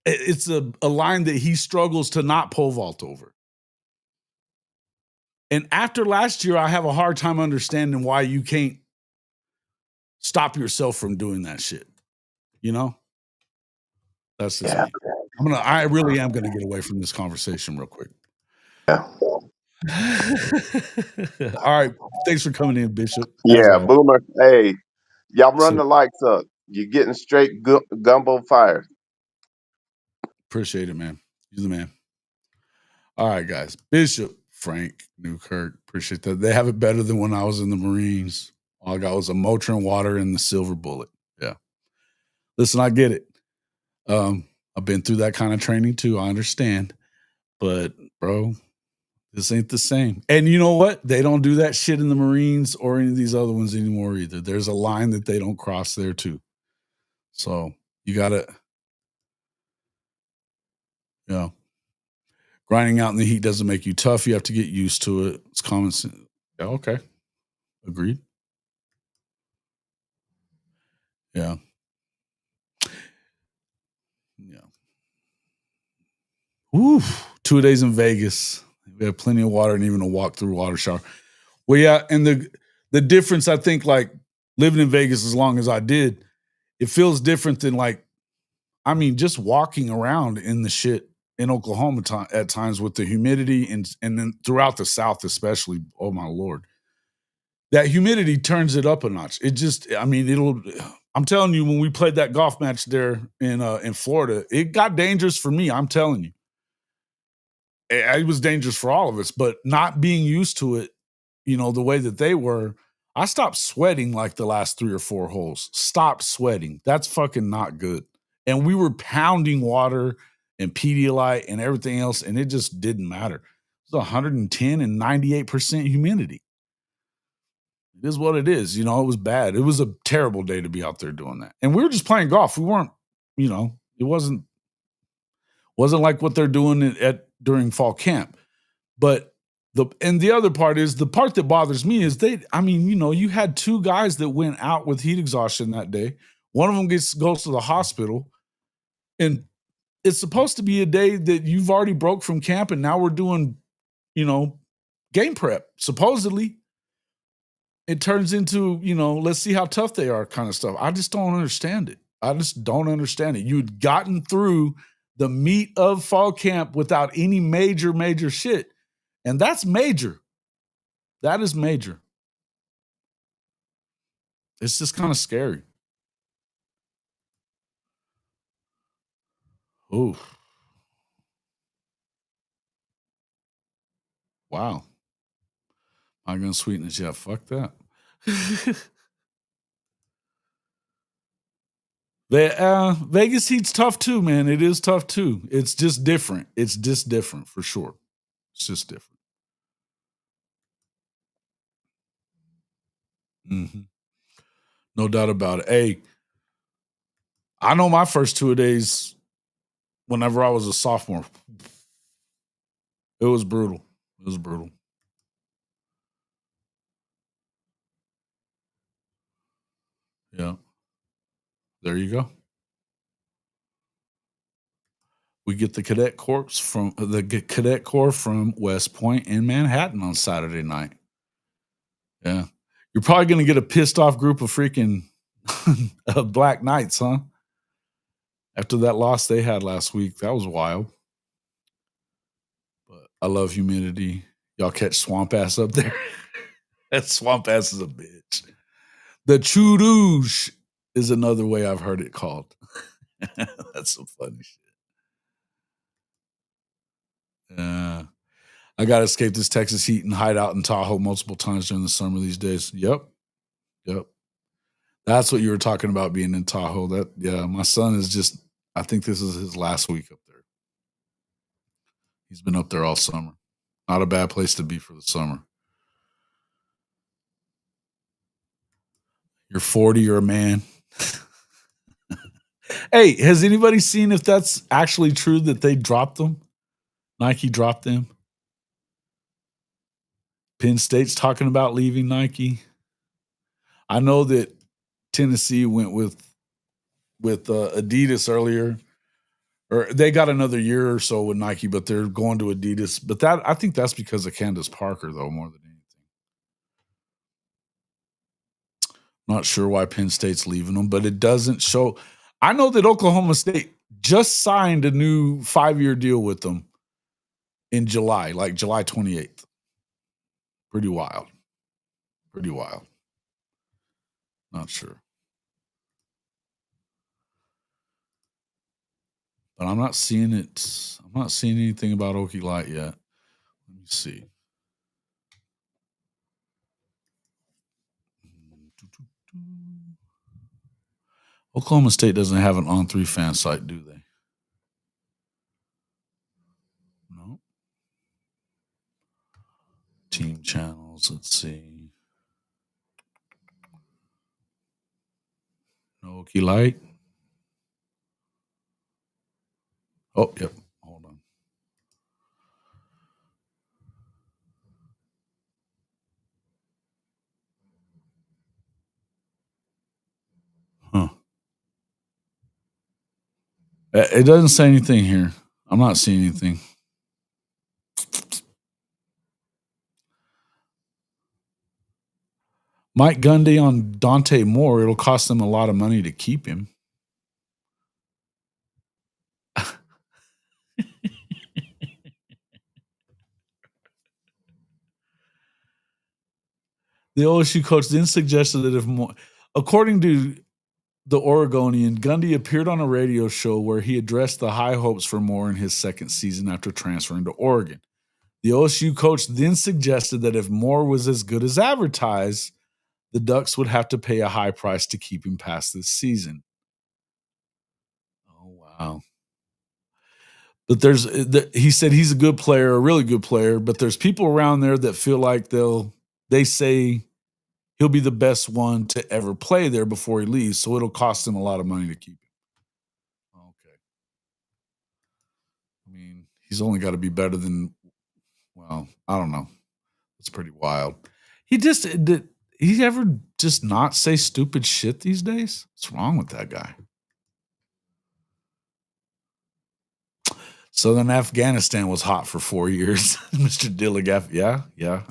it's a line that he struggles to not pole vault over. And after last year, I have a hard time understanding why you can't stop yourself from doing that shit. That's just me. I really am gonna get away from this conversation real quick. Yeah. All right. Thanks for coming in, Bishop. Yeah, Boomer. Hey, y'all run the lights up. You're getting straight gumbo fire. Appreciate it, man. You're the man. All right, guys. Bishop, Frank, Newkirk. Appreciate that. They have it better than when I was in the Marines. All I got was a Motrin water and the silver bullet. Yeah. Listen, I get it. I've been through that kind of training too. I understand. But, bro, this ain't the same. And you know what? They don't do that shit in the Marines or any of these other ones anymore either. There's a line that they don't cross there too. So you got to, grinding out in the heat doesn't make you tough. You have to get used to it. It's common sense. Yeah, okay. Agreed. Yeah. Yeah. Woo. 2 days in Vegas. We have plenty of water and even a walk-through water shower. Well, yeah, and the difference, I think, like living in Vegas as long as I did, it feels different than just walking around in the shit in Oklahoma at times with the humidity and then throughout the South especially. Oh my Lord. That humidity turns it up a notch. It just, I'm telling you, when we played that golf match there in Florida, it got dangerous for me. I'm telling you. It was dangerous for all of us, but not being used to it, the way that they were, I stopped sweating like the last 3 or 4 holes. Stopped sweating. That's fucking not good. And we were pounding water and Pedialyte and everything else, and it just didn't matter. It was 110 and 98% humidity. It is what it is. It was bad. It was a terrible day to be out there doing that. And we were just playing golf. We weren't, it It wasn't like what they're doing during fall camp. But the other part is, the part that bothers me is you had 2 guys that went out with heat exhaustion that day. One of them goes to the hospital, and it's supposed to be a day that you've already broke from camp, and now we're doing, game prep. Supposedly, it turns into, let's see how tough they are kind of stuff. I just don't understand it. You'd gotten through the meat of fall camp without any major shit. And that's major. That is major. It's just kind of scary. Ooh. Wow. I'm going to sweeten it. Yeah, fuck that. Vegas Heat's tough too, man. It is tough too. It's just different. It's just different for sure. It's just different. Mm-hmm. No doubt about it. Hey, I know my first 2 days whenever I was a sophomore, it was brutal. It was brutal. Yeah. There you go. We get the cadet corps from West Point in Manhattan on Saturday night. Yeah. You're probably going to get a pissed off group of freaking Black Knights, huh? After that loss they had last week. That was wild. But I love humidity. Y'all catch swamp ass up there? That swamp ass is a bitch. The chudouge is another way I've heard it called. That's some funny shit. I got to escape this Texas heat and hide out in Tahoe multiple times during the summer these days. Yep. That's what you were talking about, being in Tahoe. My son is just, I think this is his last week up there. He's been up there all summer. Not a bad place to be for the summer. You're 40, you're a man. Hey, has anybody seen if that's actually true that they dropped them? Nike dropped them? Penn State's talking about leaving Nike. I know that Tennessee went with Adidas earlier, or they got another year or so with Nike, but they're going to Adidas. But I think that's because of Candace Parker, though, more than anything. Not sure why Penn State's leaving them, but it doesn't show. I know that Oklahoma State just signed a new 5-year deal with them in July, like July 28th. Pretty wild. Not sure. But I'm not seeing it. I'm not seeing anything about Okie Light yet. Let me see. Oklahoma State doesn't have an On3 fan site, do they? No. Team channels. Let's see. No Okie Light. Oh, yep. Hold on. Huh. It doesn't say anything here. I'm not seeing anything. Mike Gundy on Dante Moore. It'll cost them a lot of money to keep him. The OSU coach then suggested that if more, according to the Oregonian, Gundy appeared on a radio show where he addressed the high hopes for Moore in his second season after transferring to Oregon. The OSU coach then suggested that if Moore was as good as advertised, the Ducks would have to pay a high price to keep him past this season. Oh, wow. But he said he's a good player, a really good player, but there's people around there that feel like they say he'll be the best one to ever play there before he leaves, so it'll cost him a lot of money to keep him. Okay. I mean, he's only got to be better than, well, I don't know. It's pretty wild. Did he ever just not say stupid shit these days? What's wrong with that guy? Southern Afghanistan was hot for 4 years. Mr. Dilligaff. Yeah.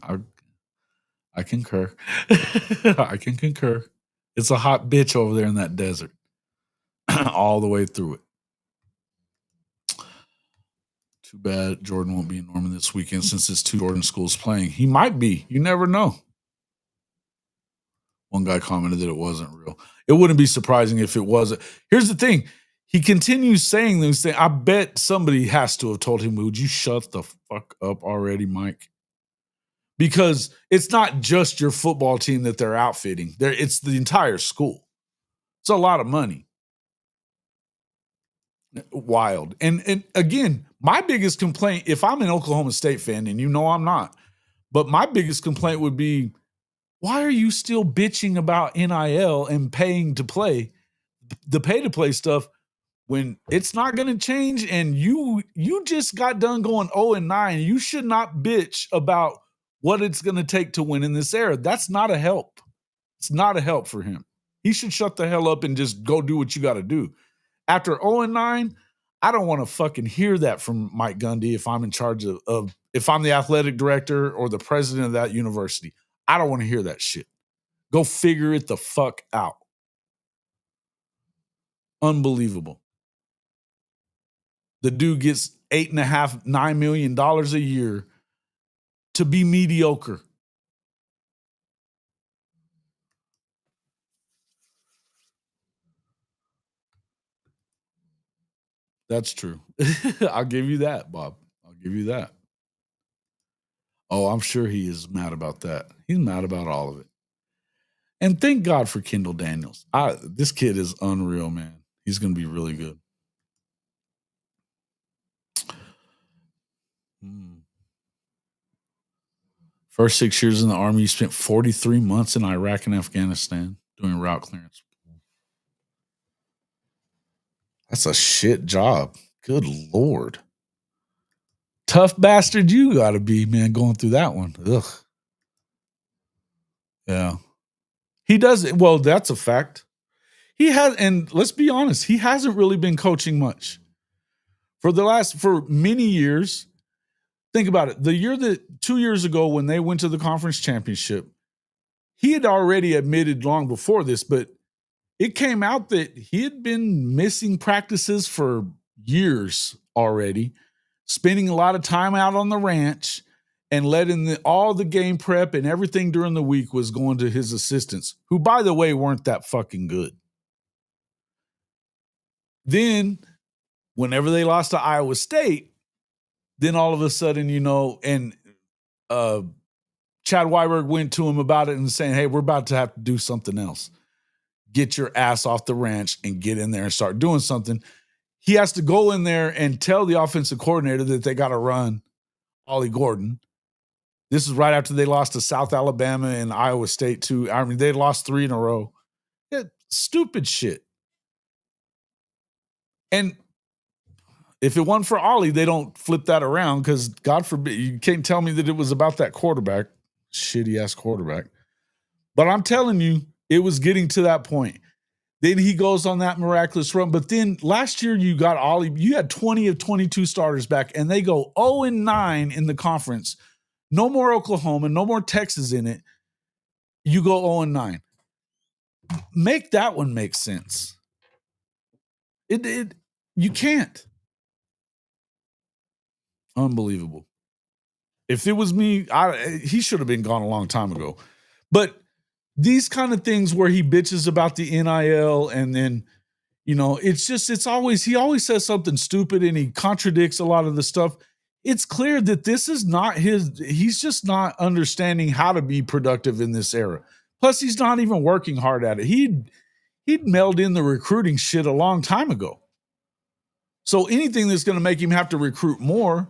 I concur. I can concur. It's a hot bitch over there in that desert. All the way through it. Too bad Jordan won't be in Norman this weekend since his 2 Jordan schools playing. He might be. You never know. One guy commented that it wasn't real. It wouldn't be surprising if it wasn't. Here's the thing. He continues saying these things. I bet somebody has to have told him, would you shut the fuck up already, Mike? Because it's not just your football team that they're outfitting. It's the entire school. It's a lot of money. Wild. And again, my biggest complaint, if I'm an Oklahoma State fan, and you know I'm not, but my biggest complaint would be, why are you still bitching about NIL and paying to play, the pay to play stuff, when it's not going to change? And you just got done going 0-9. You should not bitch about what it's going to take to win in this era. That's not a help. It's not a help for him. He should shut the hell up and just go do what you got to do. After 0-9, I don't want to fucking hear that from Mike Gundy if I'm in charge of if I'm the athletic director or the president of that university. I don't want to hear that shit. Go figure it the fuck out. Unbelievable. The dude gets $8.5-9 million a year to be mediocre. That's true. I'll give you that, Bob. I'll give you that. Oh, I'm sure he is mad about that. He's mad about all of it. And thank God for Kendall Daniels. This kid is unreal, man. He's going to be really good. First 6 years in the Army, he spent 43 months in Iraq and Afghanistan doing route clearance. That's a shit job. Good Lord. Tough bastard you got to be, man, going through that one. Ugh. Yeah. He does it. Well, that's a fact. He has, and let's be honest, he hasn't really been coaching much. For many years, think about it. 2 years ago when they went to the conference championship, he had already admitted long before this, but it came out that he had been missing practices for years already, spending a lot of time out on the ranch and letting all the game prep and everything during the week was going to his assistants, who, by the way, weren't that fucking good. Then, whenever they lost to Iowa State, then all of a sudden, and Chad Weiberg went to him about it and saying, hey, we're about to have to do something else. Get your ass off the ranch and get in there and start doing something. He has to go in there and tell the offensive coordinator that they got to run Ollie Gordon. This is right after they lost to South Alabama and Iowa State too. I mean, they lost 3 in a row. Yeah, stupid shit. And if it wasn't for Ollie, they don't flip that around, because God forbid, you can't tell me that it was about that quarterback, shitty ass quarterback. But I'm telling you, it was getting to that point. Then he goes on that miraculous run. But then last year you got Ollie, you had 20 of 22 starters back, and they go 0-9 in the conference. No more Oklahoma, no more Texas in it. You go 0-9. Make that one make sense. You can't. Unbelievable. If it was me, he should have been gone a long time ago. But these kind of things where he bitches about the NIL, and then, he always says something stupid and he contradicts a lot of the stuff. It's clear that this is not he's just not understanding how to be productive in this era. Plus, he's not even working hard at it. He'd mailed in the recruiting shit a long time ago. So anything that's going to make him have to recruit more,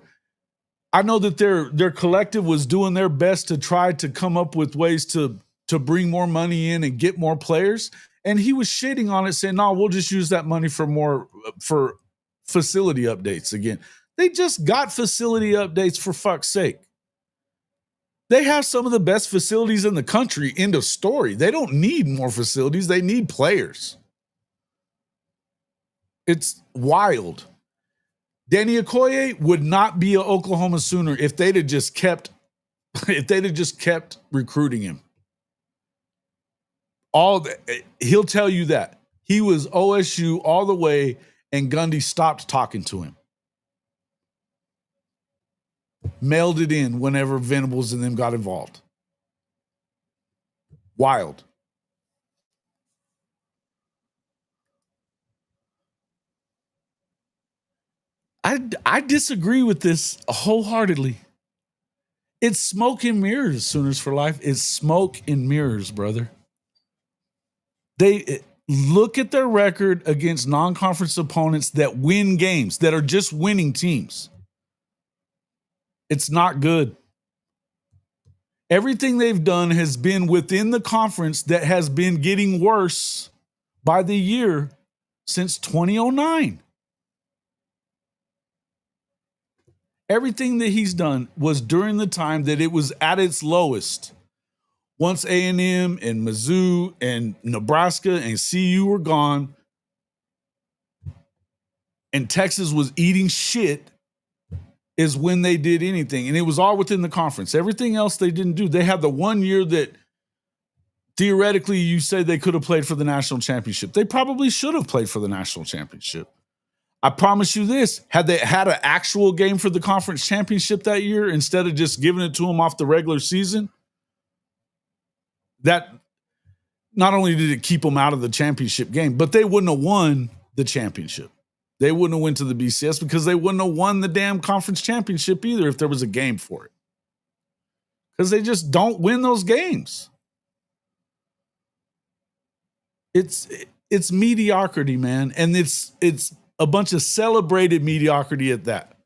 I know that their collective was doing their best to try to come up with ways to bring more money in and get more players. And he was shitting on it, saying, no, we'll just use that money for facility updates again. They just got facility updates, for fuck's sake. They have some of the best facilities in the country, end of story. They don't need more facilities. They need players. It's wild. Danny Okoye would not be an Oklahoma Sooner if they'd have just kept recruiting him. He'll tell you that. He was OSU all the way, and Gundy stopped talking to him. Mailed it in whenever Venables and them got involved. Wild. I disagree with this wholeheartedly. It's smoke and mirrors, Sooners for Life. It's smoke and mirrors, brother. They look at their record against non-conference opponents that win games, that are just winning teams. It's not good. Everything they've done has been within the conference that has been getting worse by the year since 2009. Everything that he's done was during the time that it was at its lowest. Once A&M and Mizzou and Nebraska and CU were gone and Texas was eating shit is when they did anything. And it was all within the conference. Everything else they didn't do. They had the 1 year that theoretically you say they could have played for the national championship. They probably should have played for the national championship. I promise you this, had they had an actual game for the conference championship that year instead of just giving it to them off the regular season, that not only did it keep them out of the championship game, but they wouldn't have won the championship. They wouldn't have went to the BCS because they wouldn't have won the damn conference championship either if there was a game for it. Because they just don't win those games. It's mediocrity, man. And it's a bunch of celebrated mediocrity at that.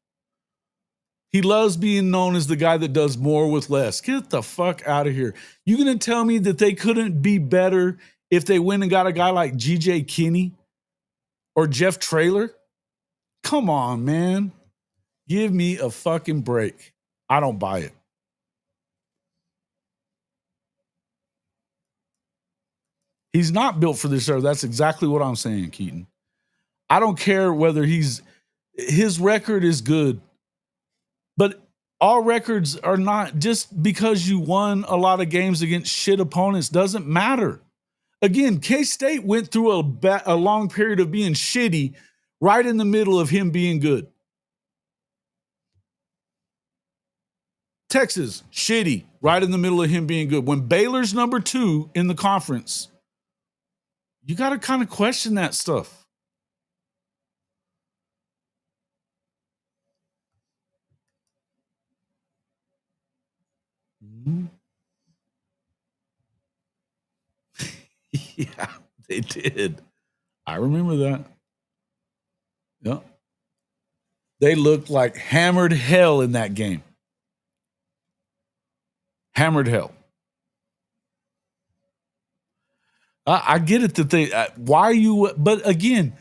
He loves being known as the guy that does more with less. Get the fuck out of here. You gonna tell me that they couldn't be better if they went and got a guy like G.J. Kinney or Jeff Traylor? Come on, man. Give me a fucking break. I don't buy it. He's not built for this era. That's exactly what I'm saying, Keaton. I don't care whether his record is good, but all records are not. Just because you won a lot of games against shit opponents doesn't matter. Again, K-State went through a long period of being shitty right in the middle of him being good. Texas, shitty, right in the middle of him being good. When Baylor's number 2 in the conference, you got to kind of question that stuff. Mm-hmm. Yeah, they did. I remember that. Yeah. They looked like hammered hell in that game. Hammered hell. I get it that they, why are you, but again,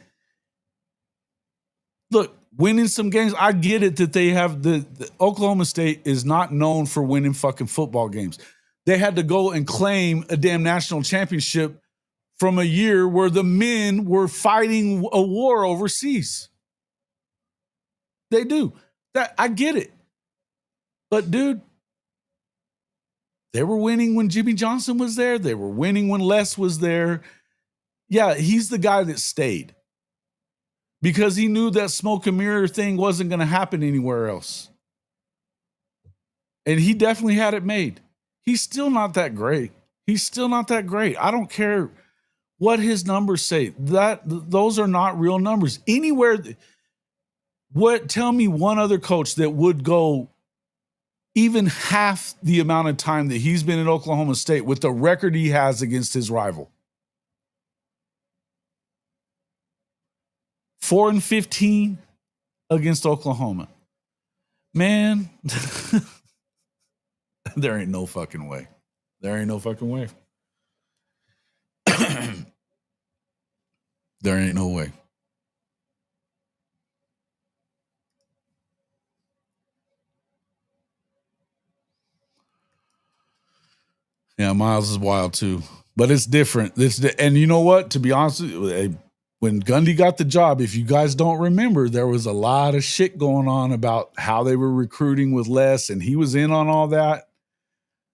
look, winning some games, I get it that they have the Oklahoma State is not known for winning fucking football games. They had to go and claim a damn national championship from a year where the men were fighting a war overseas. They do. That I get it. But dude, they were winning when Jimmy Johnson was there. They were winning when Les was there. Yeah, he's the guy that stayed because he knew that smoke and mirror thing wasn't going to happen anywhere else. And he definitely had it made. He's still not that great. He's still not that great. I don't care what his numbers say. Those are not real numbers. Anywhere, tell me one other coach that would go even half the amount of time that he's been at Oklahoma State with the record he has against his rival. 4-15 against Oklahoma. Man, there ain't no fucking way. There ain't no fucking way. There ain't no way. Yeah, Miles is wild too, but it's different. And you know what? To be honest with you, when Gundy got the job, if you guys don't remember, there was a lot of shit going on about how they were recruiting with Les, and he was in on all that.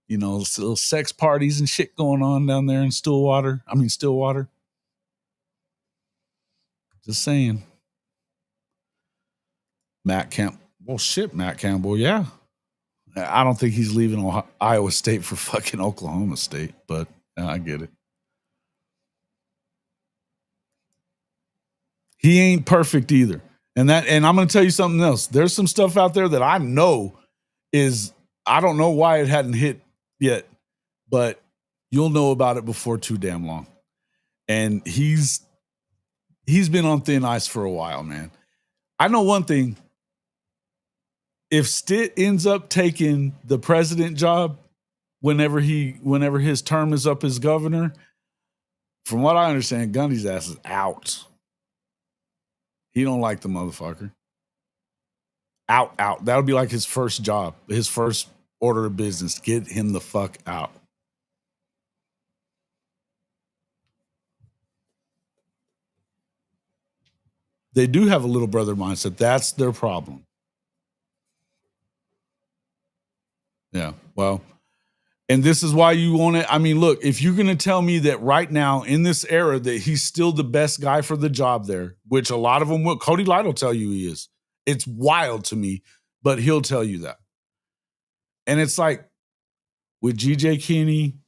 You know, little sex parties and shit going on down there in Stillwater. Just saying. Matt Campbell, yeah. I don't think he's leaving Iowa State for fucking Oklahoma State, but I get it. He ain't perfect either. And I'm going to tell you something else. There's some stuff out there that I know I don't know why it hadn't hit yet, but you'll know about it before too damn long. And he's been on thin ice for a while, man. I know one thing. If Stitt ends up taking the president job whenever his term is up as governor, from what I understand, Gundy's ass is out. He don't like the motherfucker. Out. That would be like his first job, his first order of business. Get him the fuck out. They do have a little brother mindset. That's their problem. Yeah, well, and this is why you want to. I mean, look, if you're going to tell me that right now in this era that he's still the best guy for the job there, which a lot of them will, Cody Light will tell you he is. It's wild to me, but he'll tell you that. And it's like with G.J. Kinney,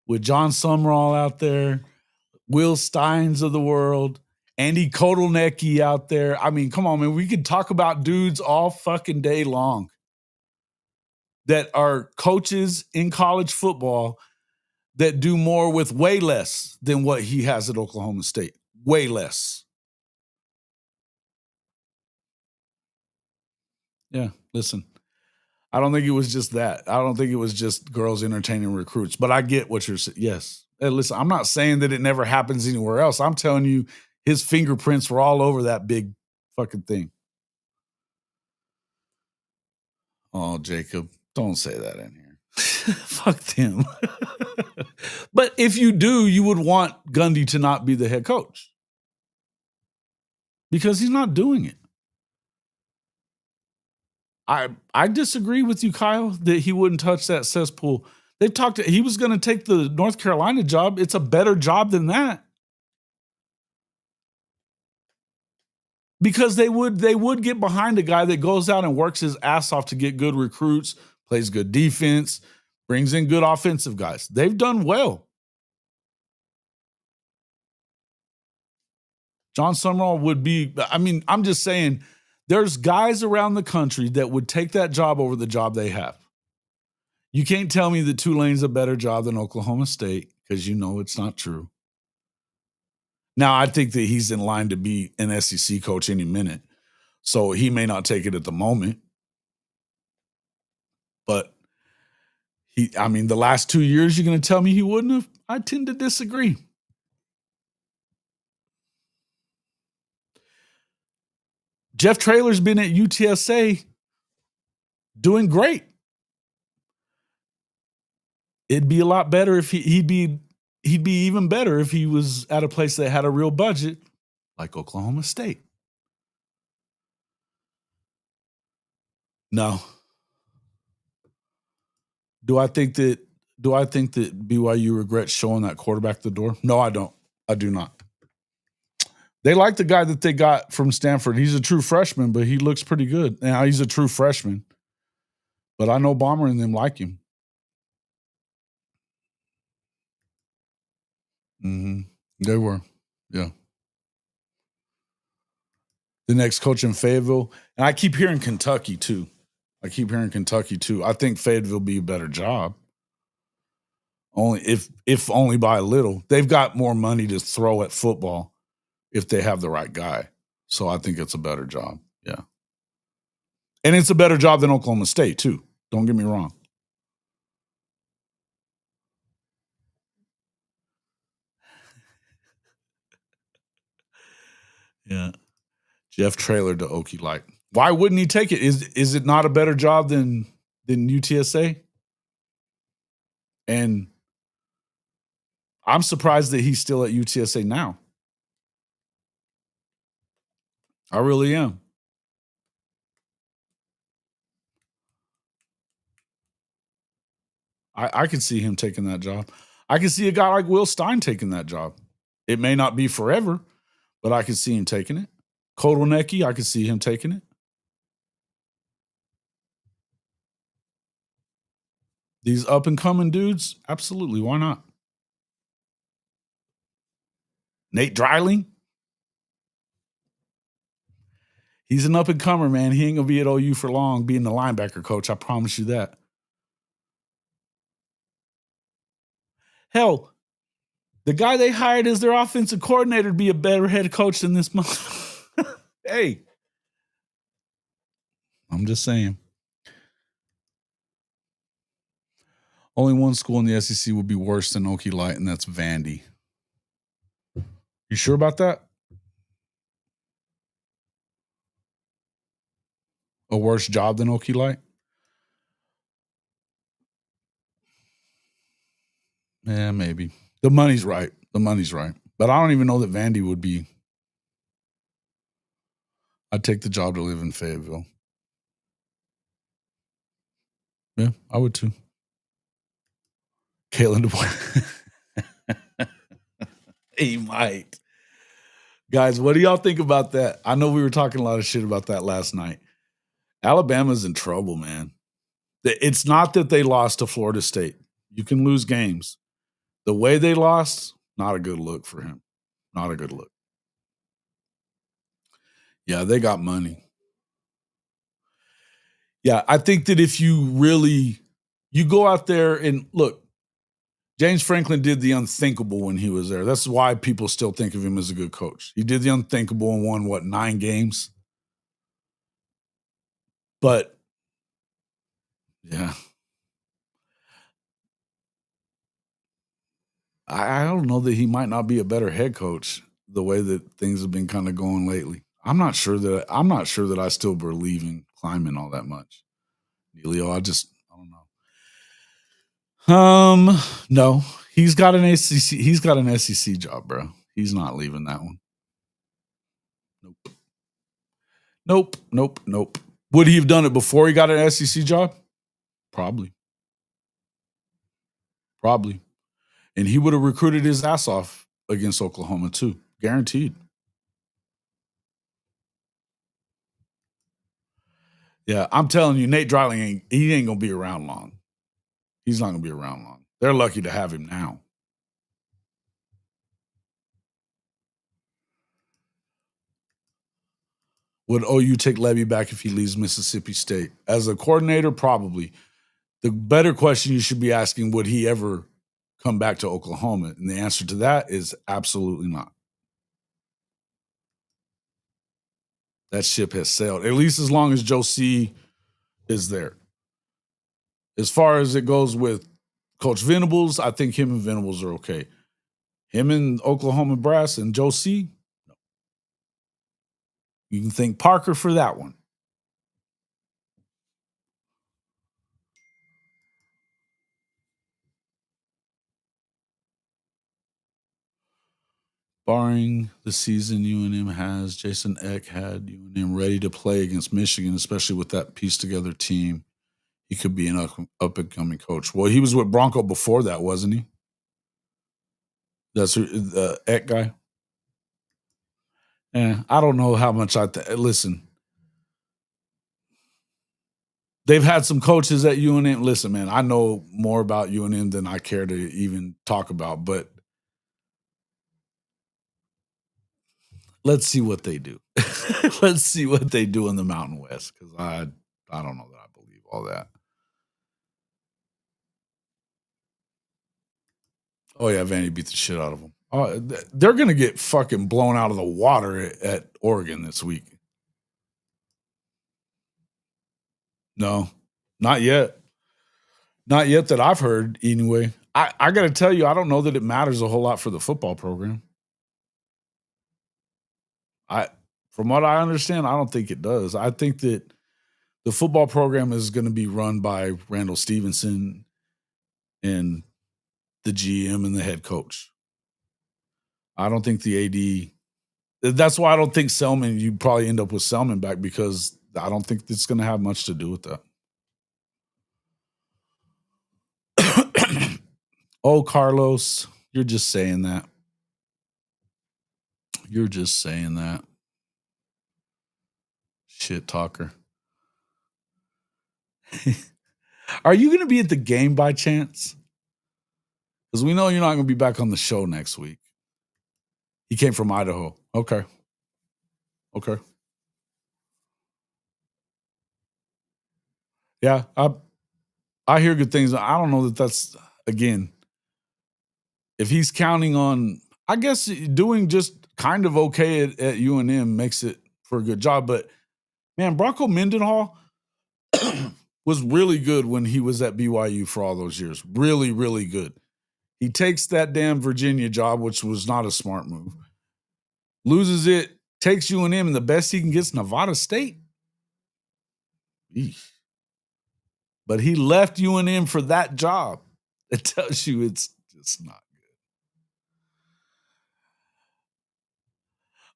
with John Sumrall out there, Will Steins of the world, Andy Kotelnicki out there. I mean, come on, man. We could talk about dudes all fucking day long that are coaches in college football that do more with way less than what he has at Oklahoma State. Way less. Yeah, listen. I don't think it was just that. I don't think it was just girls entertaining recruits, but I get what you're saying. Yes. Hey, listen, I'm not saying that it never happens anywhere else. I'm telling you, his fingerprints were all over that big fucking thing. Oh, Jacob, don't say that in here. Fuck them. But if you do, you would want Gundy to not be the head coach because he's not doing it. I disagree with you, Kyle, that he wouldn't touch that cesspool. They've talked. He was going to take the North Carolina job. It's a better job than that. Because they would get behind a guy that goes out and works his ass off to get good recruits, plays good defense, brings in good offensive guys. They've done well. John Sumrall would be, I mean, I'm just saying, there's guys around the country that would take that job over the job they have. You can't tell me that Tulane's a better job than Oklahoma State because you know it's not true. Now, I think that he's in line to be an SEC coach any minute, so he may not take it at the moment. But the last 2 years, you're going to tell me he wouldn't have? I tend to disagree. Jeff Traylor's been at UTSA doing great. It'd be a lot better if he'd be even better if he was at a place that had a real budget like Oklahoma State. No. Do I think that BYU regrets showing that quarterback the door? No, I don't. I do not. They like the guy that they got from Stanford. He's a true freshman, but he looks pretty good. Now he's a true freshman. But I know Bomber and them like him. Mm-hmm. They were. Yeah. The next coach in Fayetteville. And I keep hearing Kentucky too. I think Fayetteville will be a better job. Only if only by a little. They've got more money to throw at football if they have the right guy. So I think it's a better job. Yeah. And it's a better job than Oklahoma State too. Don't get me wrong. Yeah. Jeff Traylor to Okie Light. Why wouldn't he take it? Is it not a better job than UTSA? And I'm surprised that he's still at UTSA now. I really am. I could see him taking that job. I could see a guy like Will Stein taking that job. It may not be forever, but I could see him taking it. Kotelnicki, I could see him taking it. These up and coming dudes, absolutely. Why not? Nate Dreiling, he's an up and comer, man. He ain't gonna be at OU for long, being the linebacker coach. I promise you that. Hell, the guy they hired as their offensive coordinator would be a better head coach than this month. Hey, I'm just saying. Only one school in the SEC would be worse than Okie Light, and that's Vandy. You sure about that? A worse job than Okie Light? Yeah, maybe. The money's right. But I don't even know that Vandy would be. I'd take the job to live in Fayetteville. Yeah, I would too. Caitlin DuBois. He might. Guys, what do y'all think about that? I know we were talking a lot of shit about that last night. Alabama's in trouble, man. It's not that they lost to Florida State. You can lose games. The way they lost, not a good look for him. Not a good look. Yeah, they got money. Yeah, I think that if you go out there and look, James Franklin did the unthinkable when he was there. That's why people still think of him as a good coach. He did the unthinkable and won, 9 games? But, yeah. I don't know that he might not be a better head coach the way that things have been kind of going lately. I'm not sure that I still believe in Kleiman all that much. Elio, I don't know. No. He's got an SEC job, bro. He's not leaving that one. Nope. Would he have done it before he got an SEC job? Probably. And he would have recruited his ass off against Oklahoma too. Guaranteed. Yeah, I'm telling you, Nate Dreiling ain't going to be around long. He's not going to be around long. They're lucky to have him now. Would OU take Levy back if he leaves Mississippi State? As a coordinator, probably. The better question you should be asking, would he ever come back to Oklahoma? And the answer to that is absolutely not. That ship has sailed, at least as long as Joe C. is there. As far as it goes with Coach Venables, I think him and Venables are okay. Him and Oklahoma Brass and Joe C., no. You can thank Parker for that one. Barring the season UNM has, Jason Eck had UNM ready to play against Michigan, especially with that piece together team. He could be an up-and-coming coach. Well, he was with Bronco before that, wasn't he? That's the Eck guy. I don't know how much listen. They've had some coaches at UNM. Listen, man, I know more about UNM than I care to even talk about, but let's see what they do. Let's see what they do in the Mountain West, because I don't know that I believe all that. Oh, yeah, Vandy beat the shit out of them. Oh, they're going to get fucking blown out of the water at Oregon this week. No, not yet. Not yet that I've heard, anyway. I got to tell you, I don't know that it matters a whole lot for the football program. From what I understand, I don't think it does. I think that the football program is going to be run by Randall Stevenson and the GM and the head coach. I don't think the AD. That's why I don't think Selman. You probably end up with Selman back because I don't think it's going to have much to do with that. Oh, Carlos, you're just saying that. You're just saying that. Shit talker. Are you going to be at the game by chance? Because we know you're not going to be back on the show next week. He came from Idaho. Okay. Yeah, I hear good things. I don't know that that's, again, if he's counting on, I guess doing just kind of okay at UNM makes it for a good job. But, man, Bronco Mendenhall was really good when he was at BYU for all those years. Really, really good. He takes that damn Virginia job, which was not a smart move. Loses it, takes UNM, and the best he can get is Nevada State. Eesh. But he left UNM for that job. It tells you it's just not good.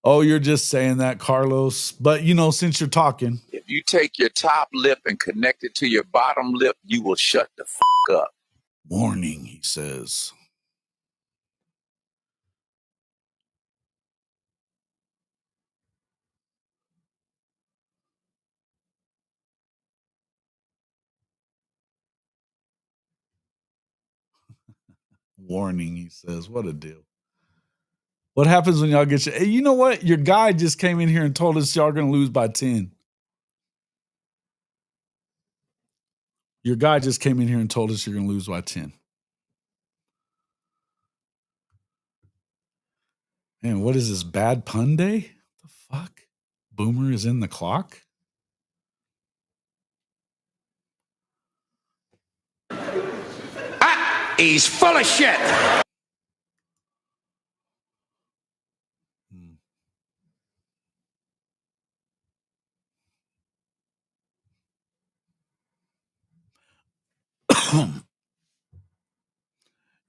Oh, you're just saying that, Carlos. But, since you're talking. If you take your top lip and connect it to your bottom lip, you will shut the up. Warning, he says. Warning, he says. What a deal. What happens when y'all get you? Hey, you know what? Your guy just came in here and told us y'all going to lose by 10. Your guy just came in here and told us you're going to lose by 10. Man, what is this, bad pun day? What the fuck? Boomer is in the clock? He's full of shit.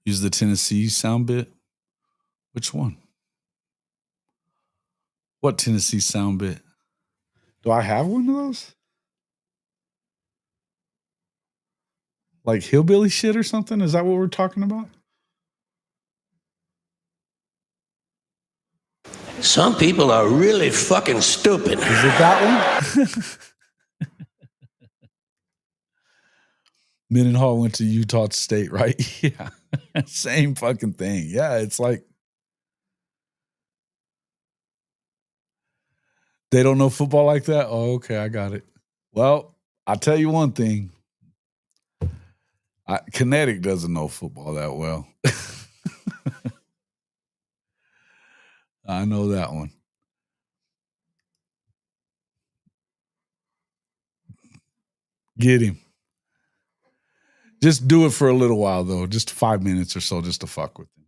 Use the Tennessee sound bit. Which one? What Tennessee sound bit? Do I have one of those? Like hillbilly shit or something? Is that what we're talking about? Some people are really fucking stupid. Is it that one? Mendenhall went to Utah State, right? Yeah. Same fucking thing. Yeah, it's like they don't know football like that? Oh, okay, I got it. Well, I'll tell you one thing. Kinetic doesn't know football that well. I know that one. Get him. Just do it for a little while, though. Just 5 minutes or so, just to fuck with him.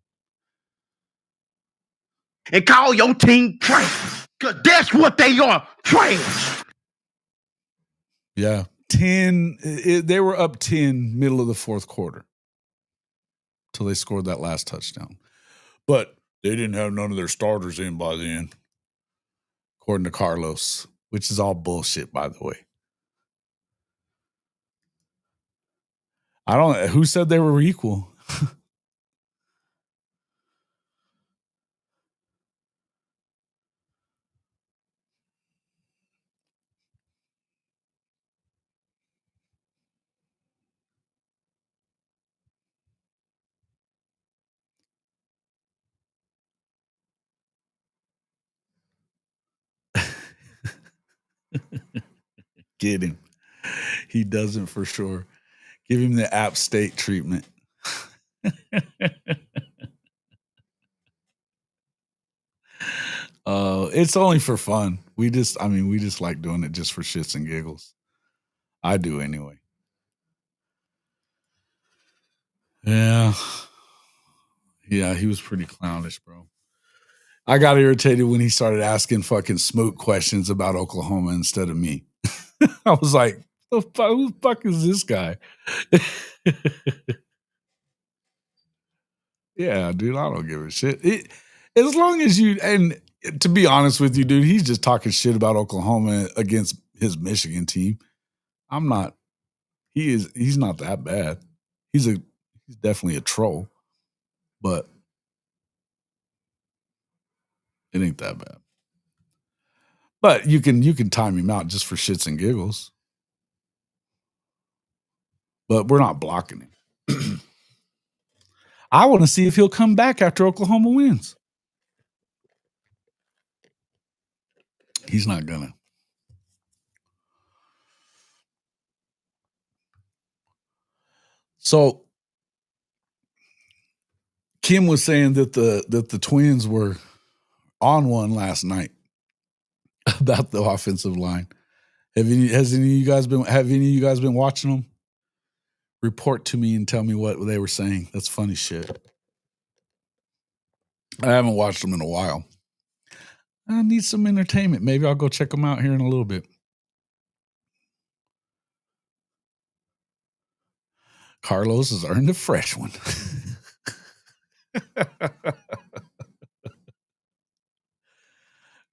And call your team trash, because that's what they are, trash. Yeah. 10. They were up 10 middle of the fourth quarter till they scored that last touchdown. But they didn't have none of their starters in by then, according to Carlos, which is all bullshit, by the way. Who said they were equal? Get him. He doesn't for sure. Give him the App State treatment. It's only for fun. We just like doing it just for shits and giggles. I do anyway. Yeah. Yeah, he was pretty clownish, bro. I got irritated when he started asking fucking Smoot questions about Oklahoma instead of me. I was like, who the fuck is this guy? Yeah, dude, I don't give a shit. As long as you, and to be honest with you, dude, he's just talking shit about Oklahoma against his Michigan team. He's not that bad. He's definitely a troll, but it ain't that bad. But you can time him out just for shits and giggles. But we're not blocking him. I want to see if he'll come back after Oklahoma wins. He's not gonna. So Kim was saying that the Twins were on one last night about the offensive line. Have any of you guys been watching them? Report to me and tell me what they were saying. That's funny shit. I haven't watched them in a while. I need some entertainment. Maybe I'll go check them out here in a little bit. Carlos has earned a fresh one.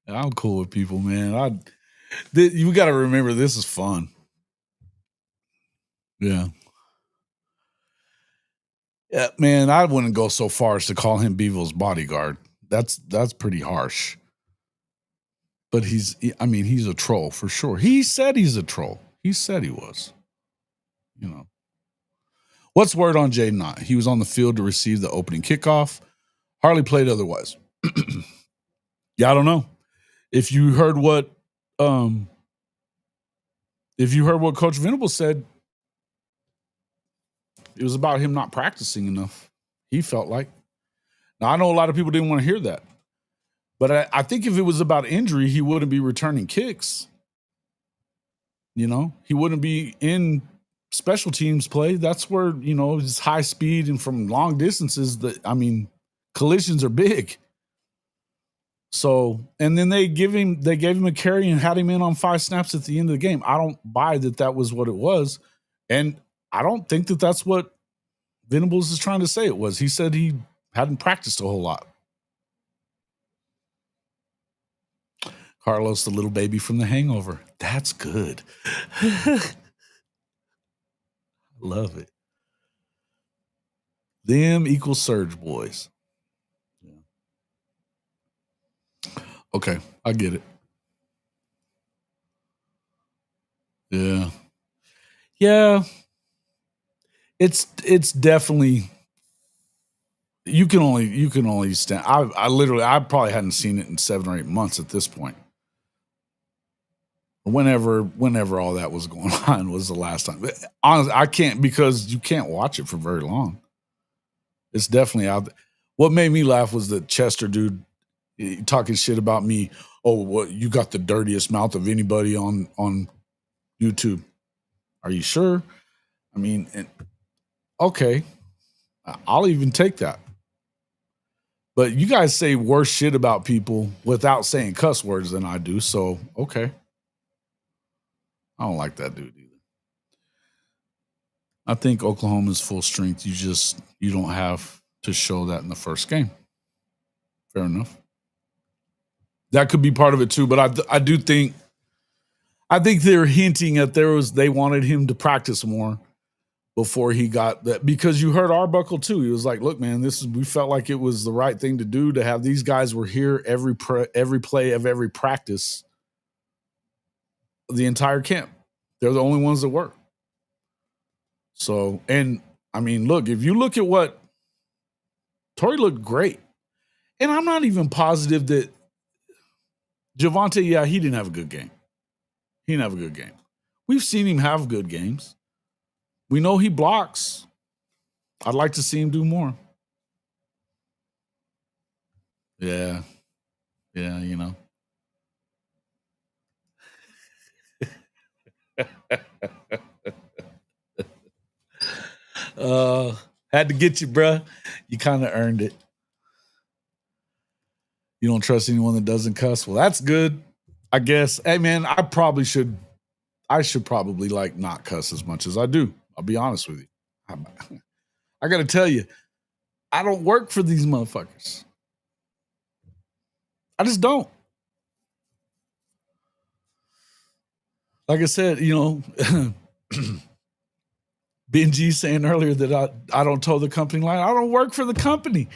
I'm cool with people, man. You got to remember this is fun. Yeah. Yeah, man, I wouldn't go so far as to call him Bevel's bodyguard. That's pretty harsh. But he's a troll for sure. He said he's a troll. He said he was. You know. What's word on Jaydn Ott? He was on the field to receive the opening kickoff. Hardly played otherwise. Yeah, I don't know. If you heard what Coach Venables said, it was about him not practicing enough. He felt like. Now, I know a lot of people didn't want to hear that. But I think if it was about injury, he wouldn't be returning kicks. You know, he wouldn't be in special teams play. That's where, his high speed and from long distances, collisions are big. So, and then they gave him a carry and had him in on 5 snaps at the end of the game. I don't buy that was what it was. And I don't think that that's what Venables is trying to say it was. He said he hadn't practiced a whole lot. Carlos, the little baby from The Hangover. That's good. Love it. Them equals Surge Boys. Yeah. Okay, I get it. Yeah. Yeah. It's definitely you can only stand. I probably hadn't seen it in 7 or 8 months at this point. Whenever all that was going on was the last time. But honestly, I can't, because you can't watch it for very long. It's definitely out there. What made me laugh was the Chester dude talking shit about me. Oh, what, you got the dirtiest mouth of anybody on YouTube. Are you sure? I mean, okay, I'll even take that. But you guys say worse shit about people without saying cuss words than I do. So, okay. I don't like that dude either. I think Oklahoma's full strength. You don't have to show that in the first game. Fair enough. That could be part of it too. But I do think they're hinting at they wanted him to practice more before he got that, because you heard Arbuckle too. He was like, look, man, we felt like it was the right thing to do, to have these guys were here every play of every practice, the entire camp. They're the only ones that work. So, and I mean, look, if you look at what Torrey looked great. And I'm not even positive that Javonte, he didn't have a good game. He didn't have a good game. We've seen him have good games. We know he blocks. I'd like to see him do more. Yeah. Yeah, had to get you, bruh. You kind of earned it. You don't trust anyone that doesn't cuss? Well, that's good, I guess. Hey, man, I should probably like not cuss as much as I do. I'll be honest with you. I got to tell you, I don't work for these motherfuckers. I just don't. Like I said, Benji saying earlier that I don't toe the company line. I don't work for the company.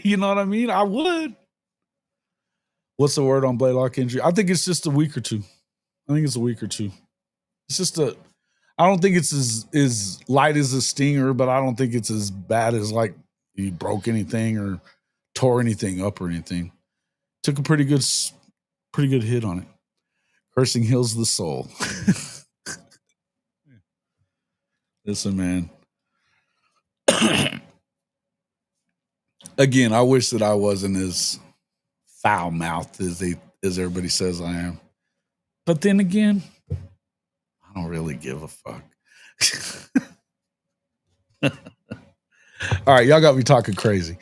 You know what I mean? I would. What's the word on Blaylock injury? I think it's just a week or two. I think it's a week or two. It's just I don't think it's as light as a stinger, but I don't think it's as bad as like he broke anything or tore anything up or anything. Took a pretty good hit on it. Cursing heals the soul. Listen, man. Again, I wish that I wasn't as foul-mouthed as everybody says I am. But then again, I don't really give a fuck. All right, y'all got me talking crazy.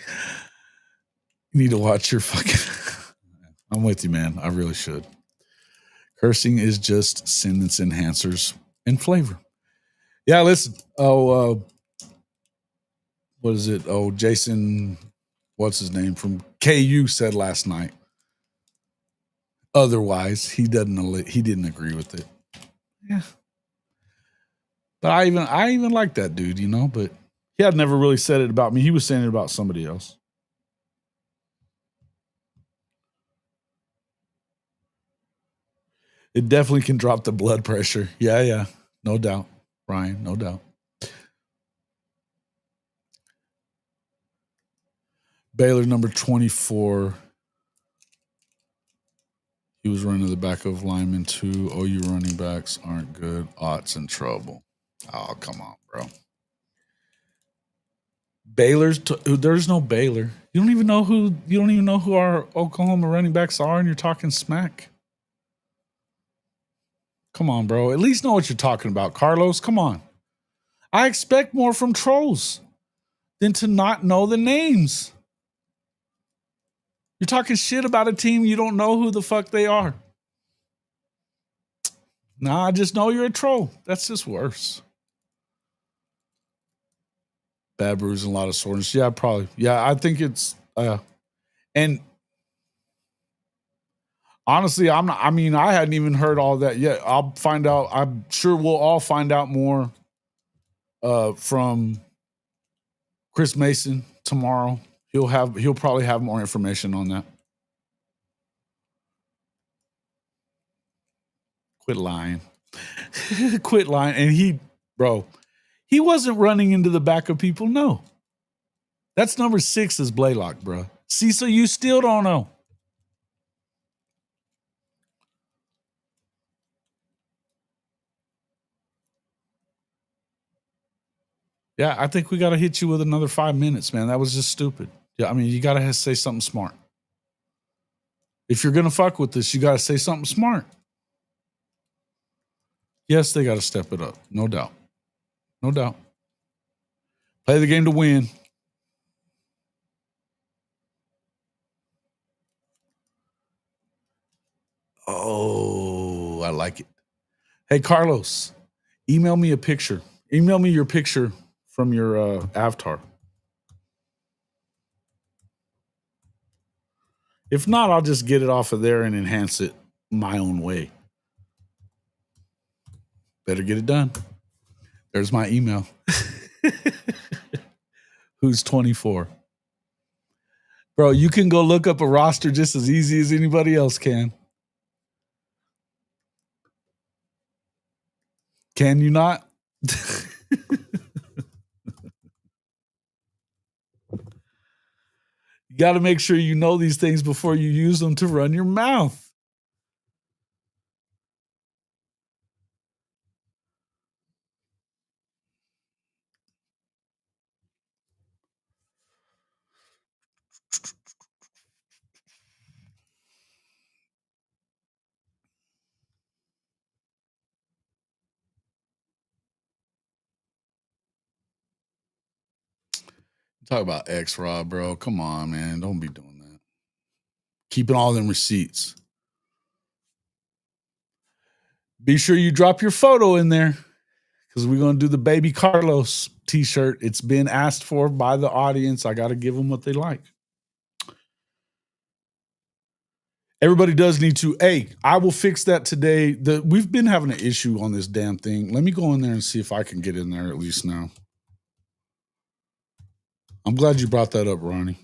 You need to watch your fucking... I'm with you, man. I really should. Cursing is just sentence enhancers and flavor. Yeah, listen. What is it? Jason, what's his name from KU said last night. Otherwise, he didn't agree with it. Yeah. But I even like that dude, but he had never really said it about me. He was saying it about somebody else. It definitely can drop the blood pressure. Yeah. No doubt. Ryan, no doubt. Baylor number 24. He was running the back of lineman too. OU running backs aren't good. Ott's in trouble. Oh, come on, bro. There's no Baylor. You don't even know who our Oklahoma running backs are, and you're talking smack. Come on, bro. At least know what you're talking about, Carlos. Come on. I expect more from trolls than to not know the names. You're talking shit about a team you don't know who the fuck they are. Nah, I just know you're a troll. That's just worse. Bad bruise and a lot of soreness. Yeah, probably. Yeah, I think it's and honestly, I hadn't even heard all that yet. I'll find out. I'm sure we'll all find out more from Chris Mason tomorrow. He'll probably have more information on that. Quit lying. Quit lying. And he wasn't running into the back of people. No. That's number 6 is Blaylock, bro. See, so you still don't know. Yeah, I think we got to hit you with another 5 minutes, man. That was just stupid. Yeah, I mean, you got to say something smart. If you're going to fuck with this, you got to say something smart. Yes, they got to step it up. No doubt. No doubt. Play the game to win. Oh, I like it. Hey, Carlos, email me a picture. Email me your picture from your avatar. If not, I'll just get it off of there and enhance it my own way. Better get it done. There's my email. Who's 24? Bro, you can go look up a roster just as easy as anybody else can. Can you not? You got to make sure you know these things before you use them to run your mouth. Talk about X-Rod, bro. Come on, man. Don't be doing that. Keeping all them receipts. Be sure you drop your photo in there because we're going to do the Baby Carlos t-shirt. It's been asked for by the audience. I got to give them what they like. Everybody does need to. Hey, I will fix that today. We've been having an issue on this damn thing. Let me go in there and see if I can get in there at least now. I'm glad you brought that up, Ronnie.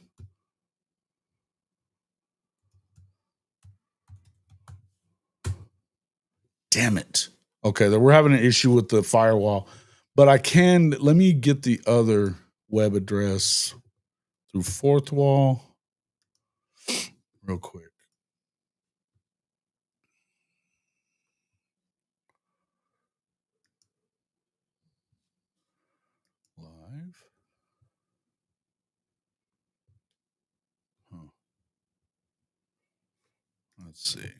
Damn it. Okay, we're having an issue with the firewall, but let me get the other web address through Fourth Wall real quick. Live. Huh. Let's see.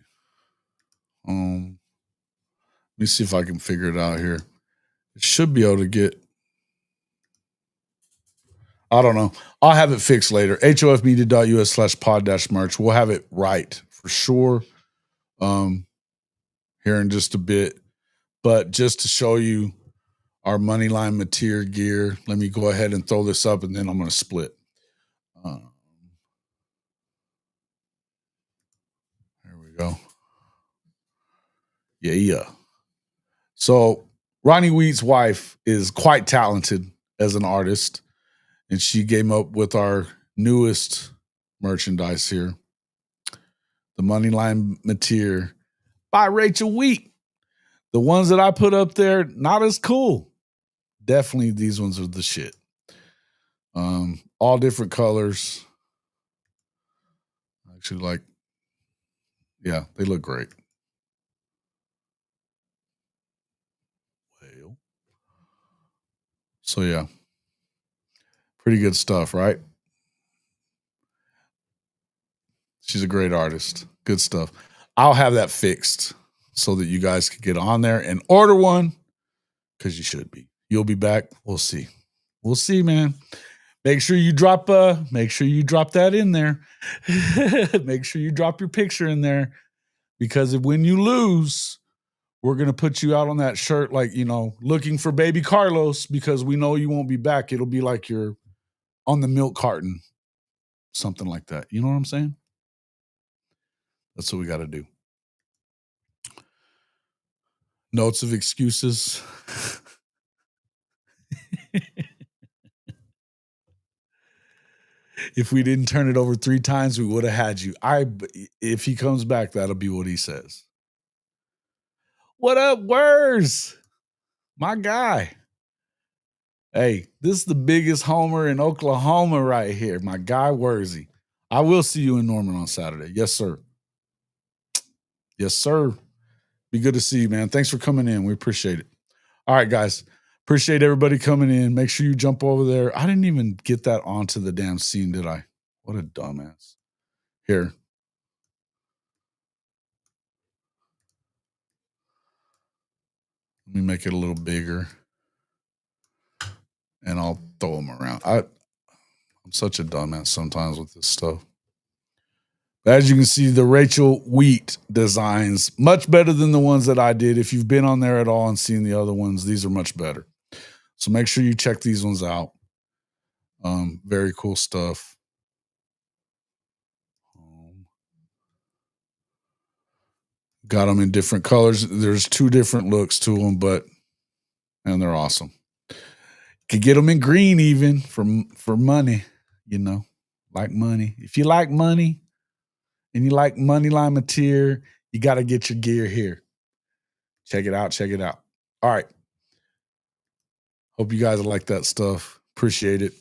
Let me see if I can figure it out here. It should be able to get. I don't know. I'll have it fixed later. hofmedia.us/pod-merch. We'll have it right for sure here in just a bit. But just to show you our Moneyline Mateer gear, let me go ahead and throw this up and then I'm going to split. There we go. Yeah. So Ronnie Wheat's wife is quite talented as an artist, and she came up with our newest merchandise here, the Moneyline Mateer by Rachel Wheat. The ones that I put up there, not as cool. Definitely these ones are the shit. All different colors. Actually, yeah, they look great. Well, so yeah, pretty good stuff, right? She's a great artist. Good stuff. I'll have that fixed so that you guys can get on there and order one because you should be. You'll be back. We'll see. We'll see, man. Make sure you drop that in there. Make sure you drop your picture in there because when you lose, we're going to put you out on that shirt looking for Baby Carlos because we know you won't be back. It'll be like you're on the milk carton, something like that. You know what I'm saying? That's what we got to do. Notes of excuses. If we didn't turn it over 3 times, we would have had you. If he comes back, that'll be what he says. What up, Wurs? My guy. Hey, this is the biggest homer in Oklahoma right here. My guy, Wursy. I will see you in Norman on Saturday. Yes, sir. Yes, sir. Be good to see you, man. Thanks for coming in. We appreciate it. All right, guys. Appreciate everybody coming in. Make sure you jump over there. I didn't even get that onto the damn scene, did I? What a dumbass. Here. Let me make it a little bigger. And I'll throw them around. I'm such a dumbass sometimes with this stuff. As you can see, the Rachel Wheat designs, much better than the ones that I did. If you've been on there at all and seen the other ones, these are much better. So make sure you check these ones out. Very cool stuff. Got them in different colors. There's 2 different looks to them, and they're awesome. Could get them in green even for money, like money. If you like money and you like Moneyline Mateer, you got to get your gear here. Check it out. All right. Hope you guys like that stuff. Appreciate it.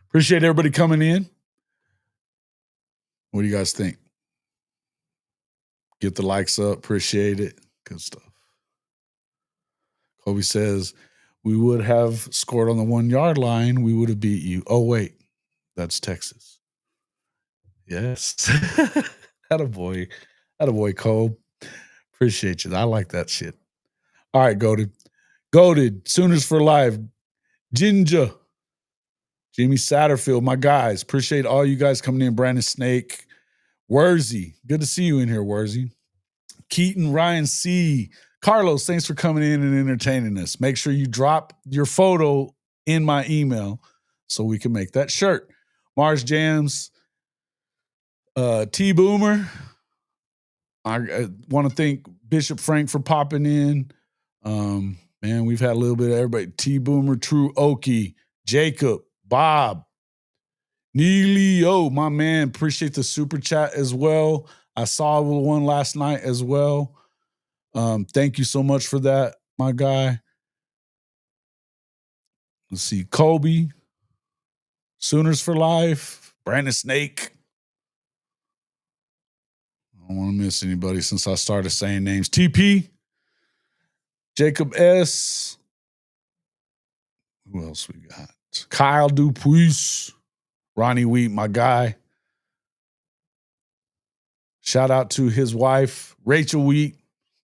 Appreciate everybody coming in. What do you guys think? Get the likes up. Appreciate it. Good stuff. Kobe says, we would have scored on the 1-yard line. We would have beat you. Oh, wait. That's Texas. Yes. Attaboy. Attaboy, Cole. Appreciate you. I like that shit. All right, Goated. Sooners for life. Ginger. Jimmy Satterfield, my guys. Appreciate all you guys coming in. Brandon Snake. Wurzy, good to see you in here, Wurzy. Keaton, Ryan C. Carlos, thanks for coming in and entertaining us. Make sure you drop your photo in my email so we can make that shirt. Mars Jams, T Boomer. I want to thank Bishop Frank for popping in. Man, we've had a little bit of everybody. T Boomer, True Okie, Jacob, Bob, Neelio, my man. Appreciate the super chat as well. I saw one last night as well. Thank you so much for that, my guy. Let's see. Kobe, Sooners for Life, Brandon Snake. I don't want to miss anybody since I started saying names. TP, Jacob S. Who else we got? Kyle Dupuis, Ronnie Wheat, my guy. Shout out to his wife, Rachel Wheat,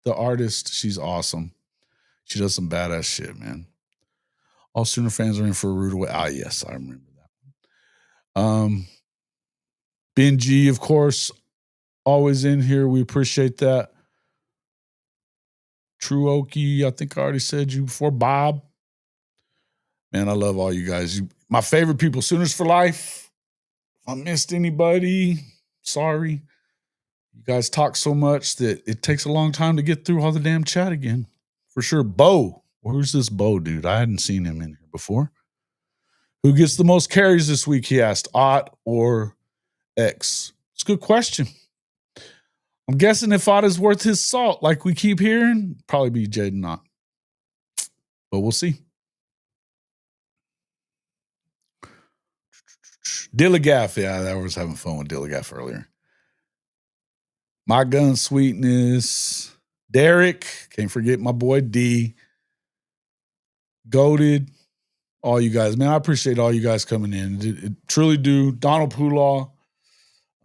the artist. She's awesome. She does some badass shit, man. All Sooner fans are in for a rude awakening. Ah, yes, I remember that. Ben G, of course, always in here. We appreciate that. True Okie, I think I already said you before. Bob. Man, I love all you guys. My favorite people, Sooners for Life. If I missed anybody, sorry. You guys talk so much that it takes a long time to get through all the damn chat again. For sure. Bo. Where's this Bo dude? I hadn't seen him in here before. Who gets the most carries this week, he asked. Ott or X? It's a good question. I'm guessing if Ott is worth his salt, like we keep hearing, probably be Jaydn Ott. But we'll see. Dilligaff. Yeah, I was having fun with Dilligaff earlier. My Gun Sweetness. Derek. Can't forget my boy D. Goated. All you guys. Man, I appreciate all you guys coming in. It truly do. Donald Pulaw.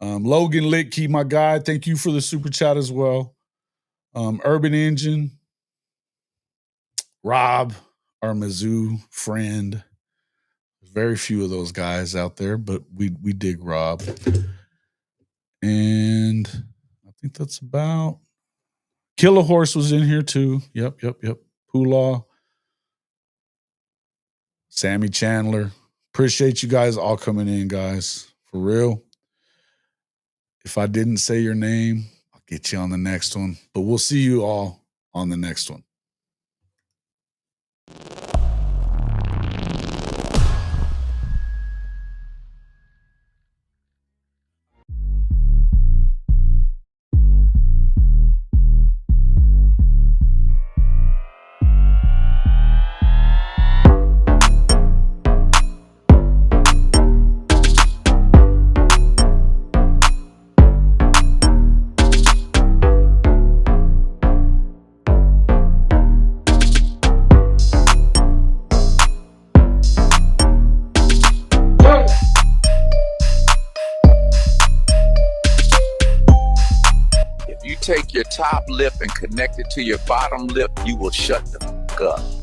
Logan Litke, my guy. Thank you for the super chat as well. Urban Engine. Rob, our Mizzou friend. Very few of those guys out there, but we dig Rob. And I think that's about. Kill a Horse was in here too. Yep. Pulaw. Sammy Chandler. Appreciate you guys all coming in, guys. For real. If I didn't say your name, I'll get you on the next one. But we'll see you all on the next one. Take your top lip and connect it to your bottom lip, you will shut the fuck up.